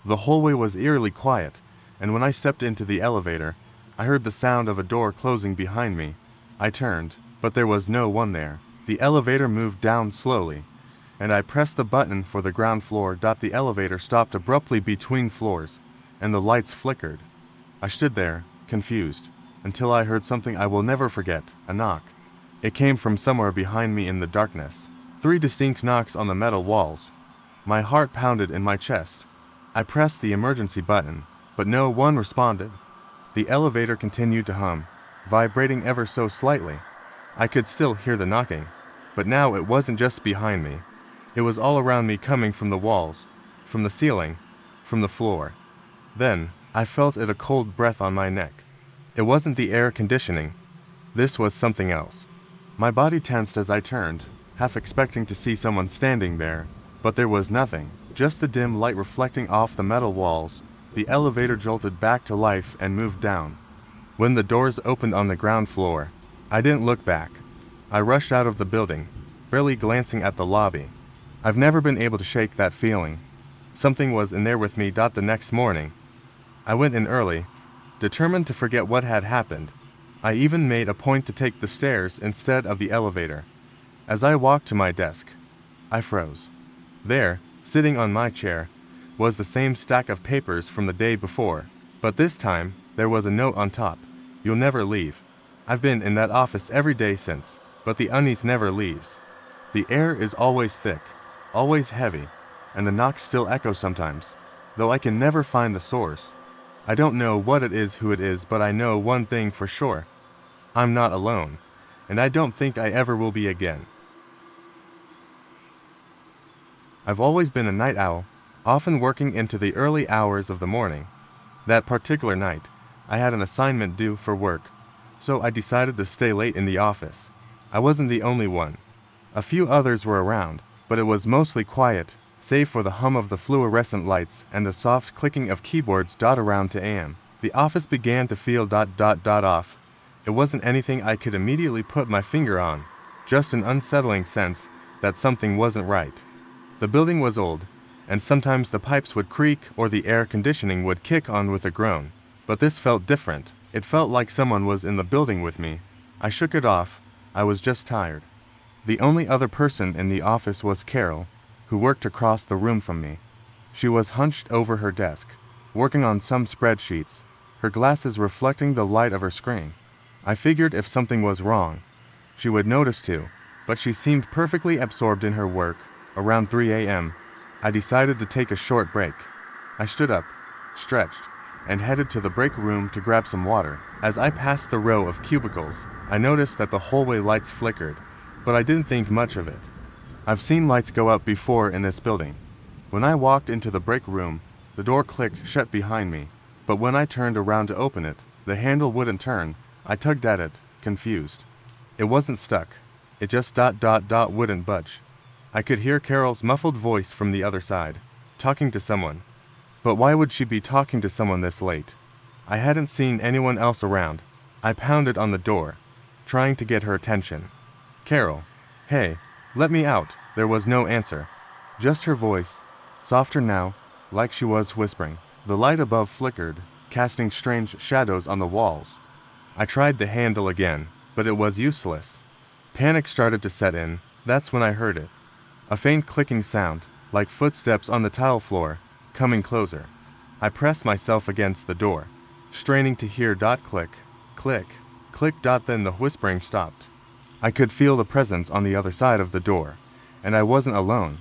The hallway was eerily quiet, and when I stepped into the elevator, I heard the sound of a door closing behind me. I turned, but there was no one there. The elevator moved down slowly, and I pressed the button for the ground floor. The elevator stopped abruptly between floors, and the lights flickered. I stood there, confused, until I heard something I will never forget, a knock. It came from somewhere behind me in the darkness. 3 distinct knocks on the metal walls. My heart pounded in my chest. I pressed the emergency button, but no one responded. The elevator continued to hum, vibrating ever so slightly. I could still hear the knocking, but now it wasn't just behind me. It was all around me, coming from the walls, from the ceiling, from the floor. Then, I felt a cold breath on my neck. It wasn't the air conditioning. This was something else. My body tensed as I turned, half expecting to see someone standing there, but there was nothing, just the dim light reflecting off the metal walls. The elevator jolted back to life and moved down. When the doors opened on the ground floor, I didn't look back. I rushed out of the building, barely glancing at the lobby. I've never been able to shake that feeling. Something was in there with me. The next morning, I went in early, determined to forget what had happened. I even made a point to take the stairs instead of the elevator. As I walked to my desk, I froze. There, sitting on my chair, was the same stack of papers from the day before, but this time, there was a note on top. "You'll never leave." I've been in that office every day since, but the unease never leaves. The air is always thick, always heavy, and the knocks still echo sometimes, though I can never find the source. I don't know what it is, who it is, but I know one thing for sure. I'm not alone, and I don't think I ever will be again. I've always been a night owl, often working into the early hours of the morning. That particular night, I had an assignment due for work, so I decided to stay late in the office. I wasn't the only one. A few others were around, but it was mostly quiet, save for the hum of the fluorescent lights and the soft clicking of keyboards. Around 2 a.m., the office began to feel off. It wasn't anything I could immediately put my finger on, just an unsettling sense that something wasn't right. The building was old, and sometimes the pipes would creak or the air conditioning would kick on with a groan. But this felt different. It felt like someone was in the building with me. I shook it off. I was just tired. The only other person in the office was Carol, who worked across the room from me. She was hunched over her desk, working on some spreadsheets, her glasses reflecting the light of her screen. I figured if something was wrong, she would notice too, but she seemed perfectly absorbed in her work. Around 3 a.m., I decided to take a short break. I stood up, stretched, and headed to the break room to grab some water. As I passed the row of cubicles, I noticed that the hallway lights flickered, but I didn't think much of it. I've seen lights go out before in this building. When I walked into the break room, the door clicked shut behind me, but when I turned around to open it, the handle wouldn't turn. I tugged at it, confused. It wasn't stuck. It just wouldn't budge. I could hear Carol's muffled voice from the other side, talking to someone. But why would she be talking to someone this late? I hadn't seen anyone else around. I pounded on the door, trying to get her attention. "Carol, hey, let me out." There was no answer. Just her voice, softer now, like she was whispering. The light above flickered, casting strange shadows on the walls. I tried the handle again, but it was useless. Panic started to set in. That's when I heard it. A faint clicking sound, like footsteps on the tile floor, coming closer. I pressed myself against the door, straining to hear click, click, click. Then the whispering stopped. I could feel the presence on the other side of the door, and I wasn't alone.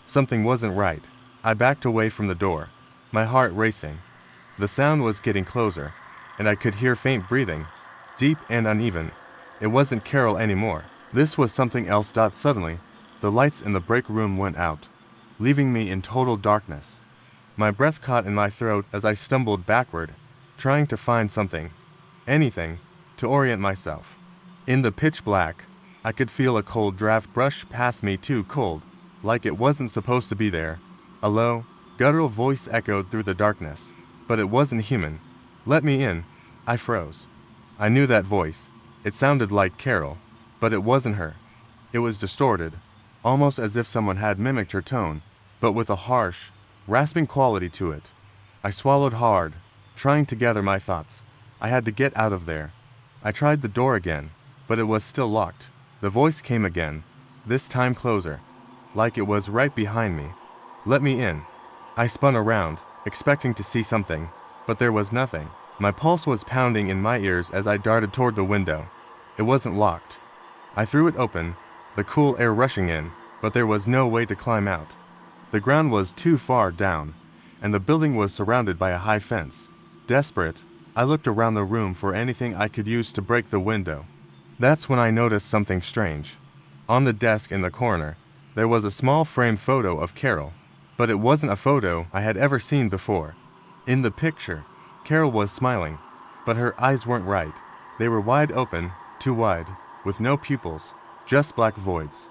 Something wasn't right. I backed away from the door, my heart racing. The sound was getting closer, and I could hear faint breathing, deep and uneven. It wasn't Carol anymore. This was something else. Suddenly, the lights in the break room went out, leaving me in total darkness. My breath caught in my throat as I stumbled backward, trying to find something, anything, to orient myself. In the pitch black, I could feel a cold draft brush past me, too cold, like it wasn't supposed to be there. A low, guttural voice echoed through the darkness, but it wasn't human. "Let me in." I froze. I knew that voice. It sounded like Carol, but it wasn't her. It was distorted, almost as if someone had mimicked her tone, but with a harsh, rasping quality to it. I swallowed hard, trying to gather my thoughts. I had to get out of there. I tried the door again, but it was still locked. The voice came again, this time closer, like it was right behind me. "Let me in." I spun around, expecting to see something, but there was nothing. My pulse was pounding in my ears as I darted toward the window. It wasn't locked. I threw it open, the cool air rushing in, but there was no way to climb out. The ground was too far down, and the building was surrounded by a high fence. Desperate, I looked around the room for anything I could use to break the window. That's when I noticed something strange. On the desk in the corner, there was a small framed photo of Carol, but it wasn't a photo I had ever seen before. In the picture, Carol was smiling, but her eyes weren't right. They were wide open, too wide, with no pupils, just black voids.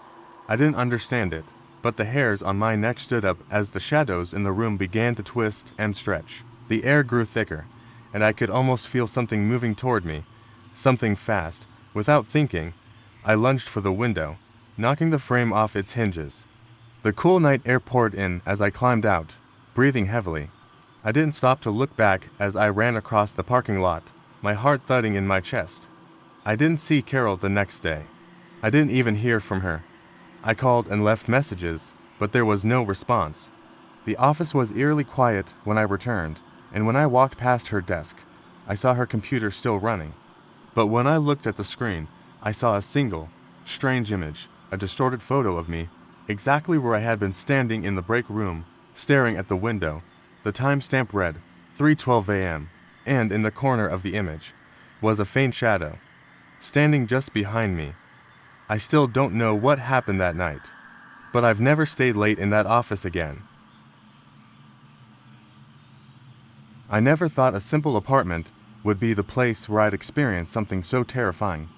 I didn't understand it, but the hairs on my neck stood up as the shadows in the room began to twist and stretch. The air grew thicker, and I could almost feel something moving toward me, something fast. Without thinking, I lunged for the window, knocking the frame off its hinges. The cool night air poured in as I climbed out, breathing heavily. I didn't stop to look back as I ran across the parking lot, my heart thudding in my chest. I didn't see Carol the next day. I didn't even hear from her. I called and left messages, but there was no response. The office was eerily quiet when I returned, and when I walked past her desk, I saw her computer still running. But when I looked at the screen, I saw a single, strange image, a distorted photo of me, exactly where I had been standing in the break room, staring at the window. The timestamp read 3:12 a.m., and in the corner of the image was a faint shadow, standing just behind me. I still don't know what happened that night, but I've never stayed late in that office again. I never thought a simple apartment would be the place where I'd experience something so terrifying.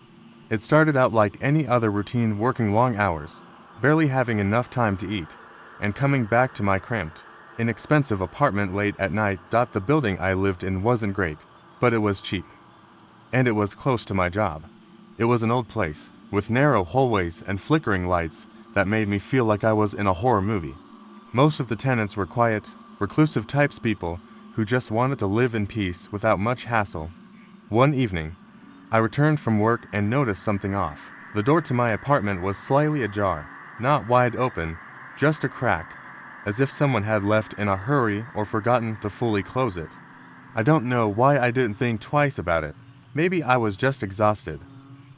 It started out like any other routine, working long hours, barely having enough time to eat, and coming back to my cramped, inexpensive apartment late at night. The building I lived in wasn't great, but it was cheap. And it was close to my job. It was an old place, with narrow hallways and flickering lights that made me feel like I was in a horror movie. Most of the tenants were quiet, reclusive types, people who just wanted to live in peace without much hassle. One evening, I returned from work and noticed something off. The door to my apartment was slightly ajar, not wide open, just a crack, as if someone had left in a hurry or forgotten to fully close it. I don't know why I didn't think twice about it. Maybe I was just exhausted.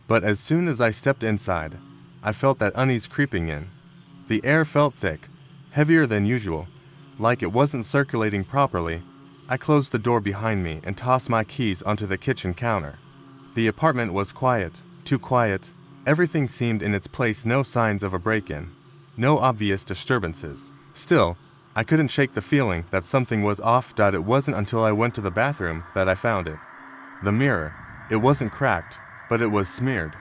But as soon as I stepped inside, I felt that unease creeping in. The air felt thick, heavier than usual, like it wasn't circulating properly. I closed the door behind me and tossed my keys onto the kitchen counter. The apartment was quiet, too quiet. Everything seemed in its place, no signs of a break-in, no obvious disturbances. Still, I couldn't shake the feeling that something was off. It wasn't until I went to the bathroom that I found it. The mirror. It wasn't cracked, but it was smeared.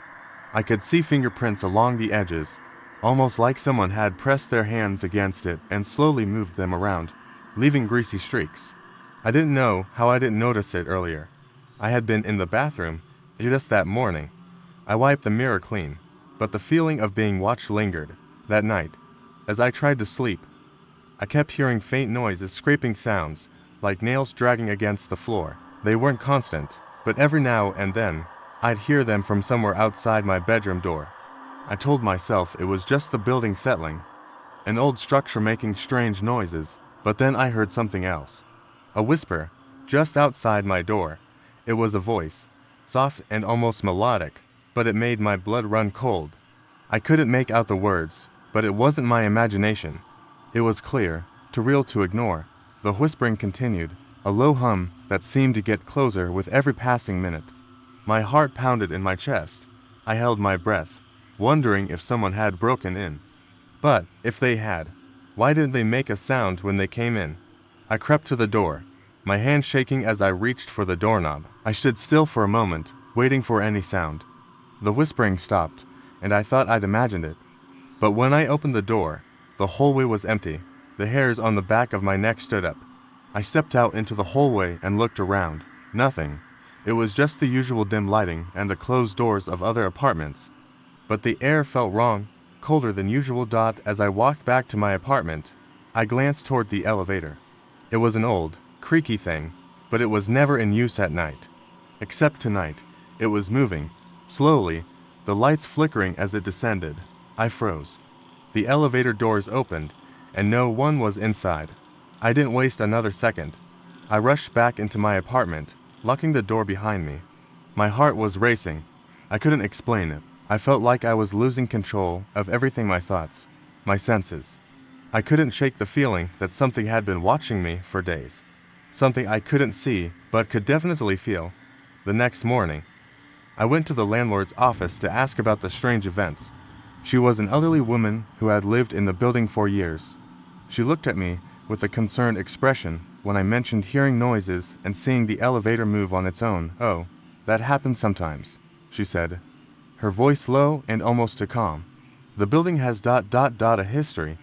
I could see fingerprints along the edges, almost like someone had pressed their hands against it and slowly moved them around, leaving greasy streaks. I didn't know how I didn't notice it earlier. I had been in the bathroom just that morning. I wiped the mirror clean, but the feeling of being watched lingered. That night, as I tried to sleep, I kept hearing faint noises, scraping sounds, like nails dragging against the floor. They weren't constant, but every now and then, I'd hear them from somewhere outside my bedroom door. I told myself it was just the building settling, an old structure making strange noises, but then I heard something else. A whisper, just outside my door. It was a voice, soft and almost melodic, but it made my blood run cold. I couldn't make out the words, but it wasn't my imagination. It was clear, too real to ignore. The whispering continued, a low hum that seemed to get closer with every passing minute. My heart pounded in my chest. I held my breath, wondering if someone had broken in. But, if they had, why didn't they make a sound when they came in? I crept to the door, my hand shaking as I reached for the doorknob. I stood still for a moment, waiting for any sound. The whispering stopped, and I thought I'd imagined it. But when I opened the door, the hallway was empty. The hairs on the back of my neck stood up. I stepped out into the hallway and looked around. Nothing. It was just the usual dim lighting and the closed doors of other apartments. But the air felt wrong, colder than usual. As I walked back to my apartment, I glanced toward the elevator. It was an old, creaky thing, but it was never in use at night. Except tonight, it was moving, slowly, the lights flickering as it descended. I froze. The elevator doors opened, and no one was inside. I didn't waste another second. I rushed back into my apartment, locking the door behind me. My heart was racing. I couldn't explain it. I felt like I was losing control of everything, my thoughts, my senses. I couldn't shake the feeling that something had been watching me for days. Something I couldn't see, but could definitely feel. The next morning, I went to the landlord's office to ask about the strange events. She was an elderly woman who had lived in the building for years. She looked at me with a concerned expression when I mentioned hearing noises and seeing the elevator move on its own. "Oh, that happens sometimes," she said, her voice low and almost too calm. "The building has a history."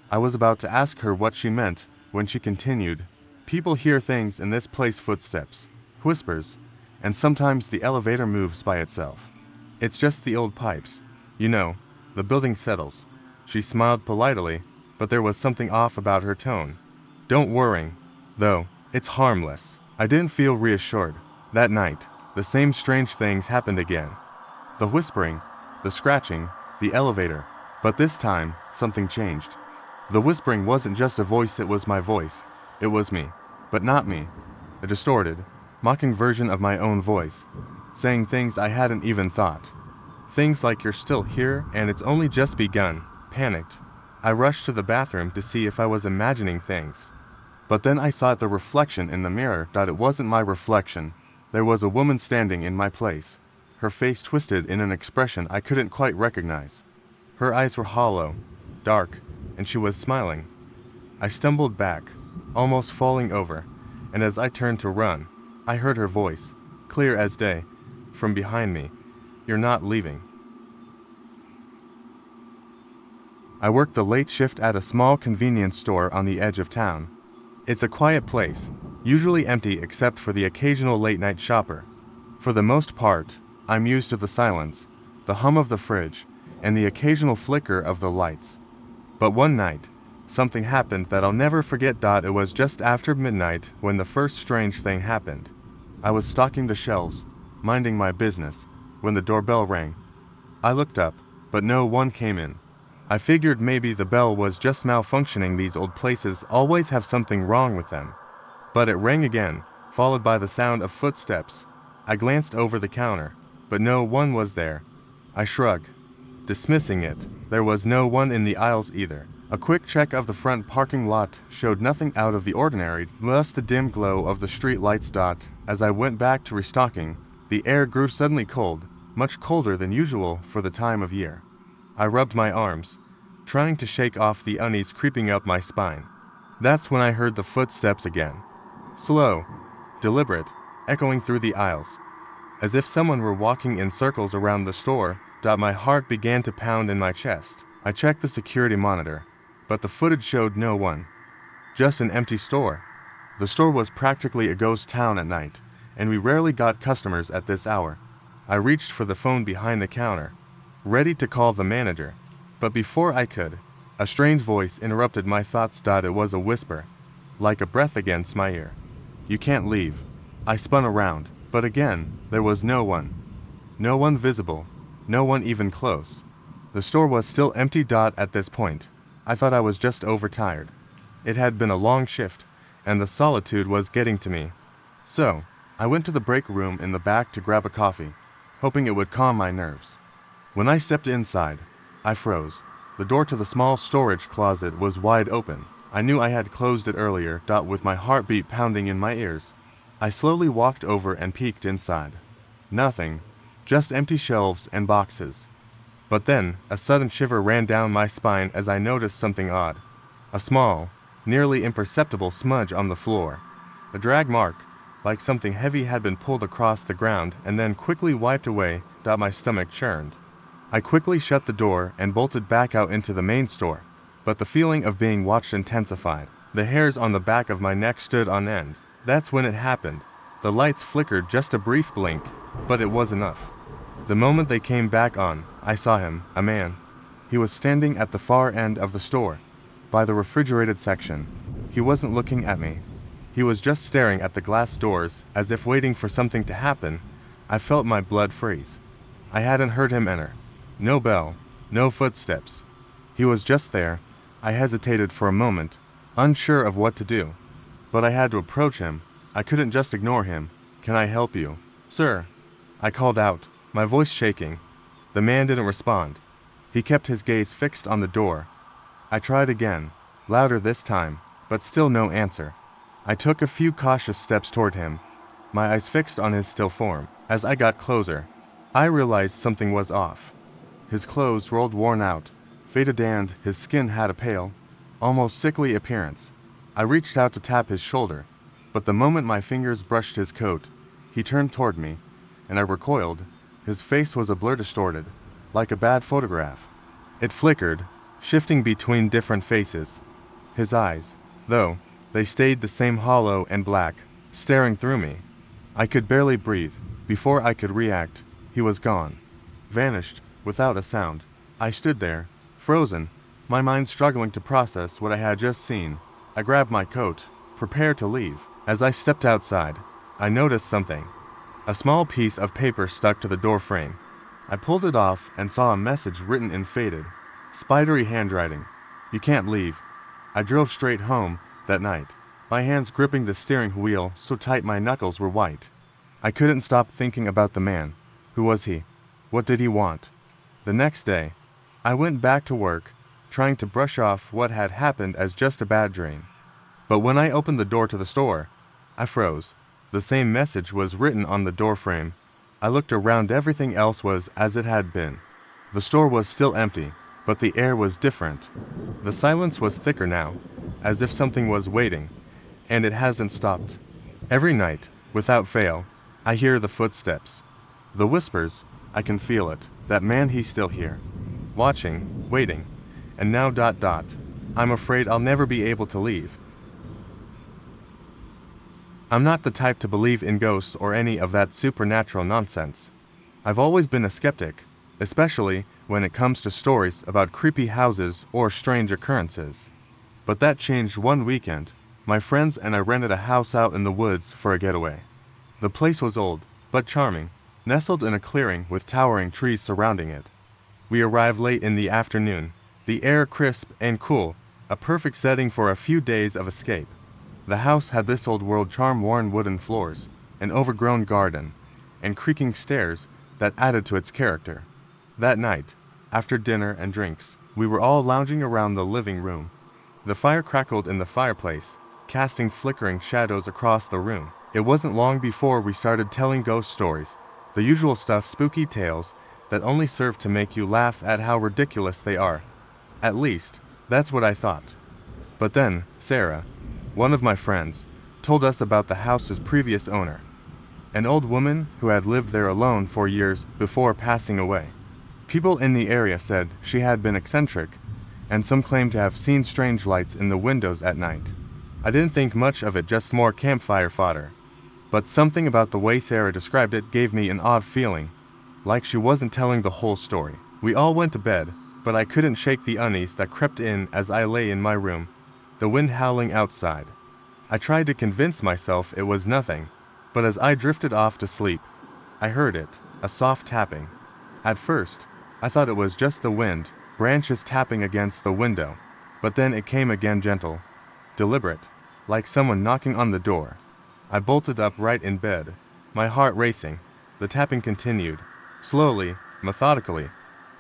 I was about to ask her what she meant when she continued, "People hear things in this place, footsteps, whispers, and sometimes the elevator moves by itself. It's just the old pipes. You know, the building settles." She smiled politely, but there was something off about her tone. "Don't worry, though, it's harmless." I didn't feel reassured. That night, the same strange things happened again. The whispering, the scratching, the elevator. But this time, something changed. The whispering wasn't just a voice, it was my voice. It was me, but not me. A distorted, mocking version of my own voice, saying things I hadn't even thought. Things like, "You're still here and it's only just begun." Panicked, I rushed to the bathroom to see if I was imagining things. But then I saw the reflection in the mirror. It wasn't my reflection. There was a woman standing in my place, her face twisted in an expression I couldn't quite recognize. Her eyes were hollow, dark, and she was smiling. I stumbled back, almost falling over, and as I turned to run, I heard her voice, clear as day, from behind me. "You're not leaving." I worked the late shift at a small convenience store on the edge of town. It's a quiet place, usually empty except for the occasional late-night shopper. For the most part, I'm used to the silence, the hum of the fridge, and the occasional flicker of the lights. But one night, something happened that I'll never forget. It was just after midnight when the first strange thing happened. I was stocking the shelves, minding my business, when the doorbell rang. I looked up, but no one came in. I figured maybe the bell was just malfunctioning. These old places always have something wrong with them. But it rang again, followed by the sound of footsteps. I glanced over the counter, but no one was there. I shrugged, dismissing it. There was no one in the aisles either. A quick check of the front parking lot showed nothing out of the ordinary, just the dim glow of the street lights. As I went back to restocking, the air grew suddenly cold, much colder than usual for the time of year. I rubbed my arms, trying to shake off the unease creeping up my spine. That's when I heard the footsteps again. Slow, deliberate, echoing through the aisles, as if someone were walking in circles around the store. My heart began to pound in my chest. I checked the security monitor, but the footage showed no one. Just an empty store. The store was practically a ghost town at night, and we rarely got customers at this hour. I reached for the phone behind the counter, ready to call the manager. But before I could, a strange voice interrupted my thoughts. It was a whisper, like a breath against my ear. "You can't leave." I spun around, but again, there was no one. No one visible, no one even close. The store was still empty. At this point, I thought I was just overtired. It had been a long shift, and the solitude was getting to me. So, I went to the break room in the back to grab a coffee, hoping it would calm my nerves. When I stepped inside, I froze. The door to the small storage closet was wide open. I knew I had closed it earlier, with my heartbeat pounding in my ears. I slowly walked over and peeked inside. Nothing, just empty shelves and boxes. But then, a sudden shiver ran down my spine as I noticed something odd. A small, nearly imperceptible smudge on the floor. A drag mark, like something heavy had been pulled across the ground and then quickly wiped away. My stomach churned. I quickly shut the door and bolted back out into the main store. But the feeling of being watched intensified. The hairs on the back of my neck stood on end. That's when it happened. The lights flickered just a brief blink, but it was enough. The moment they came back on, I saw him, a man. He was standing at the far end of the store, by the refrigerated section. He wasn't looking at me. He was just staring at the glass doors, as if waiting for something to happen. I felt my blood freeze. I hadn't heard him enter. No bell, no footsteps. He was just there. I hesitated for a moment, unsure of what to do. But I had to approach him. I couldn't just ignore him. "Can I help you, sir?" I called out, my voice shaking. The man didn't respond. He kept his gaze fixed on the door. I tried again, louder this time, but still no answer. I took a few cautious steps toward him, my eyes fixed on his still form. As I got closer, I realized something was off. His clothes rolled worn out, faded, and his skin had a pale, almost sickly appearance. I reached out to tap his shoulder, but the moment my fingers brushed his coat, he turned toward me, and I recoiled. His face was a blur, distorted, like a bad photograph. It flickered, shifting between different faces. His eyes, though, they stayed the same, hollow and black, staring through me. I could barely breathe. Before I could react, he was gone. Vanished, without a sound. I stood there, frozen, my mind struggling to process what I had just seen. I grabbed my coat, prepared to leave. As I stepped outside, I noticed something. A small piece of paper stuck to the door frame. I pulled it off and saw a message written in faded, spidery handwriting. "You can't leave." I drove straight home that night, my hands gripping the steering wheel so tight my knuckles were white. I couldn't stop thinking about the man. Who was he? What did he want? The next day, I went back to work, trying to brush off what had happened as just a bad dream. But when I opened the door to the store, I froze. The same message was written on the door frame. I looked around. Everything else was as it had been. The store was still empty, but the air was different. The silence was thicker now, as if something was waiting, and it hasn't stopped. Every night, without fail, I hear the footsteps. The whispers, I can feel it. That man, he's still here. Watching, waiting, and now ... I'm afraid I'll never be able to leave. I'm not the type to believe in ghosts or any of that supernatural nonsense. I've always been a skeptic, especially when it comes to stories about creepy houses or strange occurrences. But that changed one weekend. My friends and I rented a house out in the woods for a getaway. The place was old, but charming, nestled in a clearing with towering trees surrounding it. We arrived late in the afternoon, the air crisp and cool, a perfect setting for a few days of escape. The house had this old-world charm: worn wooden floors, an overgrown garden, and creaking stairs that added to its character. That night, after dinner and drinks, we were all lounging around the living room. The fire crackled in the fireplace, casting flickering shadows across the room. It wasn't long before we started telling ghost stories, the usual stuff, spooky tales that only serve to make you laugh at how ridiculous they are. At least, that's what I thought. But then, Sarah, one of my friends, told us about the house's previous owner, an old woman who had lived there alone for years before passing away. People in the area said she had been eccentric, and some claimed to have seen strange lights in the windows at night. I didn't think much of it, just more campfire fodder. But something about the way Sarah described it gave me an odd feeling, like she wasn't telling the whole story. We all went to bed, but I couldn't shake the unease that crept in as I lay in my room, the wind howling outside. I tried to convince myself it was nothing, but as I drifted off to sleep, I heard it, a soft tapping. At first, I thought it was just the wind, branches tapping against the window, but then it came again, gentle, deliberate, like someone knocking on the door. I bolted upright in bed, my heart racing. The tapping continued, slowly, methodically.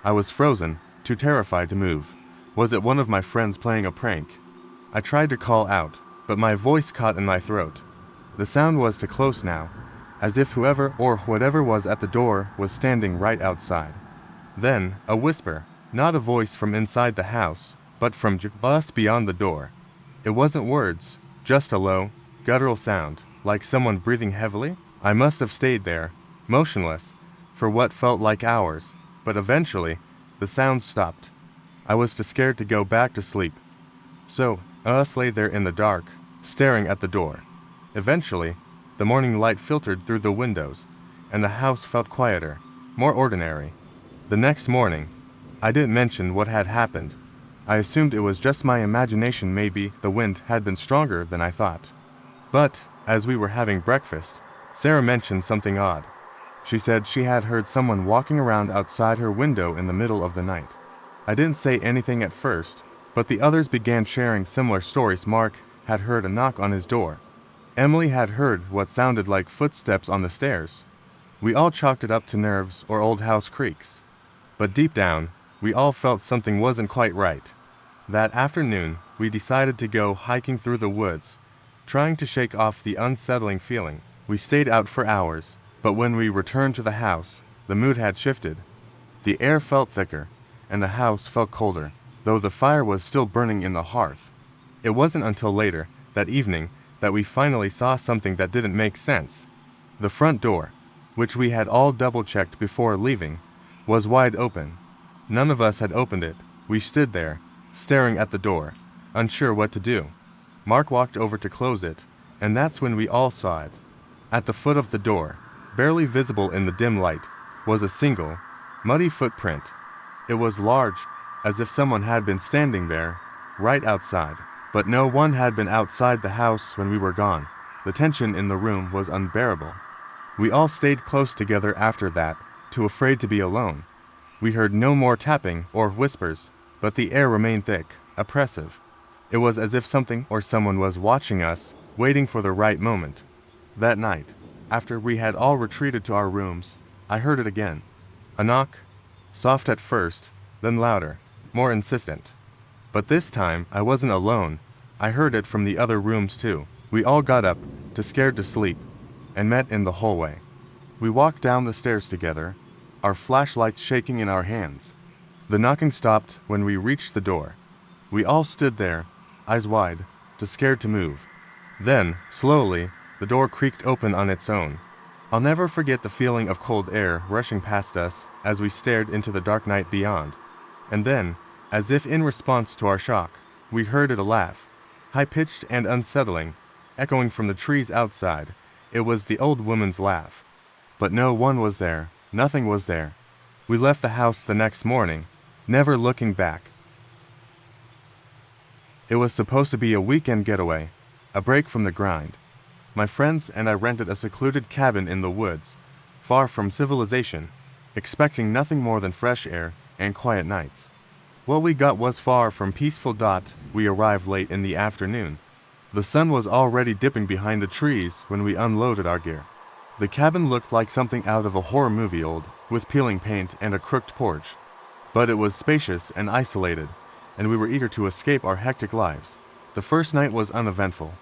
I was frozen, too terrified to move. Was it one of my friends playing a prank? I tried to call out, but my voice caught in my throat. The sound was too close now, as if whoever or whatever was at the door was standing right outside. Then, a whisper, not a voice from inside the house, but from just beyond the door. It wasn't words, just a low, guttural sound, like someone breathing heavily. I must have stayed there, motionless, for what felt like hours, but eventually, the sound stopped. I was too scared to go back to sleep. So, us lay there in the dark, staring at the door. Eventually, the morning light filtered through the windows, and the house felt quieter, more ordinary. The next morning, I didn't mention what had happened. I assumed it was just my imagination. Maybe the wind had been stronger than I thought. But, as we were having breakfast, Sarah mentioned something odd. She said she had heard someone walking around outside her window in the middle of the night. I didn't say anything at first, but the others began sharing similar stories. Mark had heard a knock on his door. Emily had heard what sounded like footsteps on the stairs. We all chalked it up to nerves or old house creaks. But deep down, we all felt something wasn't quite right. That afternoon, we decided to go hiking through the woods, trying to shake off the unsettling feeling. We stayed out for hours, but when we returned to the house, the mood had shifted. The air felt thicker, and the house felt colder, though the fire was still burning in the hearth. It wasn't until later, that evening, that we finally saw something that didn't make sense. The front door, which we had all double-checked before leaving, was wide open. None of us had opened it. We stood there, staring at the door, unsure what to do. Mark walked over to close it, and that's when we all saw it. At the foot of the door, barely visible in the dim light, was a single, muddy footprint. It was large, as if someone had been standing there, right outside. But no one had been outside the house when we were gone. The tension in the room was unbearable. We all stayed close together after that, too afraid to be alone. We heard no more tapping or whispers, but the air remained thick, oppressive. It was as if something or someone was watching us, waiting for the right moment. That night, after we had all retreated to our rooms, I heard it again. A knock, soft at first, then louder, more insistent. But this time, I wasn't alone. I heard it from the other rooms too. We all got up, too scared to sleep, and met in the hallway. We walked down the stairs together, our flashlights shaking in our hands. The knocking stopped when we reached the door. We all stood there, eyes wide, too scared to move. Then, slowly, the door creaked open on its own. I'll never forget the feeling of cold air rushing past us as we stared into the dark night beyond. And then, as if in response to our shock, we heard it a laugh, high-pitched and unsettling, echoing from the trees outside. It was the old woman's laugh. But no one was there, nothing was there. We left the house the next morning, never looking back. It was supposed to be a weekend getaway, a break from the grind. My friends and I rented a secluded cabin in the woods, far from civilization, expecting nothing more than fresh air and quiet nights. What we got was far from peaceful. We arrived late in the afternoon. The sun was already dipping behind the trees when we unloaded our gear. The cabin looked like something out of a horror movie, old, with peeling paint and a crooked porch. But it was spacious and isolated, and we were eager to escape our hectic lives. The first night was uneventful.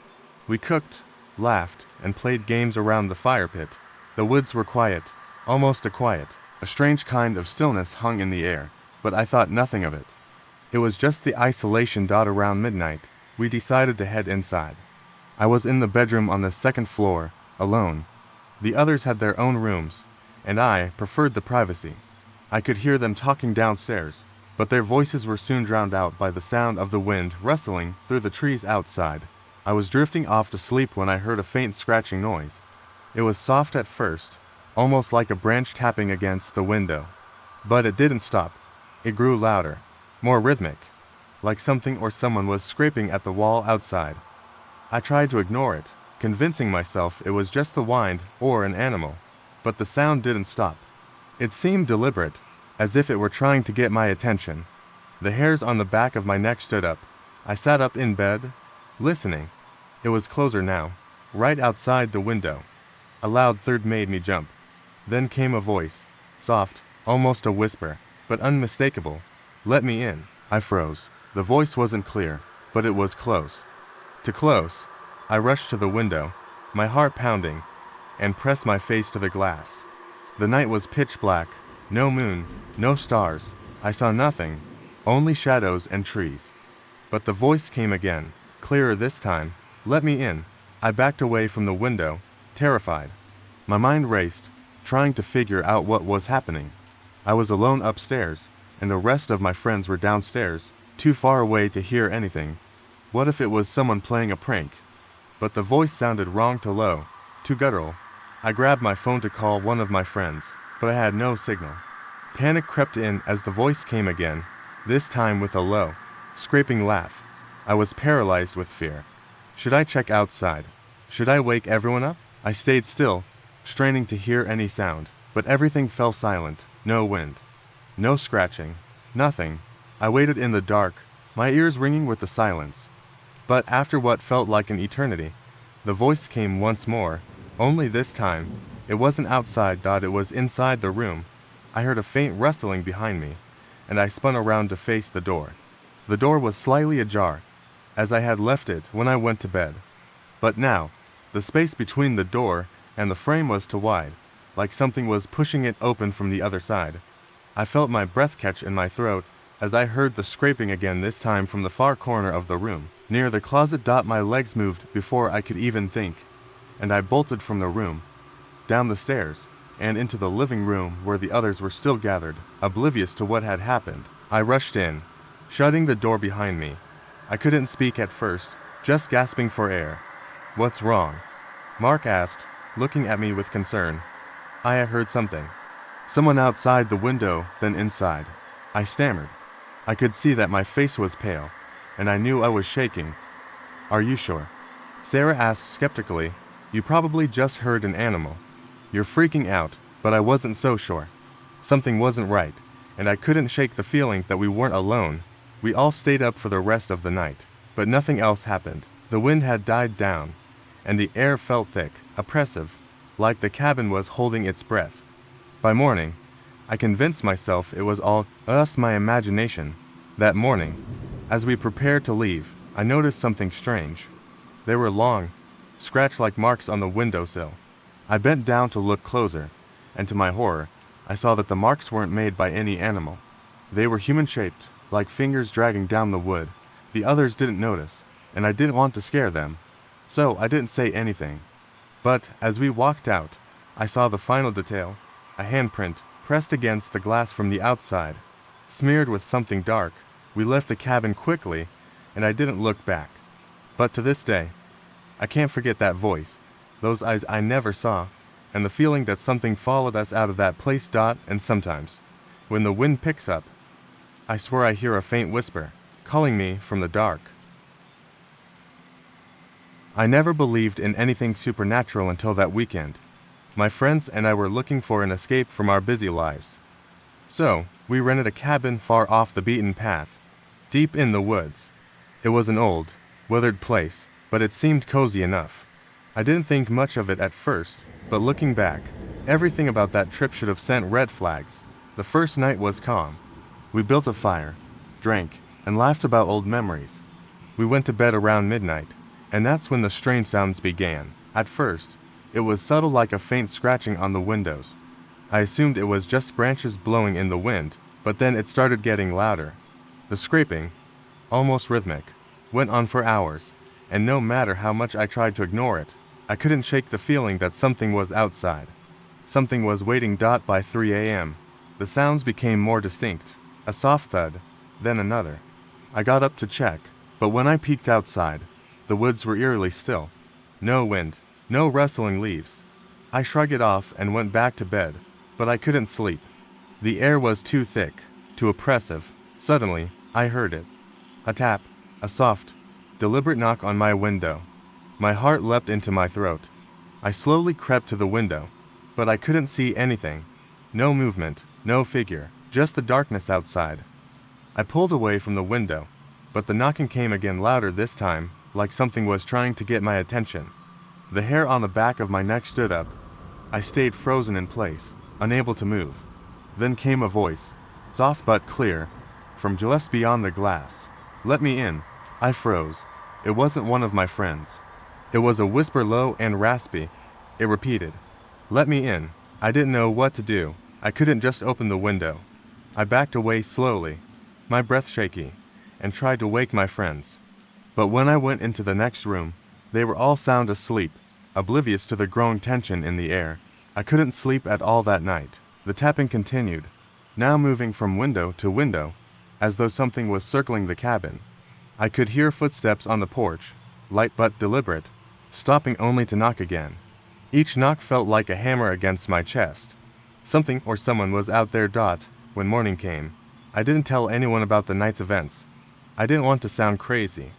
We cooked, laughed, and played games around the fire pit. The woods were quiet, almost too quiet. A strange kind of stillness hung in the air, but I thought nothing of it. It was just the isolation. Around midnight, we decided to head inside. I was in the bedroom on the second floor, alone. The others had their own rooms, and I preferred the privacy. I could hear them talking downstairs, but their voices were soon drowned out by the sound of the wind rustling through the trees outside. I was drifting off to sleep when I heard a faint scratching noise. It was soft at first, almost like a branch tapping against the window. But it didn't stop. It grew louder, more rhythmic, like something or someone was scraping at the wall outside. I tried to ignore it, convincing myself it was just the wind or an animal. But the sound didn't stop. It seemed deliberate, as if it were trying to get my attention. The hairs on the back of my neck stood up. I sat up in bed, listening. It was closer now, right outside the window. A loud thud made me jump. Then came a voice, soft, almost a whisper, but unmistakable. "Let me in." I froze. The voice wasn't clear, but it was close. Too close. I rushed to the window, my heart pounding, and pressed my face to the glass. The night was pitch black, no moon, no stars. I saw nothing, only shadows and trees. But the voice came again, clearer this time. Let me in. I backed away from the window, terrified. My mind raced, trying to figure out what was happening. I was alone upstairs, and the rest of my friends were downstairs, too far away to hear anything. What if it was someone playing a prank? But the voice sounded wrong, too low, too guttural. I grabbed my phone to call one of my friends, but I had no signal. Panic crept in as the voice came again, this time with a low, scraping laugh. I was paralyzed with fear. Should I check outside? Should I wake everyone up? I stayed still, straining to hear any sound, but everything fell silent. No wind, no scratching, nothing. I waited in the dark, my ears ringing with the silence. But after what felt like an eternity, the voice came once more, only this time, it wasn't outside. It was inside the room. I heard a faint rustling behind me, and I spun around to face the door. The door was slightly ajar, as I had left it when I went to bed. But now, the space between the door and the frame was too wide, like something was pushing it open from the other side. I felt my breath catch in my throat as I heard the scraping again, this time from the far corner of the room, near the closet. My legs moved before I could even think, and I bolted from the room, down the stairs, and into the living room where the others were still gathered, oblivious to what had happened. I rushed in, shutting the door behind me. I couldn't speak at first, just gasping for air. "What's wrong?" Mark asked, looking at me with concern. I had heard something. Someone outside the window, then inside. I stammered. I could see that my face was pale, and I knew I was shaking. "Are you sure?" Sarah asked skeptically. "You probably just heard an animal. You're freaking out," but I wasn't so sure. Something wasn't right, and I couldn't shake the feeling that we weren't alone. We all stayed up for the rest of the night, but nothing else happened. The wind had died down, and the air felt thick, oppressive, like the cabin was holding its breath. By morning, I convinced myself it was all my imagination. That morning, as we prepared to leave, I noticed something strange. There were long, scratch-like marks on the windowsill. I bent down to look closer, and to my horror, I saw that the marks weren't made by any animal. They were human-shaped, like fingers dragging down the wood. The others didn't notice, and I didn't want to scare them, so I didn't say anything. But as we walked out, I saw the final detail, a handprint pressed against the glass from the outside, smeared with something dark. We left the cabin quickly, and I didn't look back. But to this day, I can't forget that voice, those eyes I never saw, and the feeling that something followed us out of that place. And sometimes, when the wind picks up, I swear I hear a faint whisper, calling me from the dark. I never believed in anything supernatural until that weekend. My friends and I were looking for an escape from our busy lives. So, we rented a cabin far off the beaten path, deep in the woods. It was an old, weathered place, but it seemed cozy enough. I didn't think much of it at first, but looking back, everything about that trip should have sent red flags. The first night was calm. We built a fire, drank, and laughed about old memories. We went to bed around midnight, and that's when the strange sounds began. At first, it was subtle, like a faint scratching on the windows. I assumed it was just branches blowing in the wind, but then it started getting louder. The scraping, almost rhythmic, went on for hours, and no matter how much I tried to ignore it, I couldn't shake the feeling that something was outside. Something was waiting. By 3 a.m., the sounds became more distinct, a soft thud, then another. I got up to check, but when I peeked outside, the woods were eerily still. No wind, no rustling leaves. I shrugged it off and went back to bed, but I couldn't sleep. The air was too thick, too oppressive. Suddenly, I heard it. A tap, a soft, deliberate knock on my window. My heart leapt into my throat. I slowly crept to the window, but I couldn't see anything. No movement, no figure, just the darkness outside. I pulled away from the window, but the knocking came again, louder this time, like something was trying to get my attention. The hair on the back of my neck stood up. I stayed frozen in place, unable to move. Then came a voice, soft but clear, from just beyond the glass. Let me in. I froze. It wasn't one of my friends. It was a whisper, low and raspy. It repeated, "Let me in." I didn't know what to do. I couldn't just open the window. I backed away slowly, my breath shaky, and tried to wake my friends. But when I went into the next room, they were all sound asleep, oblivious to the growing tension in the air. I couldn't sleep at all that night. The tapping continued, now moving from window to window, as though something was circling the cabin. I could hear footsteps on the porch, light but deliberate, stopping only to knock again. Each knock felt like a hammer against my chest. Something or someone was out there. When morning came, I didn't tell anyone about the night's events. I didn't want to sound crazy.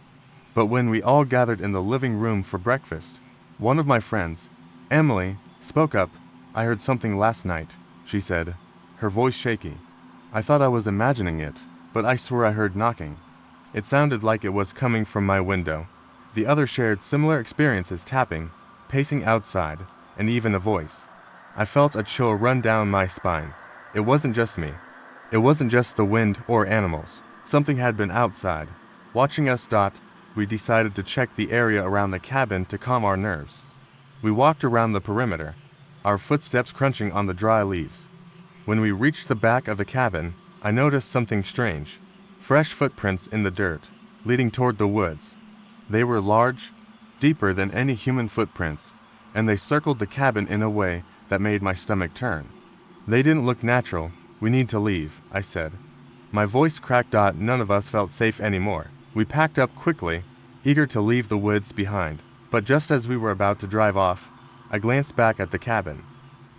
But when we all gathered in the living room for breakfast, one of my friends, Emily, spoke up. "I heard something last night," she said, her voice shaky. I thought I was imagining it, but I swear I heard knocking. It sounded like it was coming from my window. The others shared similar experiences, tapping, pacing outside, and even a voice. I felt a chill run down my spine. It wasn't just me. It wasn't just the wind or animals. Something had been outside, watching us. We decided to check the area around the cabin to calm our nerves. We walked around the perimeter, our footsteps crunching on the dry leaves. When we reached the back of the cabin, I noticed something strange. Fresh footprints in the dirt, leading toward the woods. They were large, deeper than any human footprints, and they circled the cabin in a way that made my stomach turn. They didn't look natural. "We need to leave," I said. My voice cracked. None of us felt safe anymore. We packed up quickly, eager to leave the woods behind. But just as we were about to drive off, I glanced back at the cabin.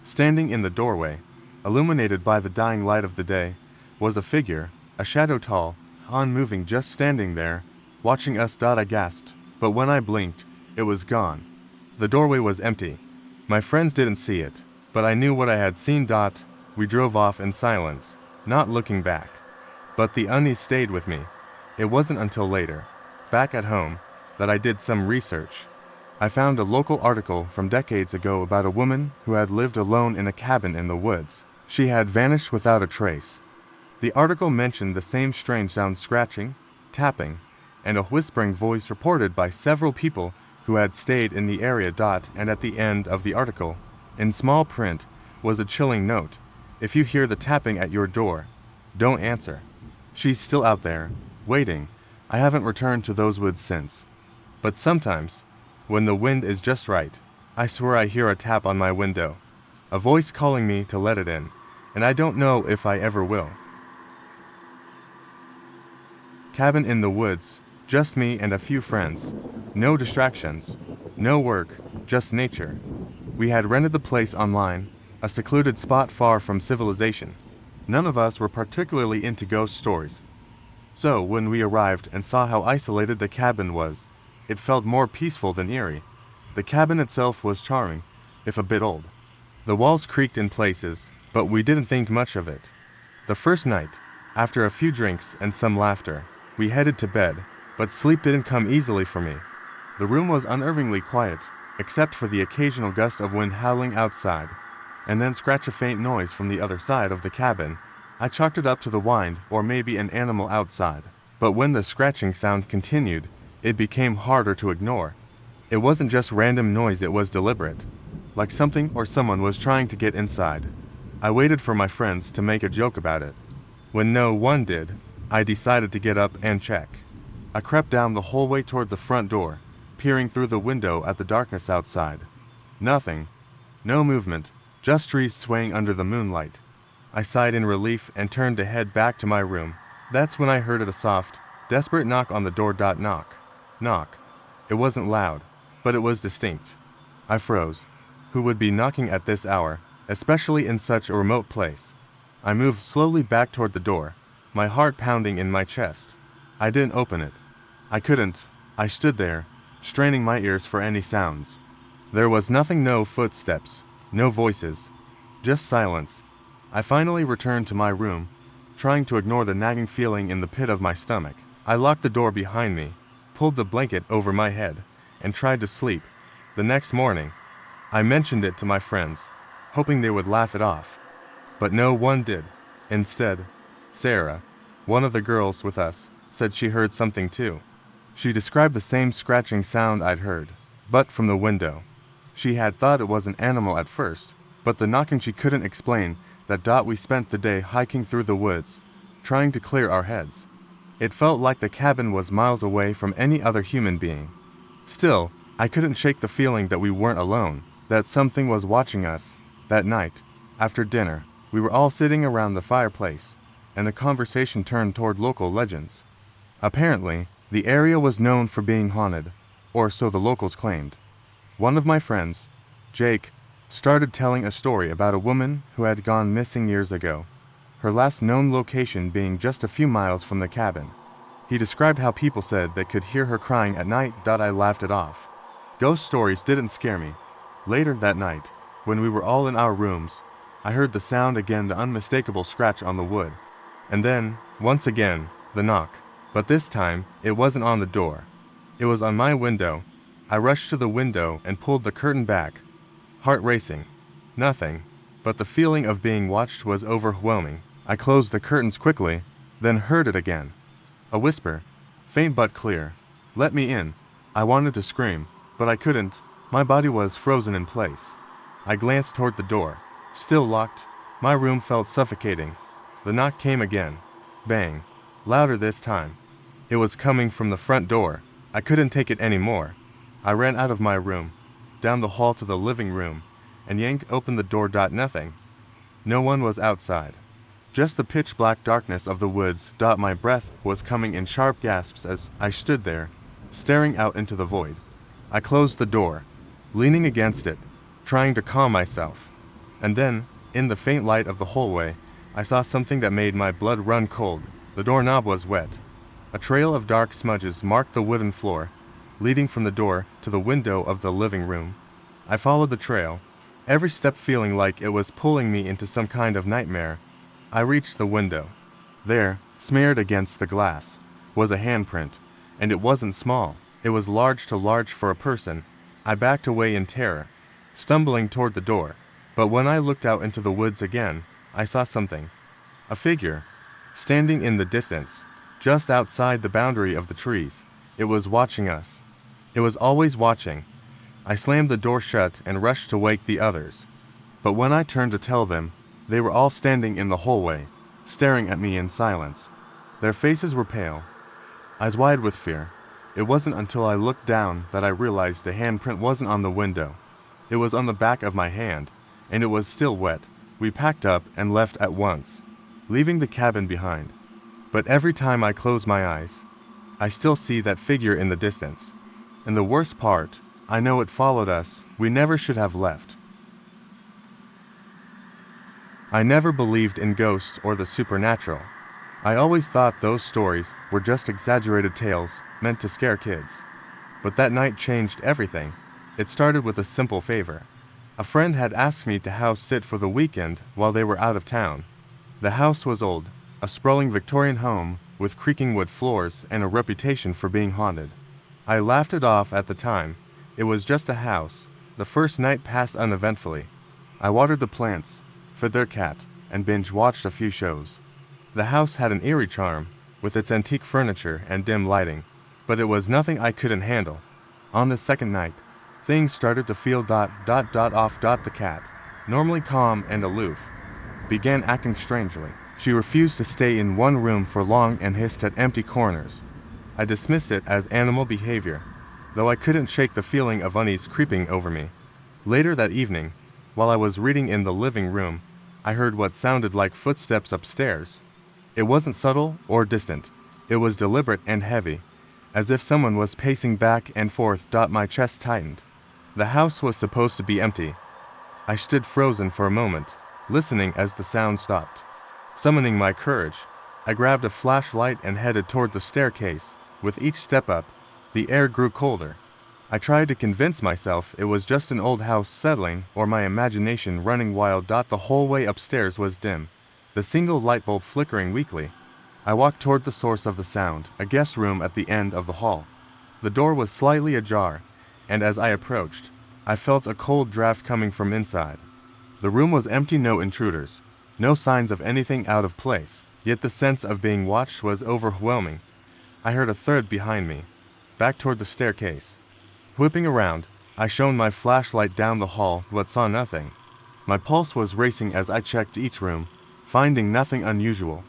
Standing in the doorway, illuminated by the dying light of the day, was a figure, a shadow, tall, unmoving, just standing there, watching us. I gasped, but when I blinked, it was gone. The doorway was empty. My friends didn't see it, but I knew what I had seen. We drove off in silence, not looking back. But the unease stayed with me. It wasn't until later, back at home, that I did some research. I found a local article from decades ago about a woman who had lived alone in a cabin in the woods. She had vanished without a trace. The article mentioned the same strange sounds, scratching, tapping, and a whispering voice reported by several people who had stayed in the area. And at the end of the article, in small print, was a chilling note: "If you hear the tapping at your door, don't answer. She's still out there, waiting." I haven't returned to those woods since. But sometimes, when the wind is just right, I swear I hear a tap on my window, a voice calling me to let it in, and I don't know if I ever will. Cabin in the woods, just me and a few friends. No distractions, no work, just nature. We had rented the place online, a secluded spot far from civilization. None of us were particularly into ghost stories. So when we arrived and saw how isolated the cabin was, it felt more peaceful than eerie. The cabin itself was charming, if a bit old. The walls creaked in places, but we didn't think much of it. The first night, after a few drinks and some laughter, we headed to bed, but sleep didn't come easily for me. The room was unnervingly quiet, except for the occasional gust of wind howling outside, and then scratch a faint noise from the other side of the cabin. I chalked it up to the wind or maybe an animal outside, but when the scratching sound continued, it became harder to ignore. It wasn't just random noise, it was deliberate, like something or someone was trying to get inside. I waited for my friends to make a joke about it. When no one did, I decided to get up and check. I crept down the hallway toward the front door, peering through the window at the darkness outside. Nothing. No movement, just trees swaying under the moonlight. I sighed in relief and turned to head back to my room. That's when I heard a soft, desperate knock on the door. Knock. Knock. It wasn't loud, but it was distinct. I froze. Who would be knocking at this hour, especially in such a remote place? I moved slowly back toward the door, my heart pounding in my chest. I didn't open it. I couldn't. I stood there, straining my ears for any sounds. There was nothing, no footsteps, no voices, just silence. I finally returned to my room, trying to ignore the nagging feeling in the pit of my stomach. I locked the door behind me, pulled the blanket over my head, and tried to sleep. The next morning, I mentioned it to my friends, hoping they would laugh it off. But no one did. Instead, Sarah, one of the girls with us, said she heard something too. She described the same scratching sound I'd heard, but from the window. She had thought it was an animal at first, but the knocking she couldn't explain. We spent the day hiking through the woods, trying to clear our heads. It felt like the cabin was miles away from any other human being. Still, I couldn't shake the feeling that we weren't alone, that something was watching us. That night, after dinner, we were all sitting around the fireplace, and the conversation turned toward local legends. Apparently, the area was known for being haunted, or so the locals claimed. One of my friends, Jake, started telling a story about a woman who had gone missing years ago, her last known location being just a few miles from the cabin. He described how people said they could hear her crying at night. I laughed it off. Ghost stories didn't scare me. Later that night, when we were all in our rooms, I heard the sound again, the unmistakable scratch on the wood. And then, once again, the knock. But this time, it wasn't on the door. It was on my window. I rushed to the window and pulled the curtain back, heart racing. Nothing, but the feeling of being watched was overwhelming. I closed the curtains quickly, then heard it again. A whisper, faint but clear. Let me in. I wanted to scream, but I couldn't. My body was frozen in place. I glanced toward the door. Still locked. My room felt suffocating. The knock came again. Bang. Louder this time. It was coming from the front door. I couldn't take it anymore. I ran out of my room, down the hall to the living room, and yanked open the door. Nothing. No one was outside. Just the pitch-black darkness of the woods. My breath was coming in sharp gasps as I stood there, staring out into the void. I closed the door, leaning against it, trying to calm myself. And then, in the faint light of the hallway, I saw something that made my blood run cold. The doorknob was wet. A trail of dark smudges marked the wooden floor, leading from the door to the window of the living room. I followed the trail, every step feeling like it was pulling me into some kind of nightmare. I reached the window. There, smeared against the glass, was a handprint, and it wasn't small. It was large for a person. I backed away in terror, stumbling toward the door. But when I looked out into the woods again, I saw something. A figure, standing in the distance, just outside the boundary of the trees. It was watching us. It was always watching. I slammed the door shut and rushed to wake the others. But when I turned to tell them, they were all standing in the hallway, staring at me in silence. Their faces were pale, eyes wide with fear. It wasn't until I looked down that I realized the handprint wasn't on the window. It was on the back of my hand, and it was still wet. We packed up and left at once, leaving the cabin behind. But every time I close my eyes, I still see that figure in the distance. And the worst part, I know it followed us. We never should have left. I never believed in ghosts or the supernatural. I always thought those stories were just exaggerated tales meant to scare kids. But that night changed everything. It started with a simple favor. A friend had asked me to house sit for the weekend while they were out of town. The house was old, a sprawling Victorian home with creaking wood floors and a reputation for being haunted. I laughed it off at the time. It was just a house. The first night passed uneventfully. I watered the plants, fed their cat, and binge-watched a few shows. The house had an eerie charm, with its antique furniture and dim lighting, but it was nothing I couldn't handle. On the second night, things started to feel off. The cat, normally calm and aloof, began acting strangely. She refused to stay in one room for long and hissed at empty corners. I dismissed it as animal behavior, though I couldn't shake the feeling of unease creeping over me. Later that evening, while I was reading in the living room, I heard what sounded like footsteps upstairs. It wasn't subtle or distant. It was deliberate and heavy, as if someone was pacing back and forth. My chest tightened. The house was supposed to be empty. I stood frozen for a moment, listening as the sound stopped. Summoning my courage, I grabbed a flashlight and headed toward the staircase. With each step up, the air grew colder. I tried to convince myself it was just an old house settling or my imagination running wild. The hallway upstairs was dim, the single light bulb flickering weakly. I walked toward the source of the sound, a guest room at the end of the hall. The door was slightly ajar, and as I approached, I felt a cold draft coming from inside. The room was empty, no intruders, no signs of anything out of place, yet the sense of being watched was overwhelming. I heard a third behind me, back toward the staircase. Whipping around, I shone my flashlight down the hall but saw nothing. My pulse was racing as I checked each room, finding nothing unusual.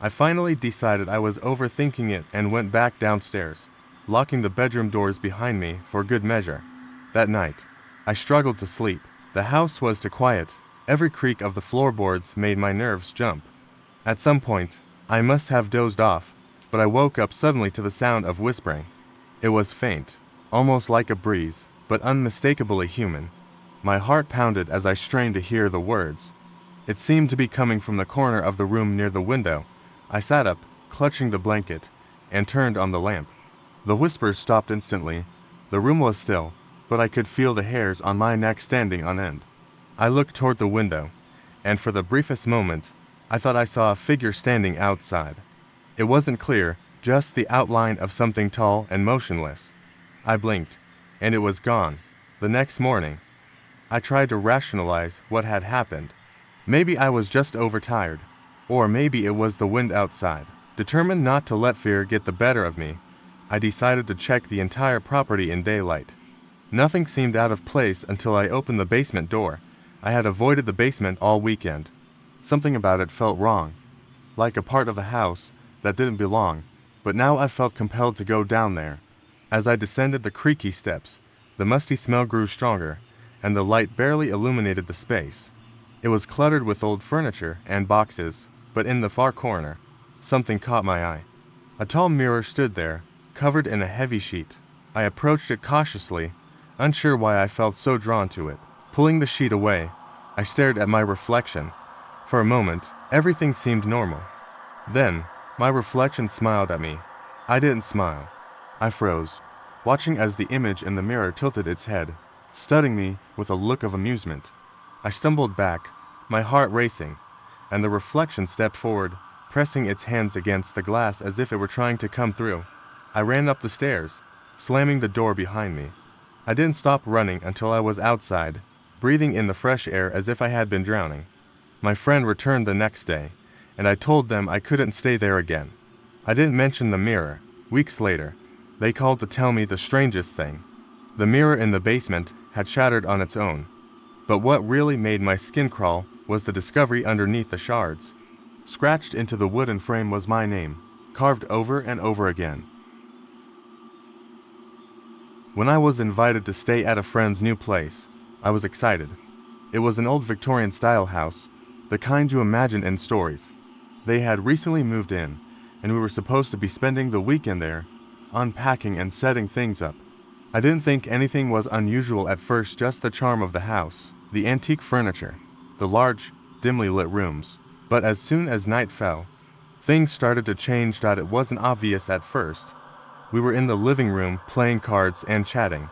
I finally decided I was overthinking it and went back downstairs, locking the bedroom doors behind me for good measure. That night, I struggled to sleep. The house was too quiet. Every creak of the floorboards made my nerves jump. At some point, I must have dozed off, but I woke up suddenly to the sound of whispering. It was faint, almost like a breeze, but unmistakably human. My heart pounded as I strained to hear the words. It seemed to be coming from the corner of the room near the window. I sat up, clutching the blanket, and turned on the lamp. The whispers stopped instantly. The room was still, but I could feel the hairs on my neck standing on end. I looked toward the window, and for the briefest moment, I thought I saw a figure standing outside. It wasn't clear, just the outline of something tall and motionless. I blinked, and it was gone. The next morning, I tried to rationalize what had happened. Maybe I was just overtired, or maybe it was the wind outside. Determined not to let fear get the better of me, I decided to check the entire property in daylight. Nothing seemed out of place until I opened the basement door. I had avoided the basement all weekend. Something about it felt wrong, like a part of the house that didn't belong, but now I felt compelled to go down there. As I descended the creaky steps, the musty smell grew stronger, and the light barely illuminated the space. It was cluttered with old furniture and boxes, but in the far corner, something caught my eye. A tall mirror stood there, covered in a heavy sheet. I approached it cautiously, unsure why I felt so drawn to it. Pulling the sheet away, I stared at my reflection. For a moment, everything seemed normal. Then, my reflection smiled at me. I didn't smile. I froze, watching as the image in the mirror tilted its head, studying me with a look of amusement. I stumbled back, my heart racing, and the reflection stepped forward, pressing its hands against the glass as if it were trying to come through. I ran up the stairs, slamming the door behind me. I didn't stop running until I was outside, breathing in the fresh air as if I had been drowning. My friend returned the next day, and I told them I couldn't stay there again. I didn't mention the mirror. Weeks later, they called to tell me the strangest thing. The mirror in the basement had shattered on its own. But what really made my skin crawl was the discovery underneath the shards. Scratched into the wooden frame was my name, carved over and over again. When I was invited to stay at a friend's new place, I was excited. It was an old Victorian-style house, the kind you imagine in stories. They had recently moved in, and we were supposed to be spending the weekend there, unpacking and setting things up. I didn't think anything was unusual at first, just the charm of the house, the antique furniture, the large, dimly lit rooms. But as soon as night fell, things started to change. It wasn't obvious at first. We were in the living room playing cards and chatting.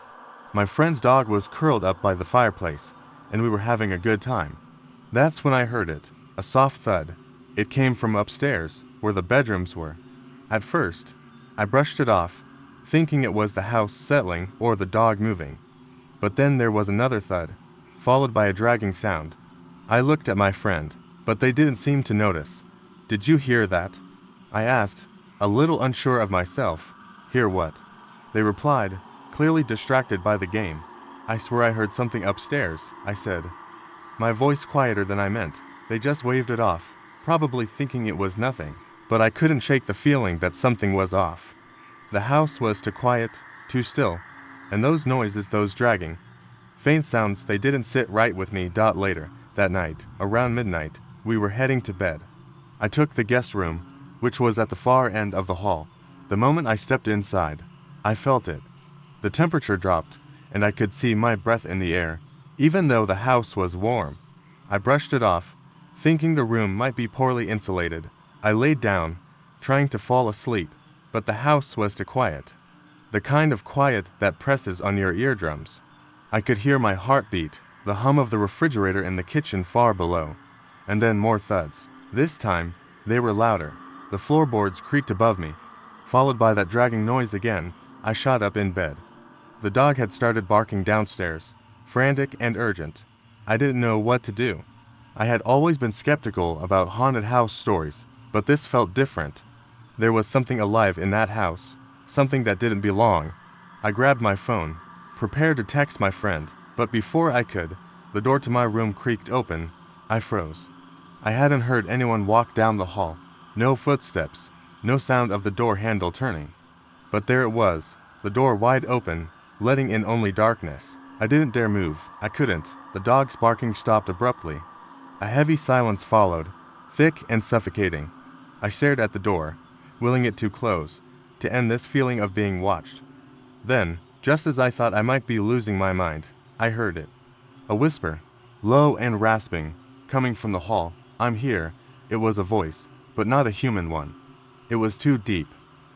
My friend's dog was curled up by the fireplace, and we were having a good time. That's when I heard it, a soft thud. It came from upstairs, where the bedrooms were. At first, I brushed it off, thinking it was the house settling or the dog moving. But then there was another thud, followed by a dragging sound. I looked at my friend, but they didn't seem to notice. "Did you hear that?" I asked, a little unsure of myself. "Hear what?" They replied, clearly distracted by the game. "I swear I heard something upstairs," I said. My voice quieter than I meant. They just waved it off, probably thinking it was nothing. But I couldn't shake the feeling that something was off. The house was too quiet, too still, and those noises, those dragging, faint sounds, they didn't sit right with me. Later, that night, around midnight, we were heading to bed. I took the guest room, which was at the far end of the hall. The moment I stepped inside, I felt it. The temperature dropped, and I could see my breath in the air, even though the house was warm. I brushed it off, thinking the room might be poorly insulated. I laid down, trying to fall asleep, but the house was too quiet. The kind of quiet that presses on your eardrums. I could hear my heartbeat, the hum of the refrigerator in the kitchen far below, and then more thuds. This time, they were louder. The floorboards creaked above me. Followed by that dragging noise again, I shot up in bed. The dog had started barking downstairs, frantic and urgent. I didn't know what to do. I had always been skeptical about haunted house stories, but this felt different. There was something alive in that house, something that didn't belong. I grabbed my phone, prepared to text my friend, but before I could, the door to my room creaked open. I froze. I hadn't heard anyone walk down the hall. No footsteps, no sound of the door handle turning. But there it was, the door wide open, letting in only darkness. I didn't dare move. I couldn't. The dog's barking stopped abruptly. A heavy silence followed, thick and suffocating. I stared at the door, willing it to close, to end this feeling of being watched. Then, just as I thought I might be losing my mind, I heard it. A whisper, low and rasping, coming from the hall. "I'm here." It was a voice, but not a human one. It was too deep,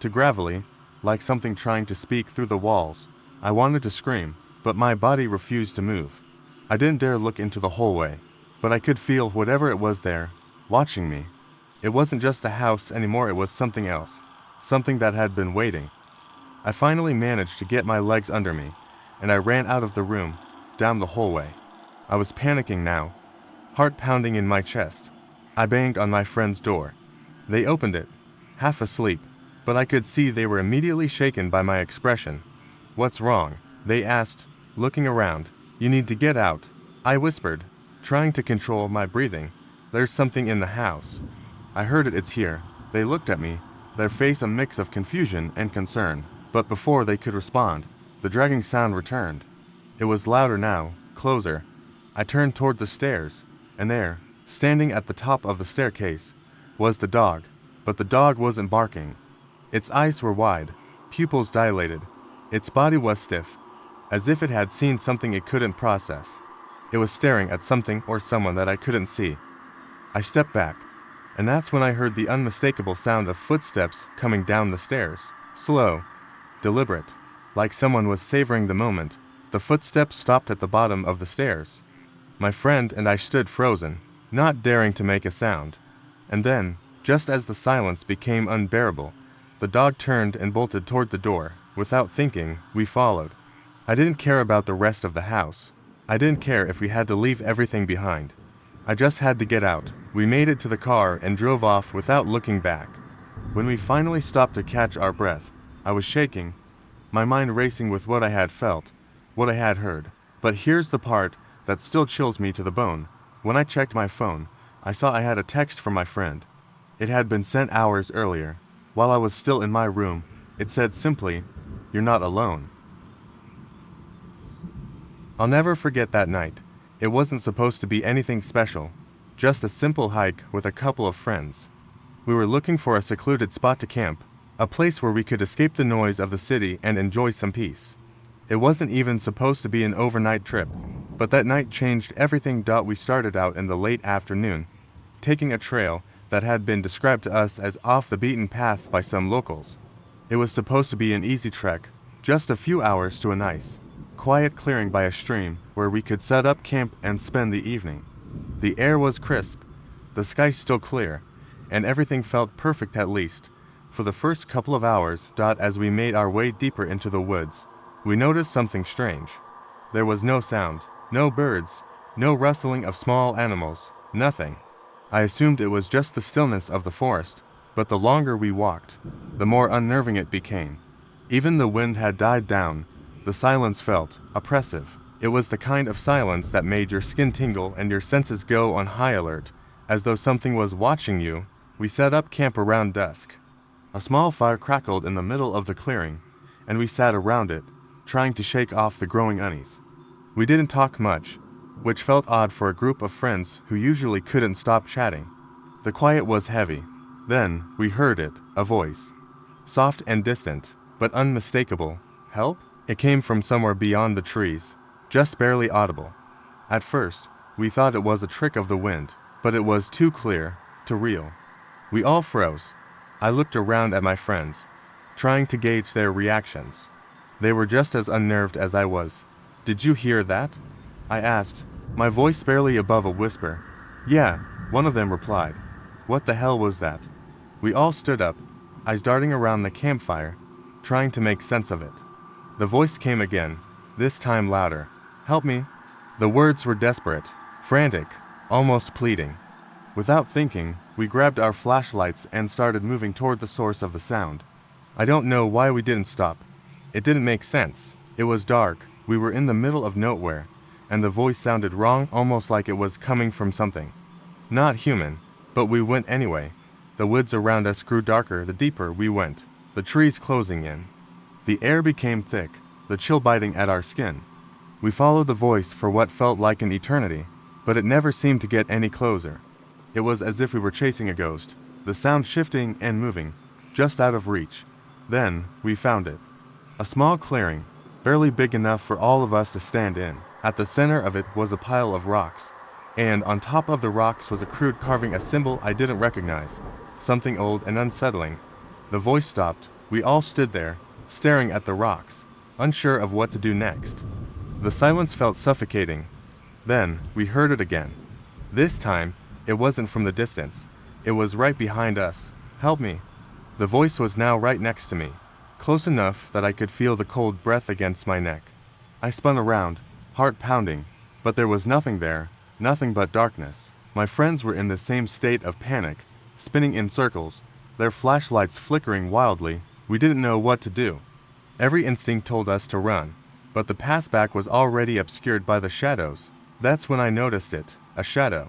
too gravelly, like something trying to speak through the walls. I wanted to scream, but my body refused to move. I didn't dare look into the hallway, but I could feel whatever it was there, watching me. It wasn't just a house anymore, it was something else, something that had been waiting. I finally managed to get my legs under me, and I ran out of the room, down the hallway. I was panicking now, heart pounding in my chest. I banged on my friend's door. They opened it, half asleep, but I could see they were immediately shaken by my expression. "What's wrong?" they asked, looking around. "You need to get out," I whispered, trying to control my breathing. "There's something in the house." I heard it, "It's here." They looked at me, their face a mix of confusion and concern. But before they could respond, the dragging sound returned. It was louder now, closer. I turned toward the stairs, and there, standing at the top of the staircase, was the dog. But the dog wasn't barking. Its eyes were wide, pupils dilated. Its body was stiff, as if it had seen something it couldn't process. It was staring at something or someone that I couldn't see. I stepped back, and that's when I heard the unmistakable sound of footsteps coming down the stairs. Slow, deliberate, like someone was savoring the moment. The footsteps stopped at the bottom of the stairs. My friend and I stood frozen, not daring to make a sound. And then, just as the silence became unbearable, the dog turned and bolted toward the door. Without thinking, we followed. I didn't care about the rest of the house. I didn't care if we had to leave everything behind. I just had to get out. We made it to the car and drove off without looking back. When we finally stopped to catch our breath, I was shaking, my mind racing with what I had felt, what I had heard. But here's the part that still chills me to the bone. When I checked my phone, I saw I had a text from my friend. It had been sent hours earlier. While I was still in my room, it said simply, "You're not alone." I'll never forget that night. It wasn't supposed to be anything special, just a simple hike with a couple of friends. We were looking for a secluded spot to camp, a place where we could escape the noise of the city and enjoy some peace. It wasn't even supposed to be an overnight trip, but that night changed everything. We started out in the late afternoon, taking a trail that had been described to us as off the beaten path by some locals. It was supposed to be an easy trek, just a few hours to a nice, quiet clearing by a stream where we could set up camp and spend the evening. The air was crisp, the sky still clear, and everything felt perfect, at least for the first couple of hours. As we made our way deeper into the woods, we noticed something strange. There was no sound, no birds, no rustling of small animals, nothing. I assumed it was just the stillness of the forest, but the longer we walked, the more unnerving it became. Even the wind had died down. The silence felt oppressive. It was the kind of silence that made your skin tingle and your senses go on high alert, as though something was watching you. We set up camp around dusk. A small fire crackled in the middle of the clearing, and we sat around it, trying to shake off the growing unease. We didn't talk much, which felt odd for a group of friends who usually couldn't stop chatting. The quiet was heavy. Then, we heard it, a voice. Soft and distant, but unmistakable. "Help?" It came from somewhere beyond the trees, just barely audible. At first, we thought it was a trick of the wind, but it was too clear, too real. We all froze. I looked around at my friends, trying to gauge their reactions. They were just as unnerved as I was. "Did you hear that?" I asked, my voice barely above a whisper. "Yeah," one of them replied. "What the hell was that?" We all stood up, eyes darting around the campfire, trying to make sense of it. The voice came again, this time louder. "Help me." The words were desperate, frantic, almost pleading. Without thinking, we grabbed our flashlights and started moving toward the source of the sound. I don't know why we didn't stop. It didn't make sense. It was dark, we were in the middle of nowhere, and the voice sounded wrong, almost like it was coming from something not human, but we went anyway. The woods around us grew darker the deeper we went, the trees closing in. The air became thick, the chill biting at our skin. We followed the voice for what felt like an eternity, but it never seemed to get any closer. It was as if we were chasing a ghost, the sound shifting and moving, just out of reach. Then, we found it. A small clearing, barely big enough for all of us to stand in. At the center of it was a pile of rocks, and on top of the rocks was a crude carving, a symbol I didn't recognize, something old and unsettling. The voice stopped. We all stood there, staring at the rocks, unsure of what to do next. The silence felt suffocating. Then, we heard it again. This time, it wasn't from the distance. It was right behind us. "Help me." The voice was now right next to me, close enough that I could feel the cold breath against my neck. I spun around, heart pounding, but there was nothing there, nothing but darkness. My friends were in the same state of panic, spinning in circles, their flashlights flickering wildly. We didn't know what to do. Every instinct told us to run, but the path back was already obscured by the shadows. That's when I noticed it, a shadow.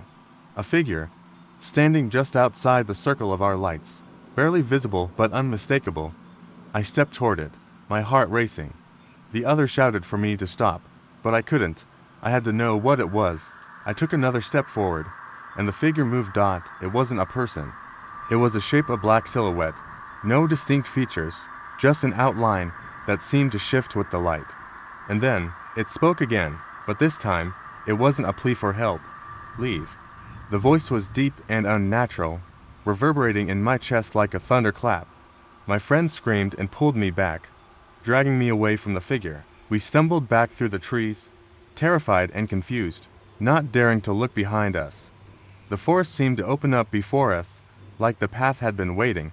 A figure, standing just outside the circle of our lights, barely visible but unmistakable. I stepped toward it, my heart racing. The other shouted for me to stop, but I couldn't. I had to know what it was. I took another step forward, and the figure moved. It wasn't a person. It was a shape, a black silhouette. No distinct features, just an outline that seemed to shift with the light. And then, it spoke again, but this time, it wasn't a plea for help. "Leave." The voice was deep and unnatural, reverberating in my chest like a thunderclap. My friends screamed and pulled me back, dragging me away from the figure. We stumbled back through the trees, terrified and confused, not daring to look behind us. The forest seemed to open up before us, like the path had been waiting.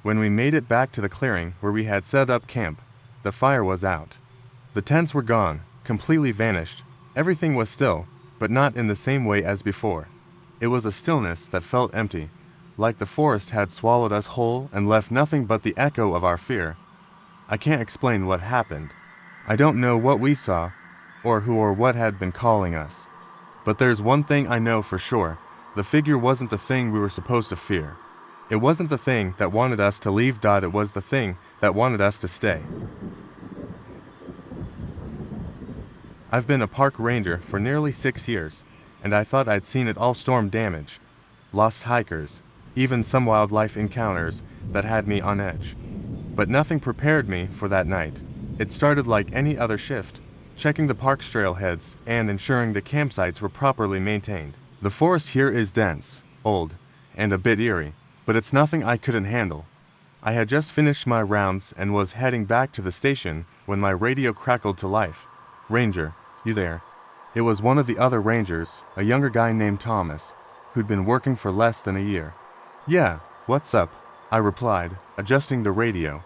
When we made it back to the clearing where we had set up camp, the fire was out. The tents were gone, completely vanished. Everything was still, but not in the same way as before. It was a stillness that felt empty, like the forest had swallowed us whole and left nothing but the echo of our fear. I can't explain what happened. I don't know what we saw, or who or what had been calling us. But there's one thing I know for sure. The figure wasn't the thing we were supposed to fear. It wasn't the thing that wanted us to leave. It was the thing that wanted us to stay. I've been a park ranger for nearly 6 years, and I thought I'd seen it all: storm damage, lost hikers, even some wildlife encounters that had me on edge. But nothing prepared me for that night. It started like any other shift, checking the park's trailheads and ensuring the campsites were properly maintained. The forest here is dense, old, and a bit eerie, but it's nothing I couldn't handle. I had just finished my rounds and was heading back to the station when my radio crackled to life. "Ranger, you there?" It was one of the other rangers, a younger guy named Thomas, who'd been working for less than a year. "Yeah, what's up?" I replied, adjusting the radio.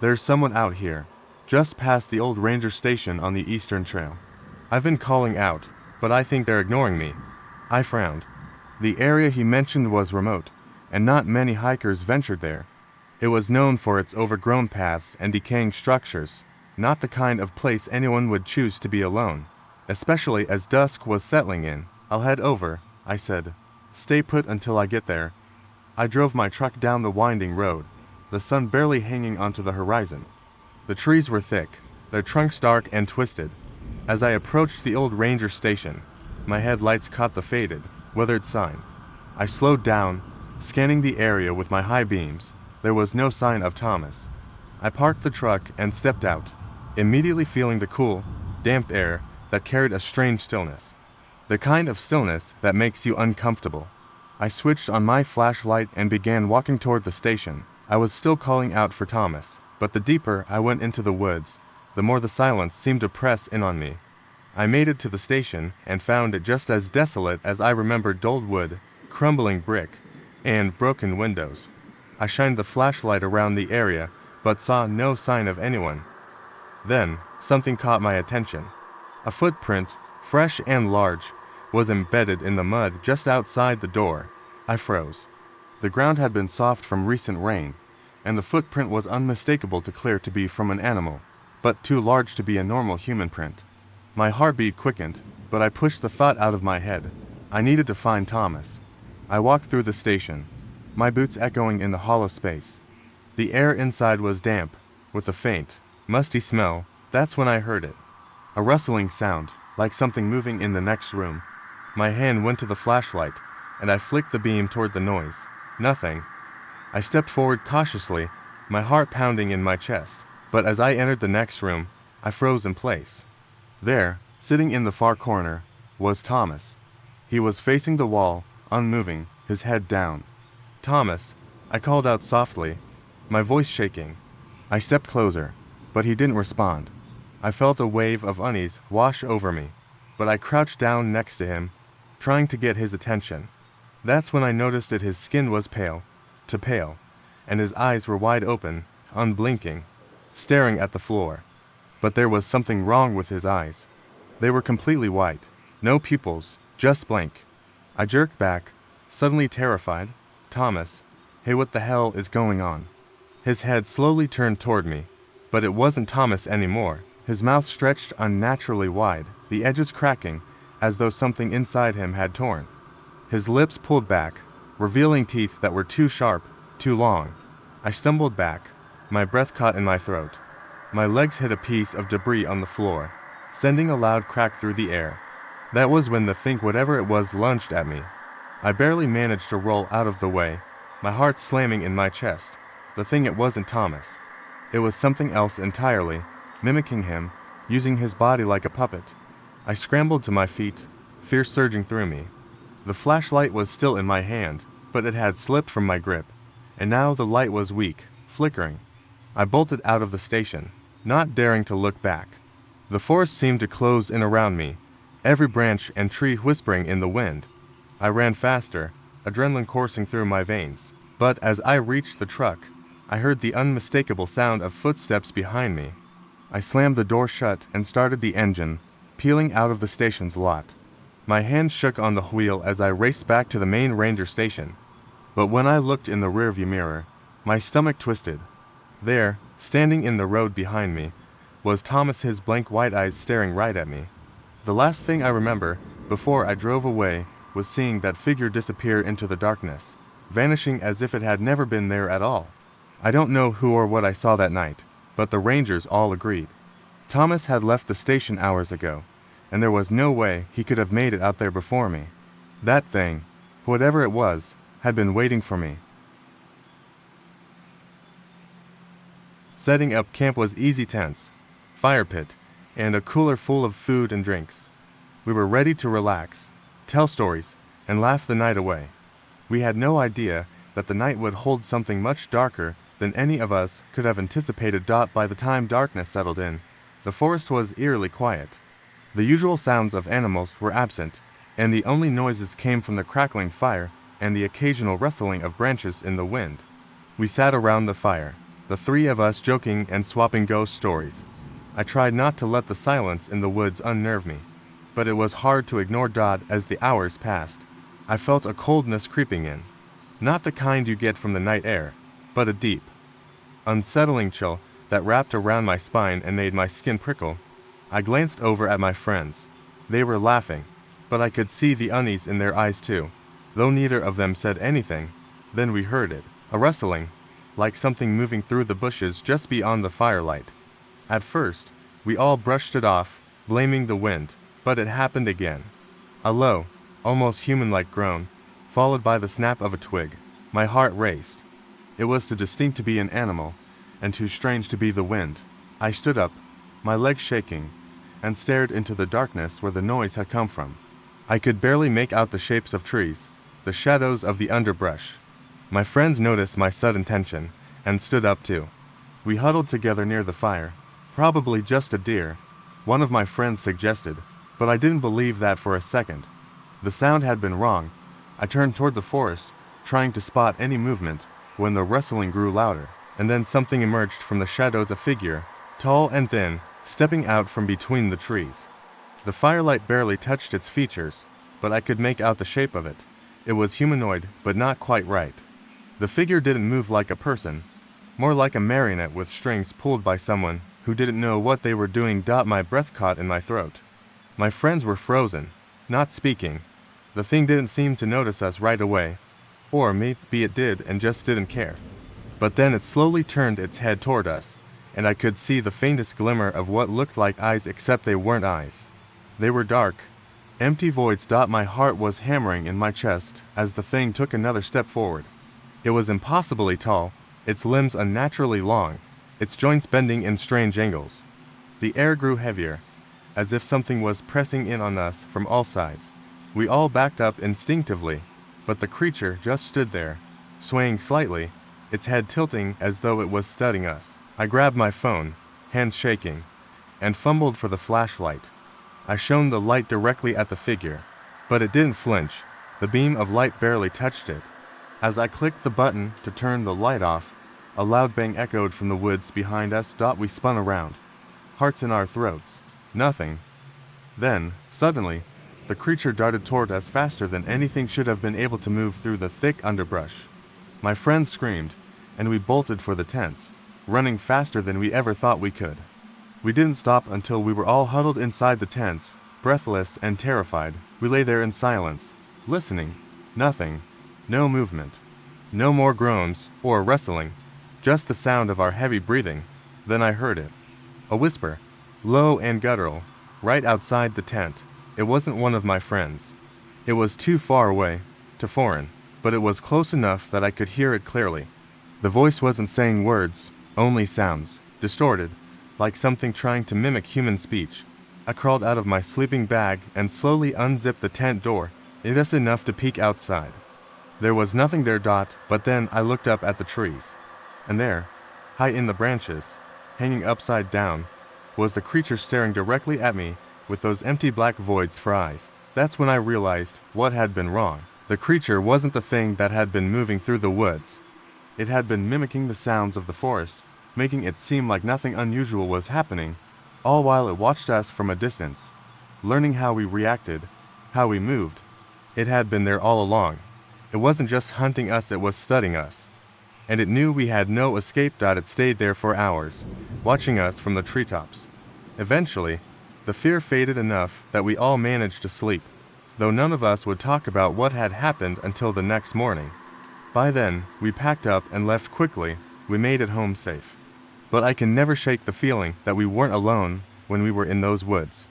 "There's someone out here, just past the old ranger station on the Eastern Trail. I've been calling out, but I think they're ignoring me." I frowned. The area he mentioned was remote, and not many hikers ventured there. It was known for its overgrown paths and decaying structures, not the kind of place anyone would choose to be alone, especially as dusk was settling in. "I'll head over," I said. "Stay put until I get there." I drove my truck down the winding road, the sun barely hanging onto the horizon. The trees were thick, their trunks dark and twisted. As I approached the old ranger station, my headlights caught the faded, weathered sign. I slowed down, scanning the area with my high beams. There was no sign of Thomas. I parked the truck and stepped out, immediately feeling the cool, damp air that carried a strange stillness. The kind of stillness that makes you uncomfortable. I switched on my flashlight and began walking toward the station. I was still calling out for Thomas, but the deeper I went into the woods, the more the silence seemed to press in on me. I made it to the station and found it just as desolate as I remembered: dulled wood, crumbling brick, and broken windows. I shined the flashlight around the area, but saw no sign of anyone. Then, something caught my attention. A footprint, fresh and large, was embedded in the mud just outside the door. I froze. The ground had been soft from recent rain, and the footprint was unmistakable to clear to be from an animal, but too large to be a normal human print. My heartbeat quickened, but I pushed the thought out of my head. I needed to find Thomas. I walked through the station, my boots echoing in the hollow space. The air inside was damp, with a faint, musty smell. That's when I heard it. A rustling sound, like something moving in the next room. My hand went to the flashlight, and I flicked the beam toward the noise. Nothing. I stepped forward cautiously, my heart pounding in my chest. But as I entered the next room, I froze in place. There, sitting in the far corner, was Thomas. He was facing the wall, unmoving, his head down. "Thomas," I called out softly, my voice shaking. I stepped closer, but he didn't respond. I felt a wave of unease wash over me, but I crouched down next to him, trying to get his attention. That's when I noticed that his skin was pale, too pale, and his eyes were wide open, unblinking, staring at the floor. But there was something wrong with his eyes. They were completely white, no pupils, just blank. I jerked back, suddenly terrified. "Thomas, hey, what the hell is going on?" His head slowly turned toward me, but it wasn't Thomas anymore. His mouth stretched unnaturally wide, the edges cracking, as though something inside him had torn. His lips pulled back, revealing teeth that were too sharp, too long. I stumbled back, my breath caught in my throat. My legs hit a piece of debris on the floor, sending a loud crack through the air. That was when the thing, whatever it was, lunged at me. I barely managed to roll out of the way, my heart slamming in my chest. The thing, it wasn't Thomas. It was something else entirely, mimicking him, using his body like a puppet. I scrambled to my feet, fear surging through me. The flashlight was still in my hand, but it had slipped from my grip, and now the light was weak, flickering. I bolted out of the station, not daring to look back. The forest seemed to close in around me, every branch and tree whispering in the wind. I ran faster, adrenaline coursing through my veins, but as I reached the truck, I heard the unmistakable sound of footsteps behind me. I slammed the door shut and started the engine, peeling out of the station's lot. My hand shook on the wheel as I raced back to the main ranger station. But when I looked in the rearview mirror, my stomach twisted. There, standing in the road behind me, was Thomas, his blank white eyes staring right at me. The last thing I remember, before I drove away, was seeing that figure disappear into the darkness, vanishing as if it had never been there at all. I don't know who or what I saw that night, but the rangers all agreed. Thomas had left the station hours ago, and there was no way he could have made it out there before me. That thing, whatever it was, had been waiting for me. Setting up camp was easy. Tents, fire pit, and a cooler full of food and drinks. We were ready to relax, tell stories, and laugh the night away. We had no idea that the night would hold something much darker than any of us could have anticipated. By the time darkness settled in, the forest was eerily quiet. The usual sounds of animals were absent, and the only noises came from the crackling fire and the occasional rustling of branches in the wind. We sat around the fire, the three of us joking and swapping ghost stories. I tried not to let the silence in the woods unnerve me, but it was hard to ignore. As the hours passed, I felt a coldness creeping in. Not the kind you get from the night air, but a deep, unsettling chill that wrapped around my spine and made my skin prickle. I glanced over at my friends. They were laughing, but I could see the unease in their eyes too, though neither of them said anything. Then we heard it, a rustling, like something moving through the bushes just beyond the firelight. At first, we all brushed it off, blaming the wind, but it happened again. A low, almost human-like groan, followed by the snap of a twig. My heart raced. It was too distinct to be an animal, and too strange to be the wind. I stood up, my legs shaking, and stared into the darkness where the noise had come from. I could barely make out the shapes of trees, the shadows of the underbrush. My friends noticed my sudden tension, and stood up too. We huddled together near the fire. "Probably just a deer," one of my friends suggested, but I didn't believe that for a second. The sound had been wrong. I turned toward the forest, trying to spot any movement, when the rustling grew louder, and then something emerged from the shadows, a figure, tall and thin, stepping out from between the trees. The firelight barely touched its features, but I could make out the shape of it. It was humanoid, but not quite right. The figure didn't move like a person, more like a marionette with strings pulled by someone who didn't know what they were doing. My breath caught in my throat. My friends were frozen, not speaking. The thing didn't seem to notice us right away, or maybe it did and just didn't care. But then it slowly turned its head toward us, and I could see the faintest glimmer of what looked like eyes, except they weren't eyes. They were dark, empty voids. My heart was hammering in my chest as the thing took another step forward. It was impossibly tall, its limbs unnaturally long, its joints bending in strange angles. The air grew heavier, as if something was pressing in on us from all sides. We all backed up instinctively, but the creature just stood there, swaying slightly, its head tilting as though it was studying us. I grabbed my phone, hands shaking, and fumbled for the flashlight. I shone the light directly at the figure, but it didn't flinch. The beam of light barely touched it. As I clicked the button to turn the light off, a loud bang echoed from the woods behind us. We spun around, hearts in our throats. Nothing. Then, suddenly, the creature darted toward us faster than anything should have been able to move through the thick underbrush. My friends screamed, and we bolted for the tents, running faster than we ever thought we could. We didn't stop until we were all huddled inside the tents, breathless and terrified. We lay there in silence, listening. Nothing. No movement. No more groans or wrestling, just the sound of our heavy breathing. Then I heard it. A whisper, low and guttural, right outside the tent. It wasn't one of my friends. It was too far away, too foreign, but it was close enough that I could hear it clearly. The voice wasn't saying words, only sounds, distorted, like something trying to mimic human speech. I crawled out of my sleeping bag and slowly unzipped the tent door, just enough to peek outside. There was nothing there. But then I looked up at the trees, and there, high in the branches, hanging upside down, was the creature staring directly at me with those empty black voids for eyes. That's when I realized what had been wrong. The creature wasn't the thing that had been moving through the woods. It had been mimicking the sounds of the forest, making it seem like nothing unusual was happening, all while it watched us from a distance, learning how we reacted, how we moved. It had been there all along. It wasn't just hunting us, it was studying us. And it knew we had no escape. It stayed there for hours, watching us from the treetops. Eventually, the fear faded enough that we all managed to sleep, though none of us would talk about what had happened until the next morning. By then, we packed up and left quickly. We made it home safe. But I can never shake the feeling that we weren't alone when we were in those woods.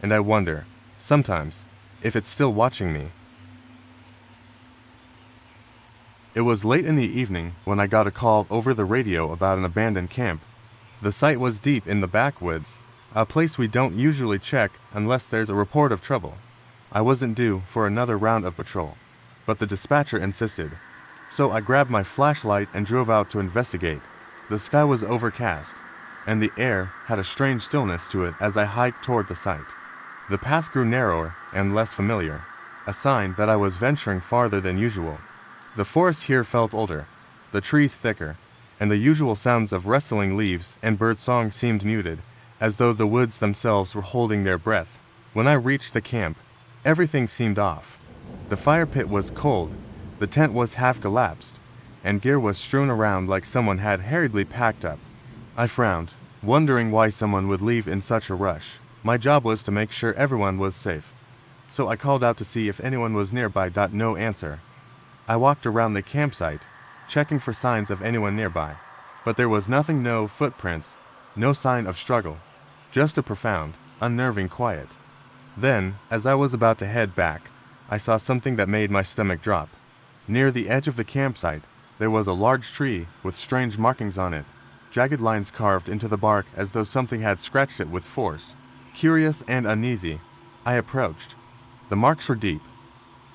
And I wonder, sometimes, if it's still watching me. It was late in the evening when I got a call over the radio about an abandoned camp. The site was deep in the backwoods, a place we don't usually check unless there's a report of trouble. I wasn't due for another round of patrol, but the dispatcher insisted. So I grabbed my flashlight and drove out to investigate. The sky was overcast, and the air had a strange stillness to it as I hiked toward the site. The path grew narrower and less familiar, a sign that I was venturing farther than usual. The forest here felt older, the trees thicker, and the usual sounds of rustling leaves and birdsong seemed muted, as though the woods themselves were holding their breath. When I reached the camp, everything seemed off. The fire pit was cold, the tent was half collapsed, and gear was strewn around like someone had hurriedly packed up. I frowned, wondering why someone would leave in such a rush. My job was to make sure everyone was safe. So I called out to see if anyone was nearby. No answer. I walked around the campsite, checking for signs of anyone nearby. But there was nothing, no footprints, no sign of struggle, just a profound, unnerving quiet. Then, as I was about to head back, I saw something that made my stomach drop. Near the edge of the campsite, there was a large tree with strange markings on it, jagged lines carved into the bark as though something had scratched it with force. Curious and uneasy, I approached. The marks were deep,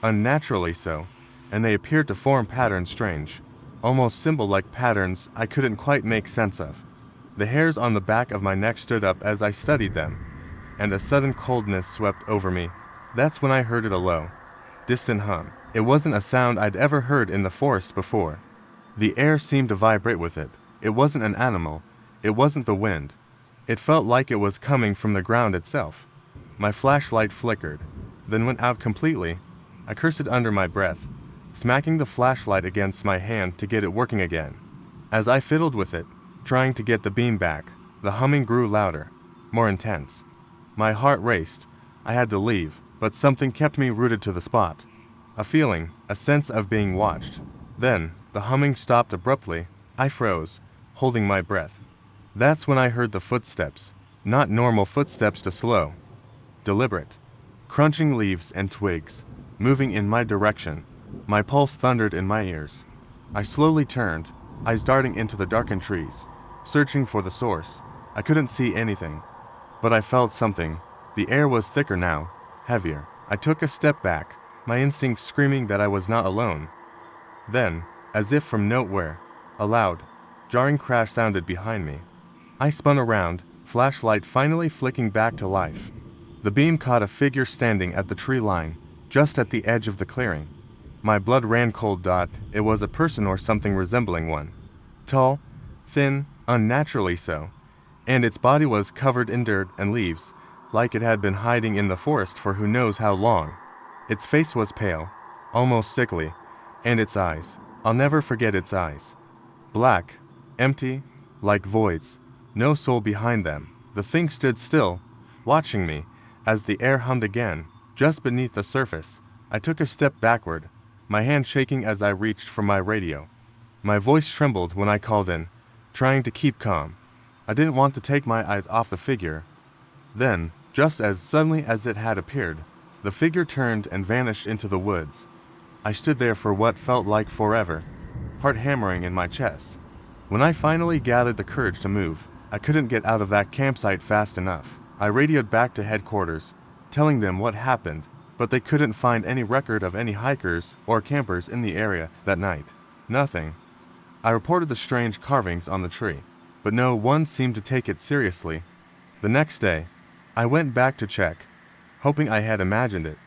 unnaturally so, and they appeared to form patterns strange, almost symbol-like patterns I couldn't quite make sense of. The hairs on the back of my neck stood up as I studied them, and a sudden coldness swept over me. That's when I heard it, a low, distant hum. It wasn't a sound I'd ever heard in the forest before. The air seemed to vibrate with it. It wasn't an animal. It wasn't the wind. It felt like it was coming from the ground itself. My flashlight flickered, then went out completely. I cursed under my breath, smacking the flashlight against my hand to get it working again. As I fiddled with it, trying to get the beam back, the humming grew louder, more intense. My heart raced. I had to leave, but something kept me rooted to the spot. A feeling, a sense of being watched. Then, the humming stopped abruptly. I froze, holding my breath. That's when I heard the footsteps. Not normal footsteps to slow. Deliberate. Crunching leaves and twigs, moving in my direction. My pulse thundered in my ears. I slowly turned, eyes darting into the darkened trees, searching for the source. I couldn't see anything, but I felt something. The air was thicker now, heavier. I took a step back, my instincts screaming that I was not alone. Then, as if from nowhere, a loud, jarring crash sounded behind me. I spun around, flashlight finally flicking back to life. The beam caught a figure standing at the tree line, just at the edge of the clearing. My blood ran cold. It was a person or something resembling one. Tall, thin, unnaturally so, and its body was covered in dirt and leaves, like it had been hiding in the forest for who knows how long. Its face was pale, almost sickly, and its eyes, I'll never forget its eyes. Black, empty, like voids, no soul behind them. The thing stood still, watching me, as the air hummed again, just beneath the surface. I took a step backward, my hand shaking as I reached for my radio. My voice trembled when I called in, trying to keep calm. I didn't want to take my eyes off the figure. Then, just as suddenly as it had appeared, the figure turned and vanished into the woods. I stood there for what felt like forever, heart hammering in my chest. When I finally gathered the courage to move, I couldn't get out of that campsite fast enough. I radioed back to headquarters, telling them what happened, but they couldn't find any record of any hikers or campers in the area that night. Nothing. I reported the strange carvings on the tree, but no one seemed to take it seriously. The next day, I went back to check, hoping I had imagined it.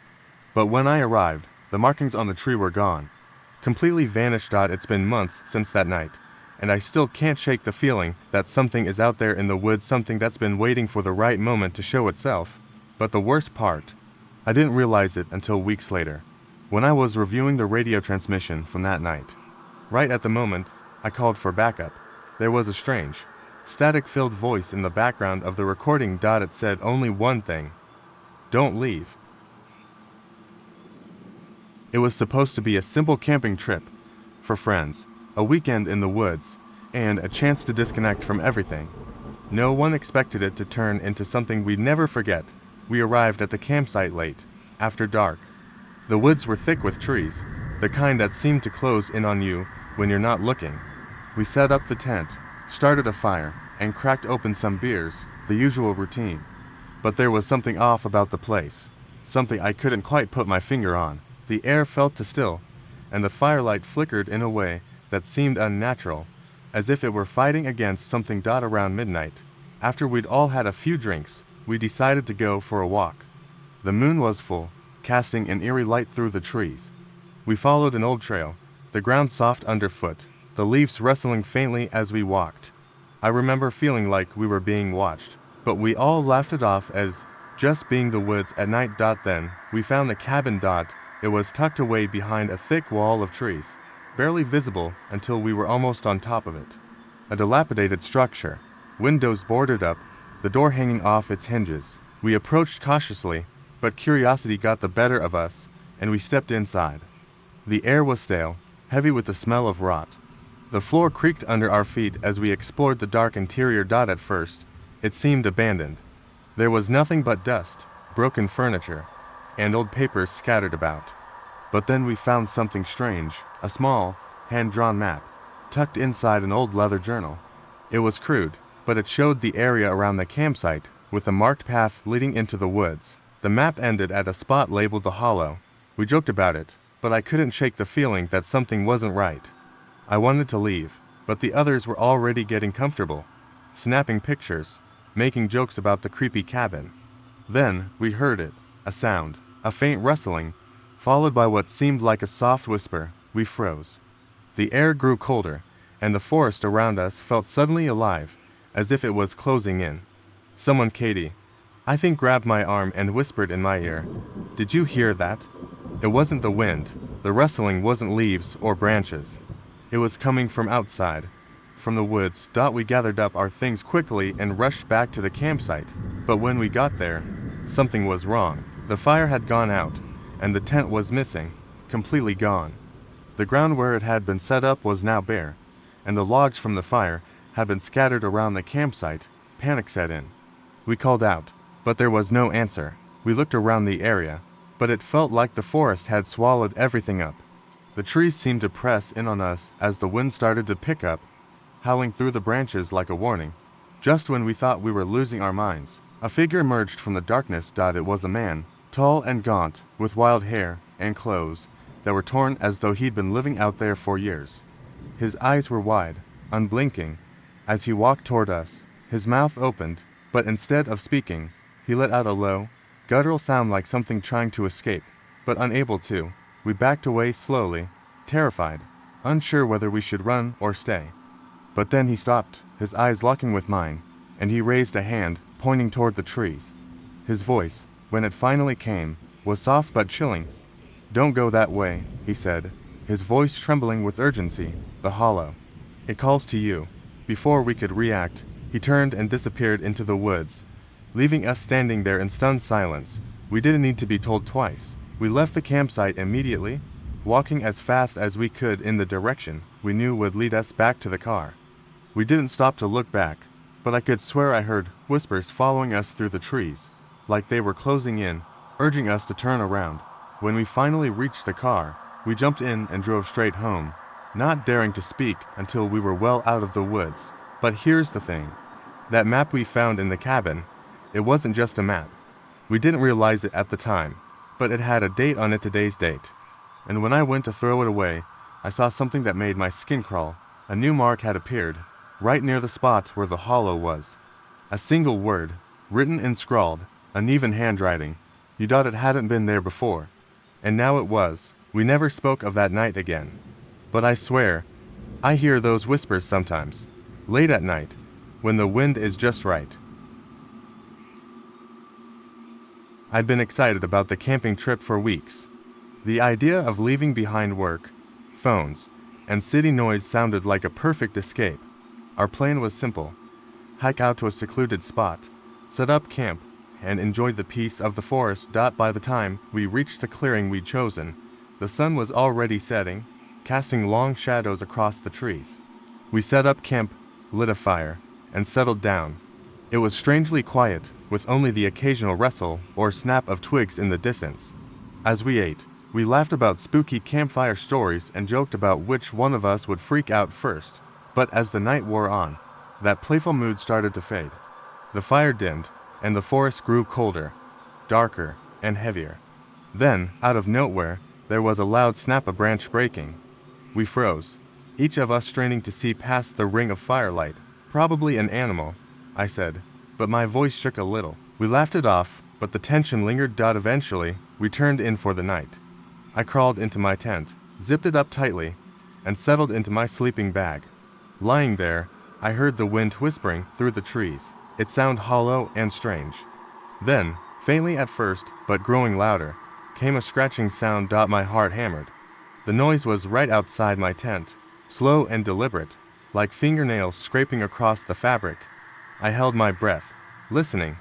But when I arrived, the markings on the tree were gone, completely vanished. It's been months since that night, and I still can't shake the feeling that something is out there in the woods, something that's been waiting for the right moment to show itself. But the worst part, I didn't realize it until weeks later, when I was reviewing the radio transmission from that night. Right at the moment, I called for backup. There was a strange, static-filled voice in the background of the recording. It said only one thing: don't leave. It was supposed to be a simple camping trip for friends, a weekend in the woods, and a chance to disconnect from everything. No one expected it to turn into something we'd never forget. We arrived at the campsite late, after dark. The woods were thick with trees, the kind that seem to close in on you when you're not looking. We set up the tent, started a fire, and cracked open some beers, the usual routine. But there was something off about the place, something I couldn't quite put my finger on. The air felt too still, and the firelight flickered in a way that seemed unnatural, as if it were fighting against something. Around midnight, after we'd all had a few drinks, we decided to go for a walk. The moon was full, casting an eerie light through the trees. We followed an old trail, the ground soft underfoot, the leaves rustling faintly as we walked. I remember feeling like we were being watched, but we all laughed it off as just being the woods at night. Then, we found the cabin. It was tucked away behind a thick wall of trees, barely visible until we were almost on top of it. A dilapidated structure, windows boarded up, the door hanging off its hinges. We approached cautiously, but curiosity got the better of us, and we stepped inside. The air was stale, heavy with the smell of rot. The floor creaked under our feet as we explored the dark interior. At first, it seemed abandoned. There was nothing but dust, broken furniture, and old papers scattered about. But then we found something strange, a small, hand-drawn map, tucked inside an old leather journal. It was crude, but it showed the area around the campsite, with a marked path leading into the woods. The map ended at a spot labeled the Hollow. We joked about it, but I couldn't shake the feeling that something wasn't right. I wanted to leave, but the others were already getting comfortable, snapping pictures, making jokes about the creepy cabin. Then, we heard it, a sound, a faint rustling, followed by what seemed like a soft whisper. We froze. The air grew colder, and the forest around us felt suddenly alive, as if it was closing in. Someone, Katie, I think grabbed my arm and whispered in my ear, "Did you hear that?" It wasn't the wind. The rustling wasn't leaves or branches. It was coming from outside, from the woods. We gathered up our things quickly and rushed back to the campsite. But when we got there, something was wrong. The fire had gone out, and the tent was missing, completely gone. The ground where it had been set up was now bare, and the logs from the fire had been scattered around the campsite. Panic set in. We called out, but there was no answer. We looked around the area, but it felt like the forest had swallowed everything up. The trees seemed to press in on us as the wind started to pick up, howling through the branches like a warning. Just when we thought we were losing our minds, a figure emerged from the darkness. It was a man, tall and gaunt, with wild hair and clothes that were torn as though he'd been living out there for years. His eyes were wide, unblinking. As he walked toward us, his mouth opened, but instead of speaking, he let out a low, guttural sound like something trying to escape, but unable to. We backed away slowly, terrified, unsure whether we should run or stay. But then he stopped, his eyes locking with mine, and he raised a hand, pointing toward the trees. His voice, when it finally came, was soft but chilling. "Don't go that way," he said, his voice trembling with urgency. "The hollow. It calls to you." Before we could react, he turned and disappeared into the woods, leaving us standing there in stunned silence. We didn't need to be told twice. We left the campsite immediately, walking as fast as we could in the direction we knew would lead us back to the car. We didn't stop to look back, but I could swear I heard whispers following us through the trees, like they were closing in, urging us to turn around. When we finally reached the car, we jumped in and drove straight home, not daring to speak until we were well out of the woods. But here's the thing. That map we found in the cabin, it wasn't just a map. We didn't realize it at the time, but it had a date on it, today's date. And when I went to throw it away, I saw something that made my skin crawl. A new mark had appeared, right near the spot where the hollow was. A single word, written and scrawled, uneven handwriting. You thought it hadn't been there before. And now it was. We never spoke of that night again. But I swear, I hear those whispers sometimes, late at night, when the wind is just right. I'd been excited about the camping trip for weeks. The idea of leaving behind work, phones, and city noise sounded like a perfect escape. Our plan was simple: hike out to a secluded spot, set up camp, and enjoy the peace of the forest. By the time we reached the clearing we'd chosen, the sun was already setting, casting long shadows across the trees. We set up camp, lit a fire, and settled down. It was strangely quiet, with only the occasional rustle or snap of twigs in the distance. As we ate, we laughed about spooky campfire stories and joked about which one of us would freak out first. But as the night wore on, that playful mood started to fade. The fire dimmed, and the forest grew colder, darker, and heavier. Then, out of nowhere, there was a loud snap, a branch breaking. We froze, each of us straining to see past the ring of firelight. "Probably an animal," I said, but my voice shook a little. We laughed it off, but the tension lingered. Eventually, we turned in for the night. I crawled into my tent, zipped it up tightly, and settled into my sleeping bag. Lying there, I heard the wind whispering through the trees. It sounded hollow and strange. Then, faintly at first, but growing louder, came a scratching sound. My heart hammered. The noise was right outside my tent, slow and deliberate, like fingernails scraping across the fabric. I held my breath, listening.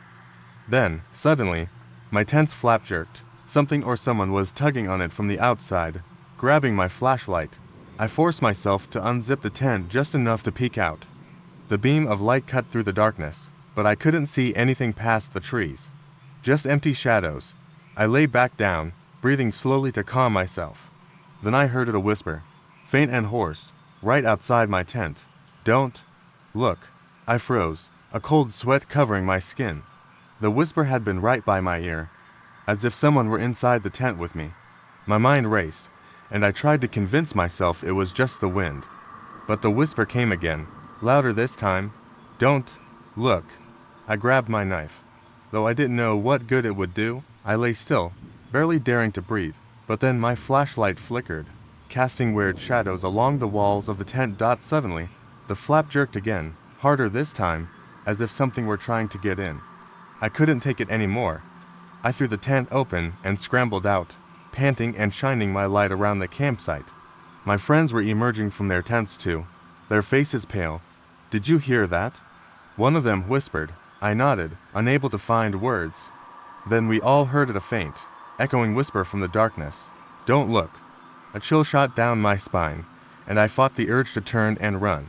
Then, suddenly, my tent's flap jerked. Something or someone was tugging on it from the outside, grabbing my flashlight. I forced myself to unzip the tent just enough to peek out. The beam of light cut through the darkness, but I couldn't see anything past the trees. Just empty shadows. I lay back down, breathing slowly to calm myself. Then I heard a whisper, faint and hoarse, right outside my tent. "Don't look." I froze, a cold sweat covering my skin. The whisper had been right by my ear, as if someone were inside the tent with me. My mind raced, and I tried to convince myself it was just the wind. But the whisper came again, louder this time. "Don't look." I grabbed my knife. Though I didn't know what good it would do, I lay still, barely daring to breathe. But then my flashlight flickered, casting weird shadows along the walls of the tent. Suddenly, the flap jerked again, harder this time, as if something were trying to get in. I couldn't take it anymore. I threw the tent open and scrambled out, panting and shining my light around the campsite. My friends were emerging from their tents too, their faces pale. "Did you hear that?" one of them whispered. I nodded, unable to find words. Then we all heard a faint, echoing whisper from the darkness. "Don't look." A chill shot down my spine, and I fought the urge to turn and run.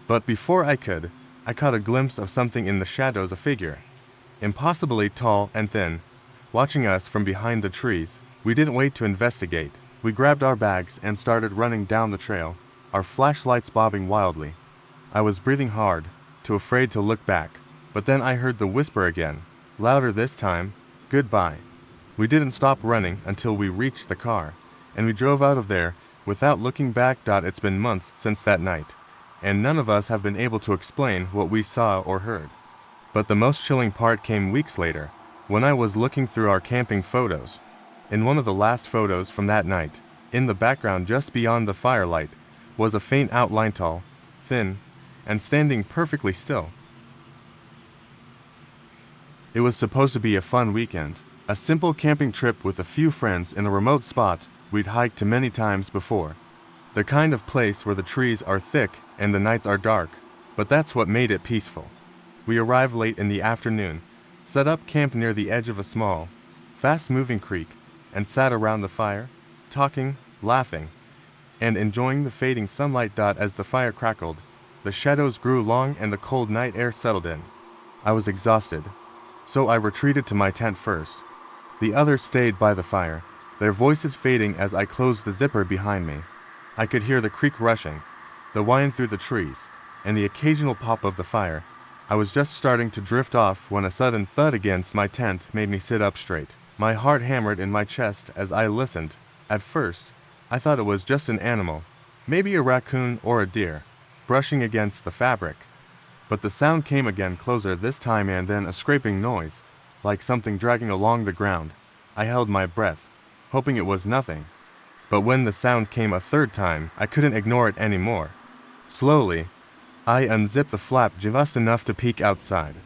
But before I could, I caught a glimpse of something in the shadows, a figure, impossibly tall and thin, watching us from behind the trees. We didn't wait to investigate. We grabbed our bags and started running down the trail, our flashlights bobbing wildly. I was breathing hard, too afraid to look back, but then I heard the whisper again, louder this time, "Goodbye." We didn't stop running until we reached the car, and we drove out of there without looking back. It's been months since that night, and none of us have been able to explain what we saw or heard. But the most chilling part came weeks later, when I was looking through our camping photos. In one of the last photos from that night, in the background just beyond the firelight, was a faint outline, tall, thin, and standing perfectly still. It was supposed to be a fun weekend, a simple camping trip with a few friends in a remote spot we'd hiked to many times before. The kind of place where the trees are thick and the nights are dark, but that's what made it peaceful. We arrived late in the afternoon, set up camp near the edge of a small, fast-moving creek, and sat around the fire, talking, laughing, and enjoying the fading sunlight. As the fire crackled, the shadows grew long and the cold night air settled in. I was exhausted, so I retreated to my tent first. The others stayed by the fire, their voices fading as I closed the zipper behind me. I could hear the creek rushing, the whine through the trees, and the occasional pop of the fire. I was just starting to drift off when a sudden thud against my tent made me sit up straight. My heart hammered in my chest as I listened. At first, I thought it was just an animal, maybe a raccoon or a deer, brushing against the fabric. But the sound came again, closer this time, and then a scraping noise, like something dragging along the ground. I held my breath, hoping it was nothing. But when the sound came a third time, I couldn't ignore it anymore. Slowly, I unzipped the flap just enough to peek outside.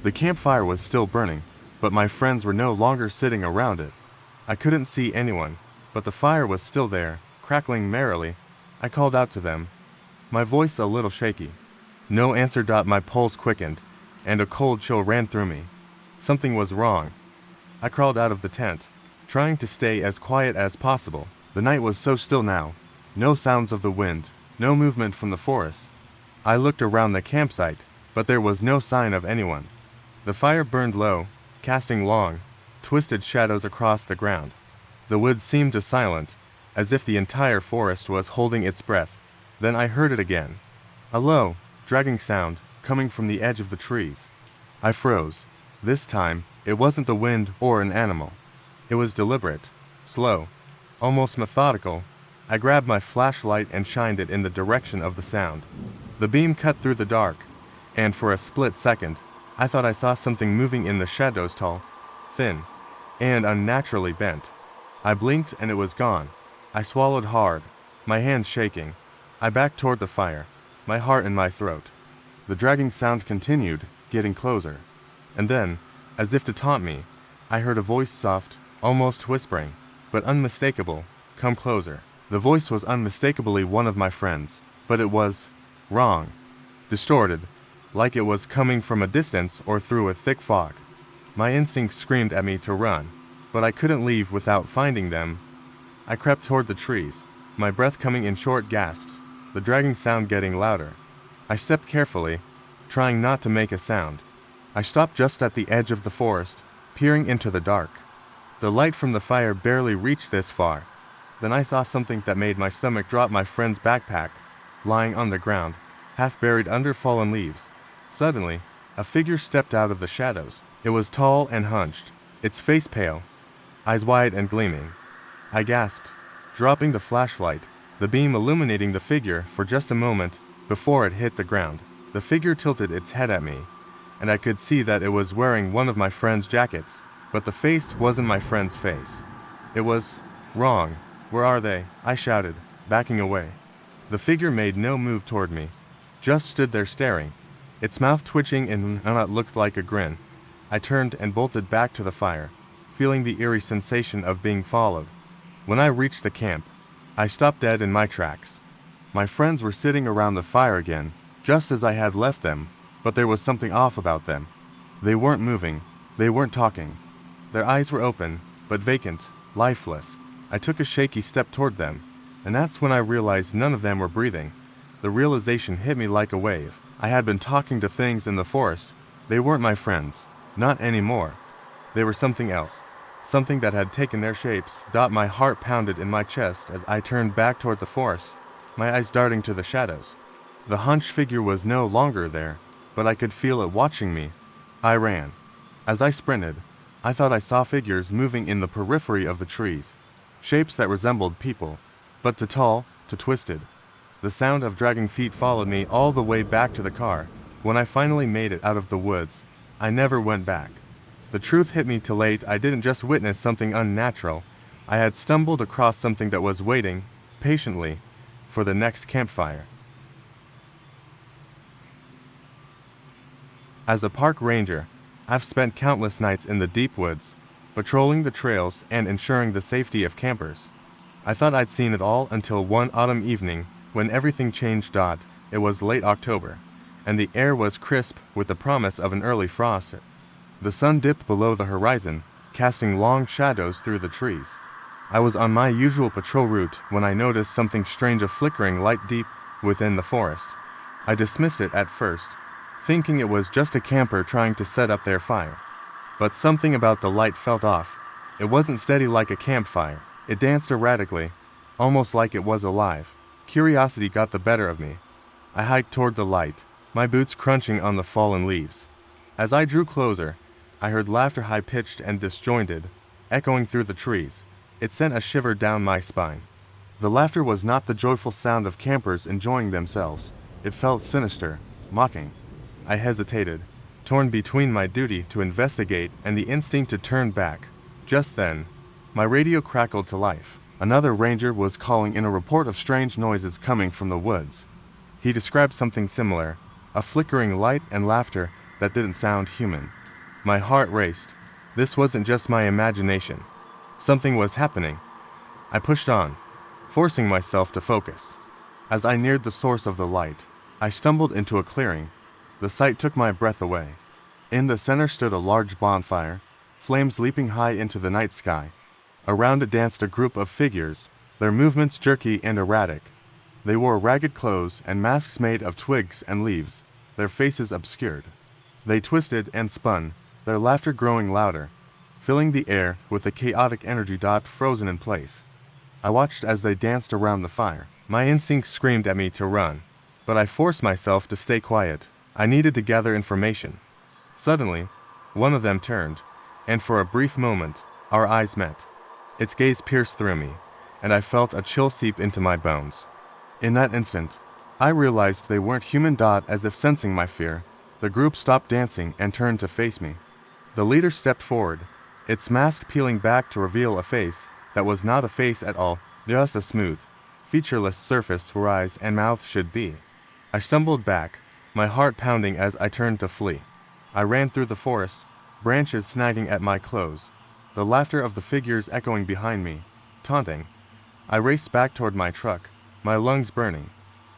The campfire was still burning, but my friends were no longer sitting around it. I couldn't see anyone, but the fire was still there, crackling merrily. I called out to them, my voice a little shaky. No answer. My pulse quickened, and a cold chill ran through me. Something was wrong. I crawled out of the tent, trying to stay as quiet as possible. The night was so still now, no sounds of the wind, no movement from the forest. I looked around the campsite, but there was no sign of anyone. The fire burned low, casting long, twisted shadows across the ground. The woods seemed silent, as if the entire forest was holding its breath. Then I heard it again. A low, dragging sound, coming from the edge of the trees. I froze. This time, it wasn't the wind or an animal. It was deliberate, slow, almost methodical. I grabbed my flashlight and shined it in the direction of the sound. The beam cut through the dark, and for a split second, I thought I saw something moving in the shadows, tall, thin, and unnaturally bent. I blinked and it was gone. I swallowed hard, my hands shaking. I backed toward the fire, my heart in my throat. The dragging sound continued, getting closer. And then, as if to taunt me, I heard a voice, soft, almost whispering, but unmistakable, "Come closer." The voice was unmistakably one of my friends, but it was wrong, distorted, like it was coming from a distance or through a thick fog. My instincts screamed at me to run, but I couldn't leave without finding them. I crept toward the trees, my breath coming in short gasps, the dragging sound getting louder. I stepped carefully, trying not to make a sound. I stopped just at the edge of the forest, peering into the dark. The light from the fire barely reached this far. Then I saw something that made my stomach drop. My friend's backpack, lying on the ground, half buried under fallen leaves. Suddenly, a figure stepped out of the shadows. It was tall and hunched, its face pale, eyes wide and gleaming. I gasped, dropping the flashlight, the beam illuminating the figure for just a moment before it hit the ground. The figure tilted its head at me, and I could see that it was wearing one of my friend's jackets, but the face wasn't my friend's face. It was wrong. "Where are they?" I shouted, backing away. The figure made no move toward me, just stood there staring, its mouth twitching in what looked like a grin. I turned and bolted back to the fire, feeling the eerie sensation of being followed. When I reached the camp, I stopped dead in my tracks. My friends were sitting around the fire again, just as I had left them, but there was something off about them. They weren't moving, they weren't talking. Their eyes were open, but vacant, lifeless. I took a shaky step toward them, and that's when I realized none of them were breathing. The realization hit me like a wave. I had been talking to things in the forest. They weren't my friends, not anymore. They were something else, something that had taken their shapes. My heart pounded in my chest as I turned back toward the forest, my eyes darting to the shadows. The hunched figure was no longer there, but I could feel it watching me. I ran. As I sprinted, I thought I saw figures moving in the periphery of the trees, shapes that resembled people, but too tall, too twisted. The sound of dragging feet followed me all the way back to the car. When I finally made it out of the woods, I never went back. The truth hit me too late. I didn't just witness something unnatural. I had stumbled across something that was waiting, patiently, for the next campfire. As a park ranger, I've spent countless nights in the deep woods, patrolling the trails and ensuring the safety of campers. I thought I'd seen it all until one autumn evening when everything changed. It was late October, and the air was crisp with the promise of an early frost. The sun dipped below the horizon, casting long shadows through the trees. I was on my usual patrol route when I noticed something strange, a flickering light deep within the forest. I dismissed it at first, thinking it was just a camper trying to set up their fire. But something about the light felt off. It wasn't steady like a campfire. It danced erratically, almost like it was alive. Curiosity got the better of me. I hiked toward the light, my boots crunching on the fallen leaves. As I drew closer, I heard laughter, high-pitched and disjointed, echoing through the trees. It sent a shiver down my spine. The laughter was not the joyful sound of campers enjoying themselves. It felt sinister, mocking. I hesitated, torn between my duty to investigate and the instinct to turn back. Just then, my radio crackled to life. Another ranger was calling in a report of strange noises coming from the woods. He described something similar, a flickering light and laughter that didn't sound human. My heart raced. This wasn't just my imagination. Something was happening. I pushed on, forcing myself to focus. As I neared the source of the light, I stumbled into a clearing. The sight took my breath away. In the center stood a large bonfire, flames leaping high into the night sky. Around it danced a group of figures, their movements jerky and erratic. They wore ragged clothes and masks made of twigs and leaves, their faces obscured. They twisted and spun, their laughter growing louder, filling the air with a chaotic energy. Frozen in place. I watched as they danced around the fire. My instincts screamed at me to run, but I forced myself to stay quiet. I needed to gather information. Suddenly, one of them turned, and for a brief moment, our eyes met. Its gaze pierced through me, and I felt a chill seep into my bones. In that instant, I realized they weren't human. As if sensing my fear, the group stopped dancing and turned to face me. The leader stepped forward, its mask peeling back to reveal a face that was not a face at all, just a smooth, featureless surface where eyes and mouth should be. I stumbled back, my heart pounding as I turned to flee. I ran through the forest, branches snagging at my clothes, the laughter of the figures echoing behind me, taunting. I raced back toward my truck, my lungs burning.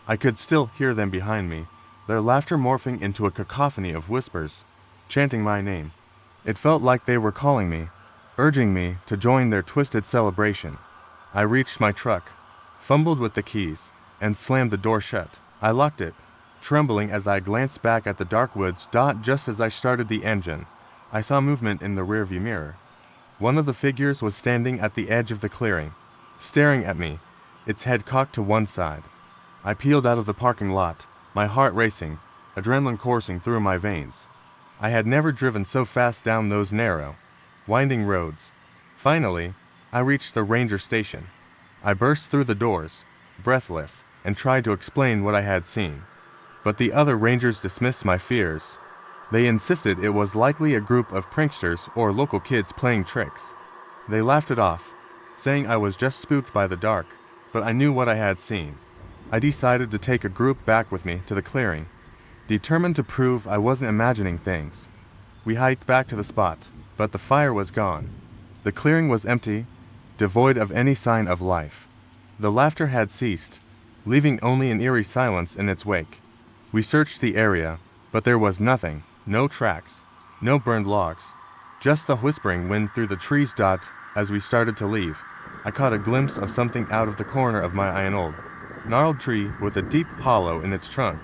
I could still hear them behind me, their laughter morphing into a cacophony of whispers, chanting my name. It felt like they were calling me, urging me to join their twisted celebration. I reached my truck, fumbled with the keys, and slammed the door shut. I locked it, trembling as I glanced back at the dark woods. Just as I started the engine, I saw movement in the rearview mirror. One of the figures was standing at the edge of the clearing, staring at me, its head cocked to one side. I peeled out of the parking lot, my heart racing, adrenaline coursing through my veins. I had never driven so fast down those narrow, winding roads. Finally, I reached the ranger station. I burst through the doors, breathless, and tried to explain what I had seen. But the other rangers dismissed my fears. They insisted it was likely a group of pranksters or local kids playing tricks. They laughed it off, saying I was just spooked by the dark, but I knew what I had seen. I decided to take a group back with me to the clearing, determined to prove I wasn't imagining things. We hiked back to the spot, but the fire was gone. The clearing was empty, devoid of any sign of life. The laughter had ceased, leaving only an eerie silence in its wake. We searched the area, but there was nothing, no tracks, no burned logs, just the whispering wind through the trees. As we started to leave, I caught a glimpse of something out of the corner of my eye, an old, gnarled tree with a deep hollow in its trunk.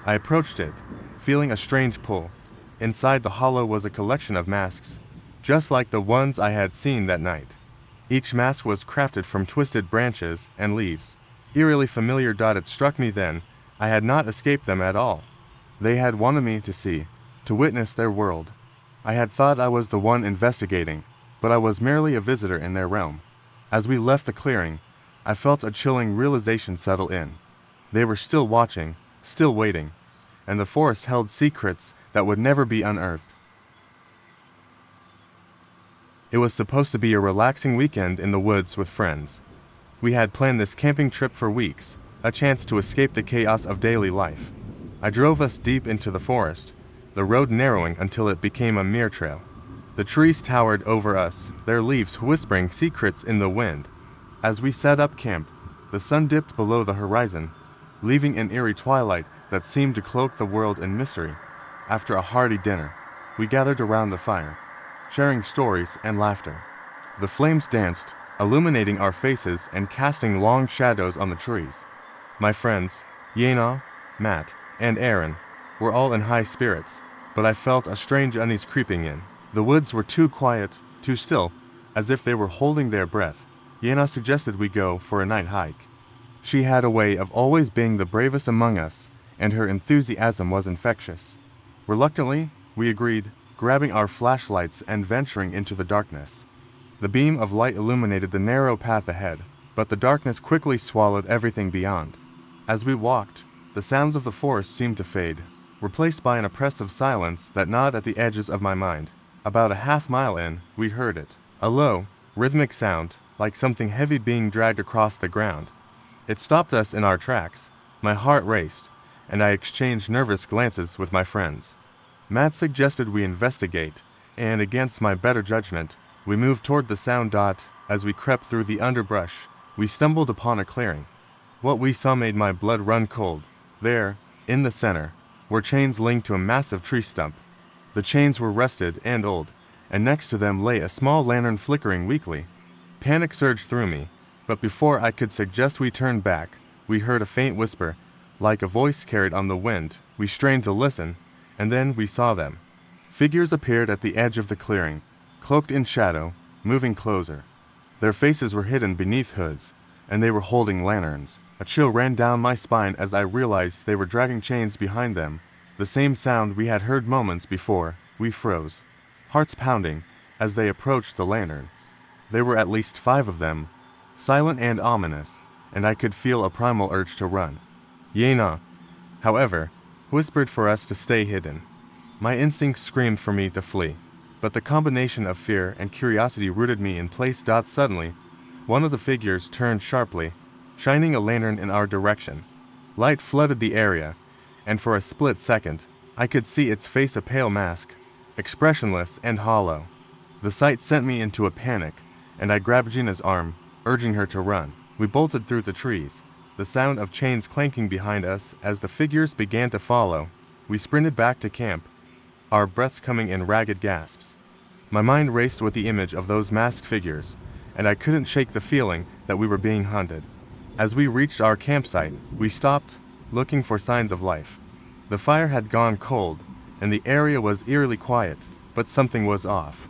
I approached it, feeling a strange pull. Inside the hollow was a collection of masks, just like the ones I had seen that night. Each mask was crafted from twisted branches and leaves, eerily familiar. It struck me then, I had not escaped them at all. They had wanted me to see, to witness their world. I had thought I was the one investigating, but I was merely a visitor in their realm. As we left the clearing, I felt a chilling realization settle in. They were still watching, still waiting, and the forest held secrets that would never be unearthed. It was supposed to be a relaxing weekend in the woods with friends. We had planned this camping trip for weeks, a chance to escape the chaos of daily life. I drove us deep into the forest, the road narrowing until it became a mere trail. The trees towered over us, their leaves whispering secrets in the wind. As we set up camp, the sun dipped below the horizon, leaving an eerie twilight that seemed to cloak the world in mystery. After a hearty dinner, we gathered around the fire, sharing stories and laughter. The flames danced, illuminating our faces and casting long shadows on the trees. My friends, Yena, Matt, and Aaron, were all in high spirits, but I felt a strange unease creeping in. The woods were too quiet, too still, as if they were holding their breath. Yena suggested we go for a night hike. She had a way of always being the bravest among us, and her enthusiasm was infectious. Reluctantly, we agreed, grabbing our flashlights and venturing into the darkness. The beam of light illuminated the narrow path ahead, but the darkness quickly swallowed everything beyond. As we walked, the sounds of the forest seemed to fade, replaced by an oppressive silence that gnawed at the edges of my mind. About a half-mile in, we heard it. A low, rhythmic sound, like something heavy being dragged across the ground. It stopped us in our tracks. My heart raced, and I exchanged nervous glances with my friends. Matt suggested we investigate, and against my better judgment, we moved toward the sound. As we crept through the underbrush, we stumbled upon a clearing. What we saw made my blood run cold. There, in the center, were chains linked to a massive tree stump. The chains were rusted and old, and next to them lay a small lantern flickering weakly. Panic surged through me, but before I could suggest we turn back, we heard a faint whisper, like a voice carried on the wind. We strained to listen, and then we saw them. Figures appeared at the edge of the clearing, cloaked in shadow, moving closer. Their faces were hidden beneath hoods, and they were holding lanterns. A chill ran down my spine as I realized they were dragging chains behind them. The same sound we had heard moments before. We froze, hearts pounding, as they approached the lantern. There were at least 5 of them, silent and ominous, and I could feel a primal urge to run. Yena, however, whispered for us to stay hidden. My instincts screamed for me to flee, but the combination of fear and curiosity rooted me in place. Suddenly, one of the figures turned sharply, shining a lantern in our direction. Light flooded the area, and for a split second, I could see its face, a pale mask, expressionless and hollow. The sight sent me into a panic, and I grabbed Gina's arm, urging her to run. We bolted through the trees, the sound of chains clanking behind us as the figures began to follow. We sprinted back to camp, our breaths coming in ragged gasps. My mind raced with the image of those masked figures, and I couldn't shake the feeling that we were being hunted. As we reached our campsite, we stopped, looking for signs of life. The fire had gone cold, and the area was eerily quiet, but something was off.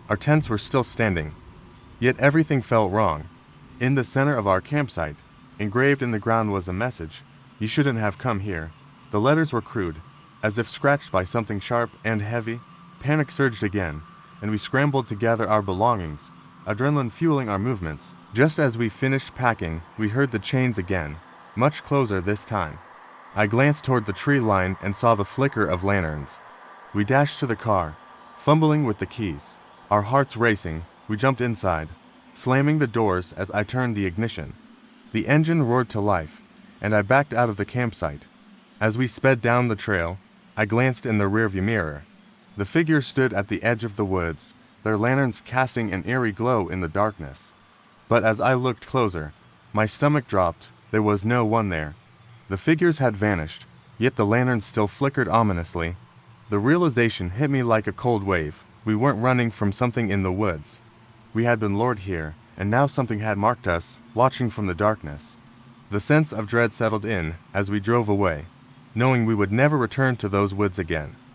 Our tents were still standing, yet everything felt wrong. In the center of our campsite, engraved in the ground, was a message: "You shouldn't have come here." The letters were crude, as if scratched by something sharp and heavy. Panic surged again, and we scrambled to gather our belongings, adrenaline fueling our movements. Just as we finished packing, we heard the chains again, much closer this time. I glanced toward the tree line and saw the flicker of lanterns. We dashed to the car, fumbling with the keys. Our hearts racing, we jumped inside, slamming the doors as I turned the ignition. The engine roared to life, and I backed out of the campsite. As we sped down the trail, I glanced in the rearview mirror. The figures stood at the edge of the woods, their lanterns casting an eerie glow in the darkness. But as I looked closer, my stomach dropped. There was no one there. The figures had vanished, yet the lanterns still flickered ominously. The realization hit me like a cold wave. We weren't running from something in the woods. We had been lured here, and now something had marked us, watching from the darkness. The sense of dread settled in as we drove away, knowing we would never return to those woods again.